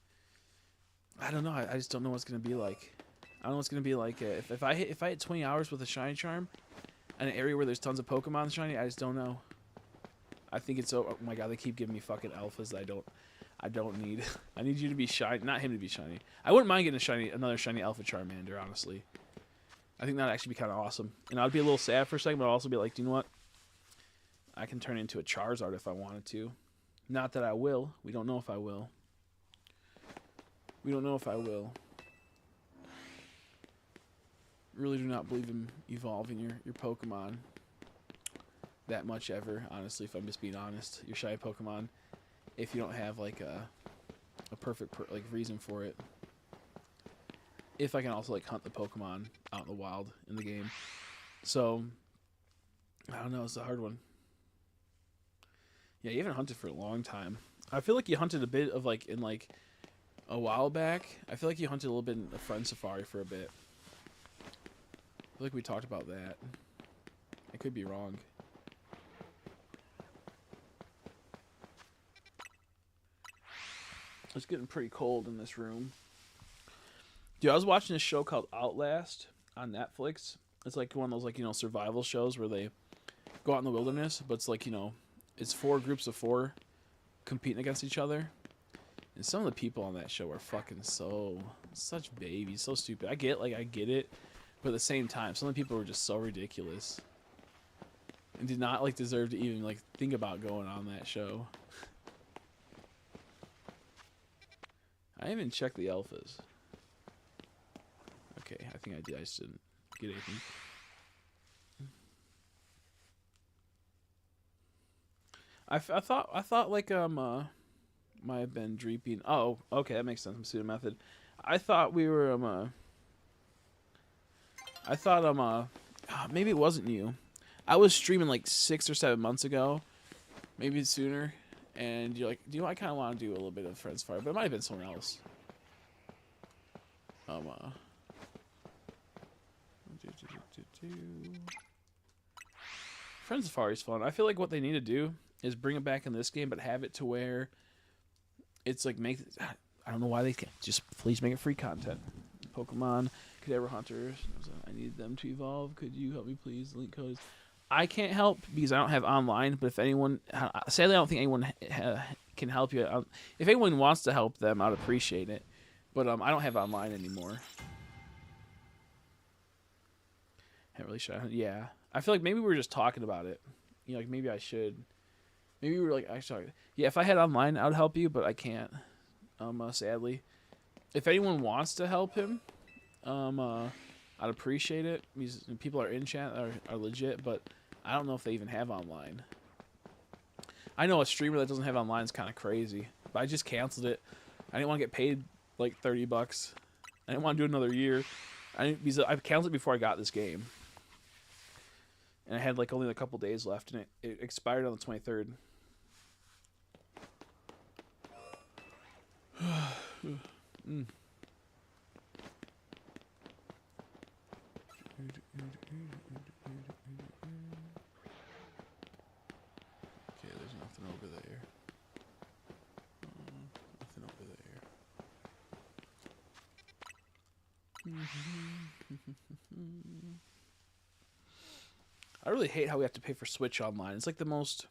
I don't know. I just don't know what's gonna be like. I don't know what's gonna be like if I hit 20 hours with a shiny charm, in an area where there's tons of Pokemon shiny. I just don't know. I think it's oh my god, they keep giving me fucking alphas that I don't need. I need you to be shiny, not him to be shiny. I wouldn't mind getting another shiny Alpha Charmander, honestly. I think that'd actually be kind of awesome. And I'd be a little sad for a second, but I'd also be like, do you know what? I can turn into a Charizard if I wanted to. Not that I will. We don't know if I will. We don't know if I will. Really do not believe in evolving your Pokemon that much ever, honestly, if I'm just being honest. Your shiny Pokemon, if you don't have like a perfect reason for it. If I can also like hunt the Pokemon out in the wild in the game. So I don't know, it's a hard one. Yeah, you haven't hunted for a long time. I feel like you hunted a bit of like in like a while back. I feel like you hunted a little bit in a friend safari for a bit. I feel like we talked about that. I could be wrong. It's getting pretty cold in this room. Dude, I was watching this show called Outlast on Netflix. It's like one of those like, you know, survival shows where they go out in the wilderness, but it's like, you know, it's 4 groups of 4 competing against each other. And some of the people on that show are fucking such babies, so stupid. I get it, but at the same time, some of the people were just so ridiculous and did not like deserve to even like think about going on that show. I haven't checked the alphas. Okay, I think I did. I just didn't get anything. I thought like might have been Dreeping. Oh, okay, that makes sense. I'm pseudo method. I thought we were maybe it wasn't you. I was streaming like 6 or 7 months ago, maybe sooner, and you're like, do you know, I kind of want to do a little bit of Friends Fire, but it might have been someone else. Friends Safari is fun. I feel like what they need to do is bring it back in this game, but have it to where it's like I don't know why they can't. Just please make it free content. Pokemon, Cadaver Hunters. I need them to evolve. Could you help me, please? The link code is. I can't help because I don't have online. But if anyone, sadly, I don't think anyone can help you. If anyone wants to help them, I'd appreciate it. But I don't have online anymore. Haven't really sure. Yeah, I feel like maybe we were just talking about it. You know, like maybe I should. Maybe we were like, actually, yeah. If I had online, I would help you, but I can't. Sadly, if anyone wants to help him, I'd appreciate it. Because people are in chat are legit, but I don't know if they even have online. I know a streamer that doesn't have online is kind of crazy, but I just canceled it. I didn't want to get paid like $30. I didn't want to do another year. Because I canceled it before I got this game. And I had like only a couple days left, and it expired on the 23rd. Mm. Okay, there's nothing over there. Nothing over there. I really hate how we have to pay for Switch Online. It's like the most...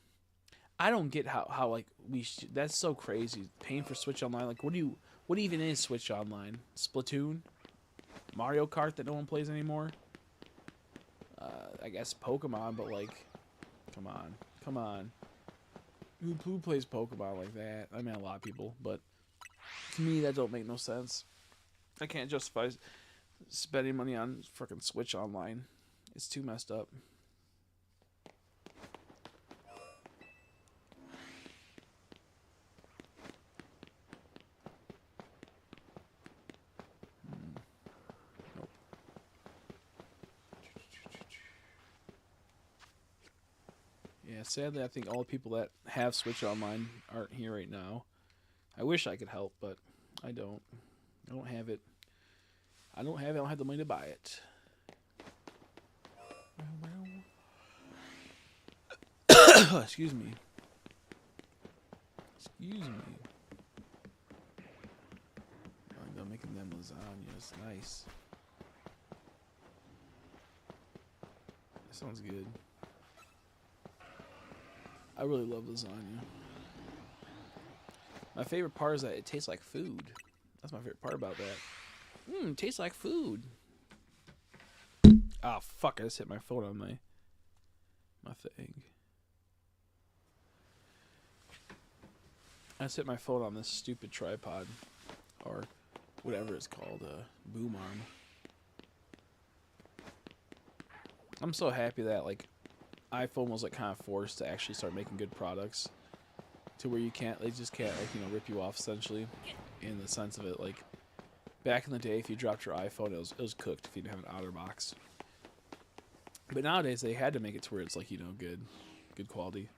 I don't get how like that's so crazy. Paying for Switch Online, like what even is Switch Online? Splatoon, Mario Kart that no one plays anymore. I guess Pokemon, but like, come on, come on. Who plays Pokemon like that? I mean, a lot of people, but to me that don't make no sense. I can't justify spending money on fucking Switch Online. It's too messed up. Nope. Yeah, sadly, I think all the people that have Switch Online aren't here right now. I wish I could help, but I don't. I don't have it. I don't have it. I don't have the money to buy it. Excuse me. Excuse me. I'm making them lasagnas. Nice. That sounds good. I really love lasagna. My favorite part is that it tastes like food. That's my favorite part about that. It tastes like food. Ah, fuck, I just hit my phone on my thing. I just hit my phone on this stupid tripod. Or whatever it's called, boom arm. I'm so happy that, like, iPhone was, like, kind of forced to actually start making good products. To where they just can't, like, rip you off, essentially. In the sense of it, like, back in the day, if you dropped your iPhone, it was cooked if you didn't have an outer box. But nowadays, they had to make it to where it's, like, good quality.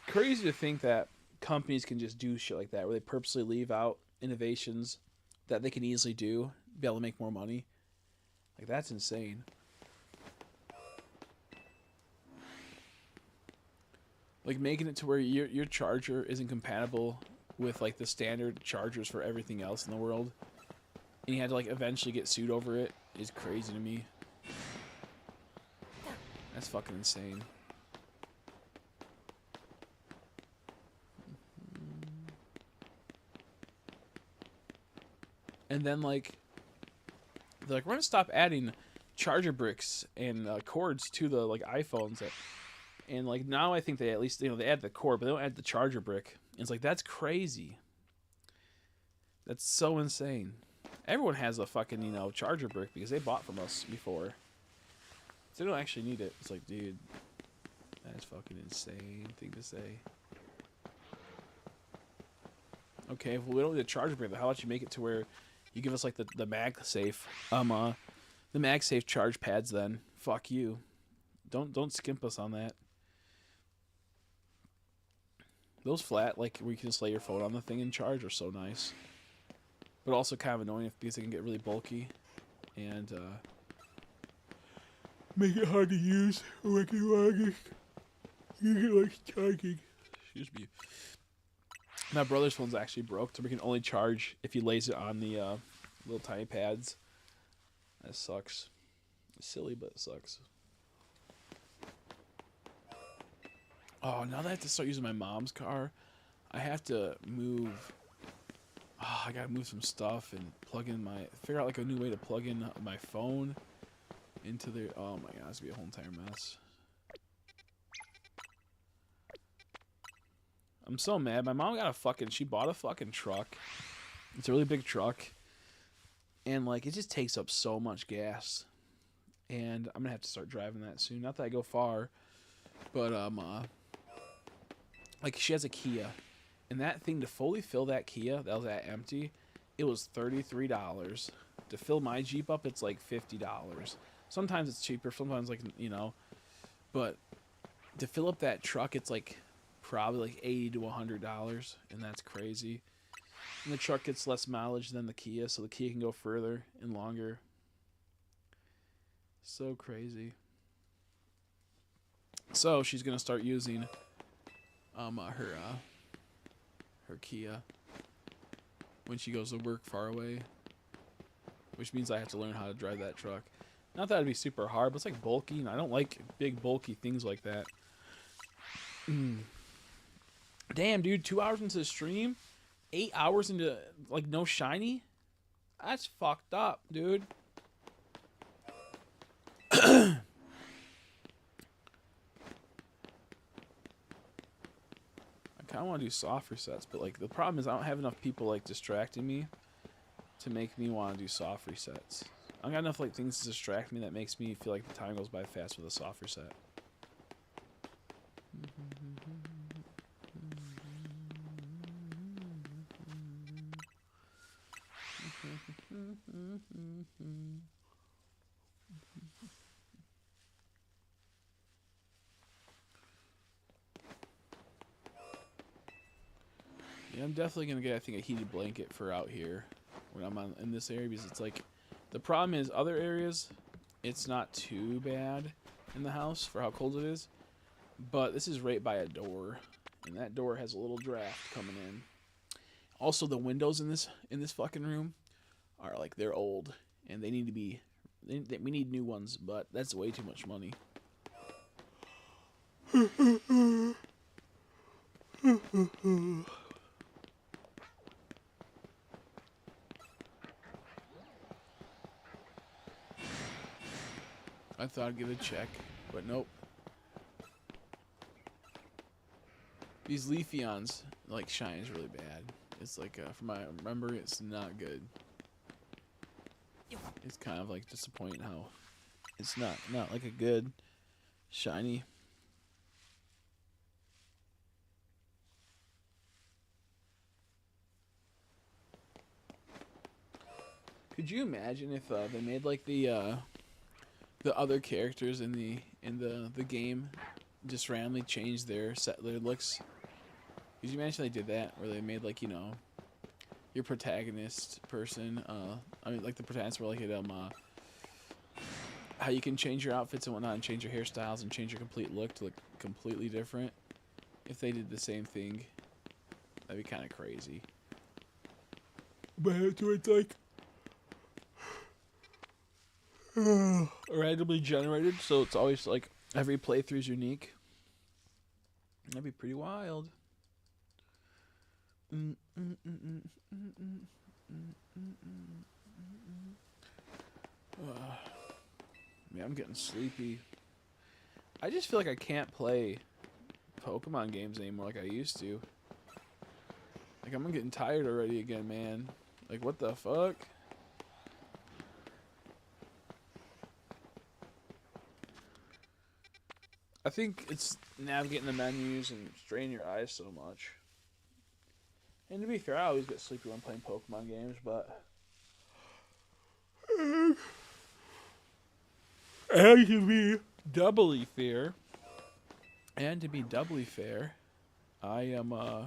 Crazy to think that companies can just do shit like that, where they purposely leave out innovations that they can easily do, be able to make more money. Like, that's insane. Like, making it to where your charger isn't compatible with, like, the standard chargers for everything else in the world, and you had to, like, eventually get sued over it, is crazy to me. That's fucking insane. And then, like, they're like, we're gonna stop adding charger bricks and cords to the, like, iPhones. And, like, now I think they at least, they add the cord, but they don't add the charger brick. And it's like, that's crazy. That's so insane. Everyone has a fucking, charger brick because they bought from us before. So they don't actually need it. It's like, dude, that's fucking insane thing to say. Okay, well, we don't need a charger brick, but how about you make it to where you give us, like, the MagSafe, the MagSafe charge pads then. Fuck you. Don't skimp us on that. Those flat, like, where you can just lay your phone on the thing and charge, are so nice. But also kind of annoying because they can get really bulky and make it hard to use or make it laggy. You get, like, charging. Excuse me. My brother's phone's actually broke, so we can only charge if he lays it on the little tiny pads. That sucks. It's silly, but it sucks. Oh, now that I have to start using my mom's car, I have to move. Oh, I gotta move some stuff and figure out, like, a new way to plug in my phone into the. Oh my god, it's gonna be a whole entire mess. I'm so mad. My mom she bought a fucking truck. It's a really big truck. And, like, it just takes up so much gas. And I'm gonna have to start driving that soon. Not that I go far, but like, she has a Kia, and that thing, to fully fill that Kia that was that empty, it was $33. To fill my Jeep up, it's like $50. Sometimes it's cheaper, sometimes, like, but to fill up that truck, it's like probably like $80 to $100, and that's crazy. And the truck gets less mileage than the Kia, so the Kia can go further and longer. So crazy. So she's gonna start using her Kia when she goes to work far away, which means I have to learn how to drive that truck. Not that it'd be super hard, but it's like bulky, and I don't like big bulky things like that. Damn, dude, 2 hours into the stream, 8 hours into like no shiny. That's fucked up, dude. I kind of want to do soft resets, but like the problem is I don't have enough people like distracting me to make me want to do soft resets. I don't got enough like things to distract me that makes me feel like the time goes by fast with a soft reset. Yeah, I'm definitely gonna get, I think, a heated blanket for out here when I'm in this area, because it's like the problem is other areas it's not too bad in the house for how cold it is, but this is right by a door, and that door has a little draft coming in. Also, the windows in this fucking room are like, they're old and they need to be, we need new ones, but that's way too much money. I thought I'd give it a check, but nope. These Leafeons, like, shine is really bad. It's like, from my memory, it's not good. It's kind of like disappointing how it's not like a good shiny. Could you imagine if they made like the other characters in the game just randomly changed their looks? Could you imagine they did that, where they made like, you know, your protagonist person, I mean, like the protagonist were like how you can change your outfits and whatnot, and change your hairstyles and change your complete look to look completely different. If they did the same thing, that'd be kind of crazy. But it's like randomly generated, so it's always like every playthrough is unique. That'd be pretty wild. Man, I'm getting sleepy. I just feel like I can't play Pokemon games anymore like I used to. Like, I'm getting tired already again, man. Like, what the fuck? I think it's navigating the menus and straining your eyes so much. And to be fair, I always get sleepy when playing Pokemon games, but and to be doubly fair, I am oh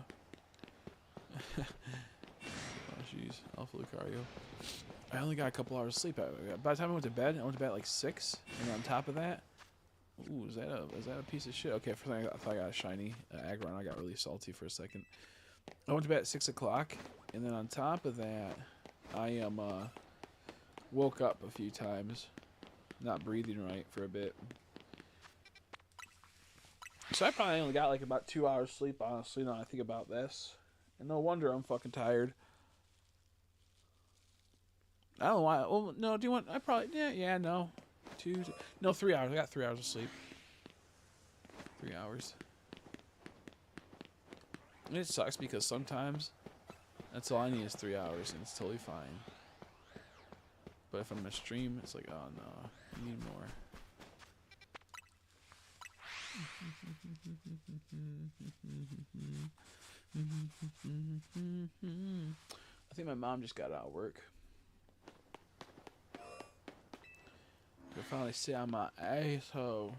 jeez, Alpha Lucario. I only got a couple hours of sleep. By the time I went to bed at like 6, and on top of that, ooh, is that a piece of shit? Okay, for a second I thought I got a shiny Aggron. I got really salty for a second. I went to bed at 6 o'clock, and then on top of that, I woke up a few times, not breathing right for a bit. So I probably only got like about 2 hours sleep, honestly, now I think about this. And no wonder I'm fucking tired. I don't know why. Well, no, do you want... I probably... Yeah, no. 3 hours. I got 3 hours of sleep. 3 hours. And it sucks because sometimes that's all I need is 3 hours and it's totally fine. But if I'm gonna stream, it's like, oh no, you need more. I think my mom just got out of work. I can finally sit on my asshole.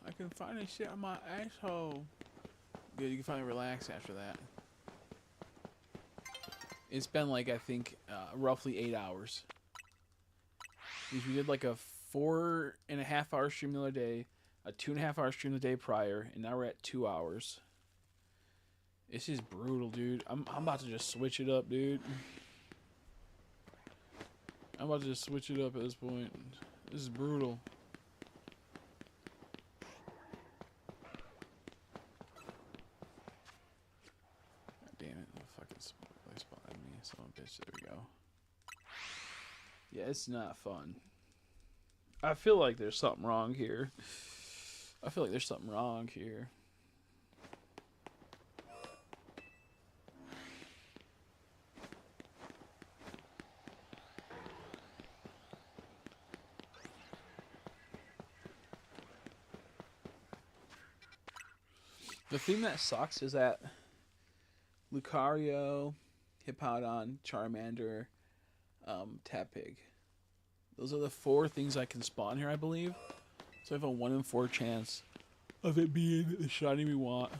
I can finally sit on my asshole. Good, you can finally relax after that. It's been like, I think, roughly 8 hours. Because we did like a 4.5 hour stream the other day, a 2.5 hour stream the day prior, and now we're at 2 hours. This is brutal, dude. I'm about to just switch it up, dude. I'm about to just switch it up at this point. This is brutal. God damn it. The fucking they spotted me. Son of a bitch. There we go. Yeah, it's not fun. I feel like there's something wrong here. The thing that sucks is that Lucario, Hippowdon, Charmander, Tepig. Those are the 4 things I can spawn here, I believe. So I have a 1 in 4 chance of it being the shiny we want.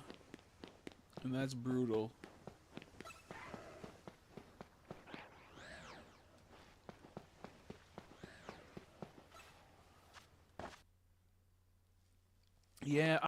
And that's brutal. Yeah,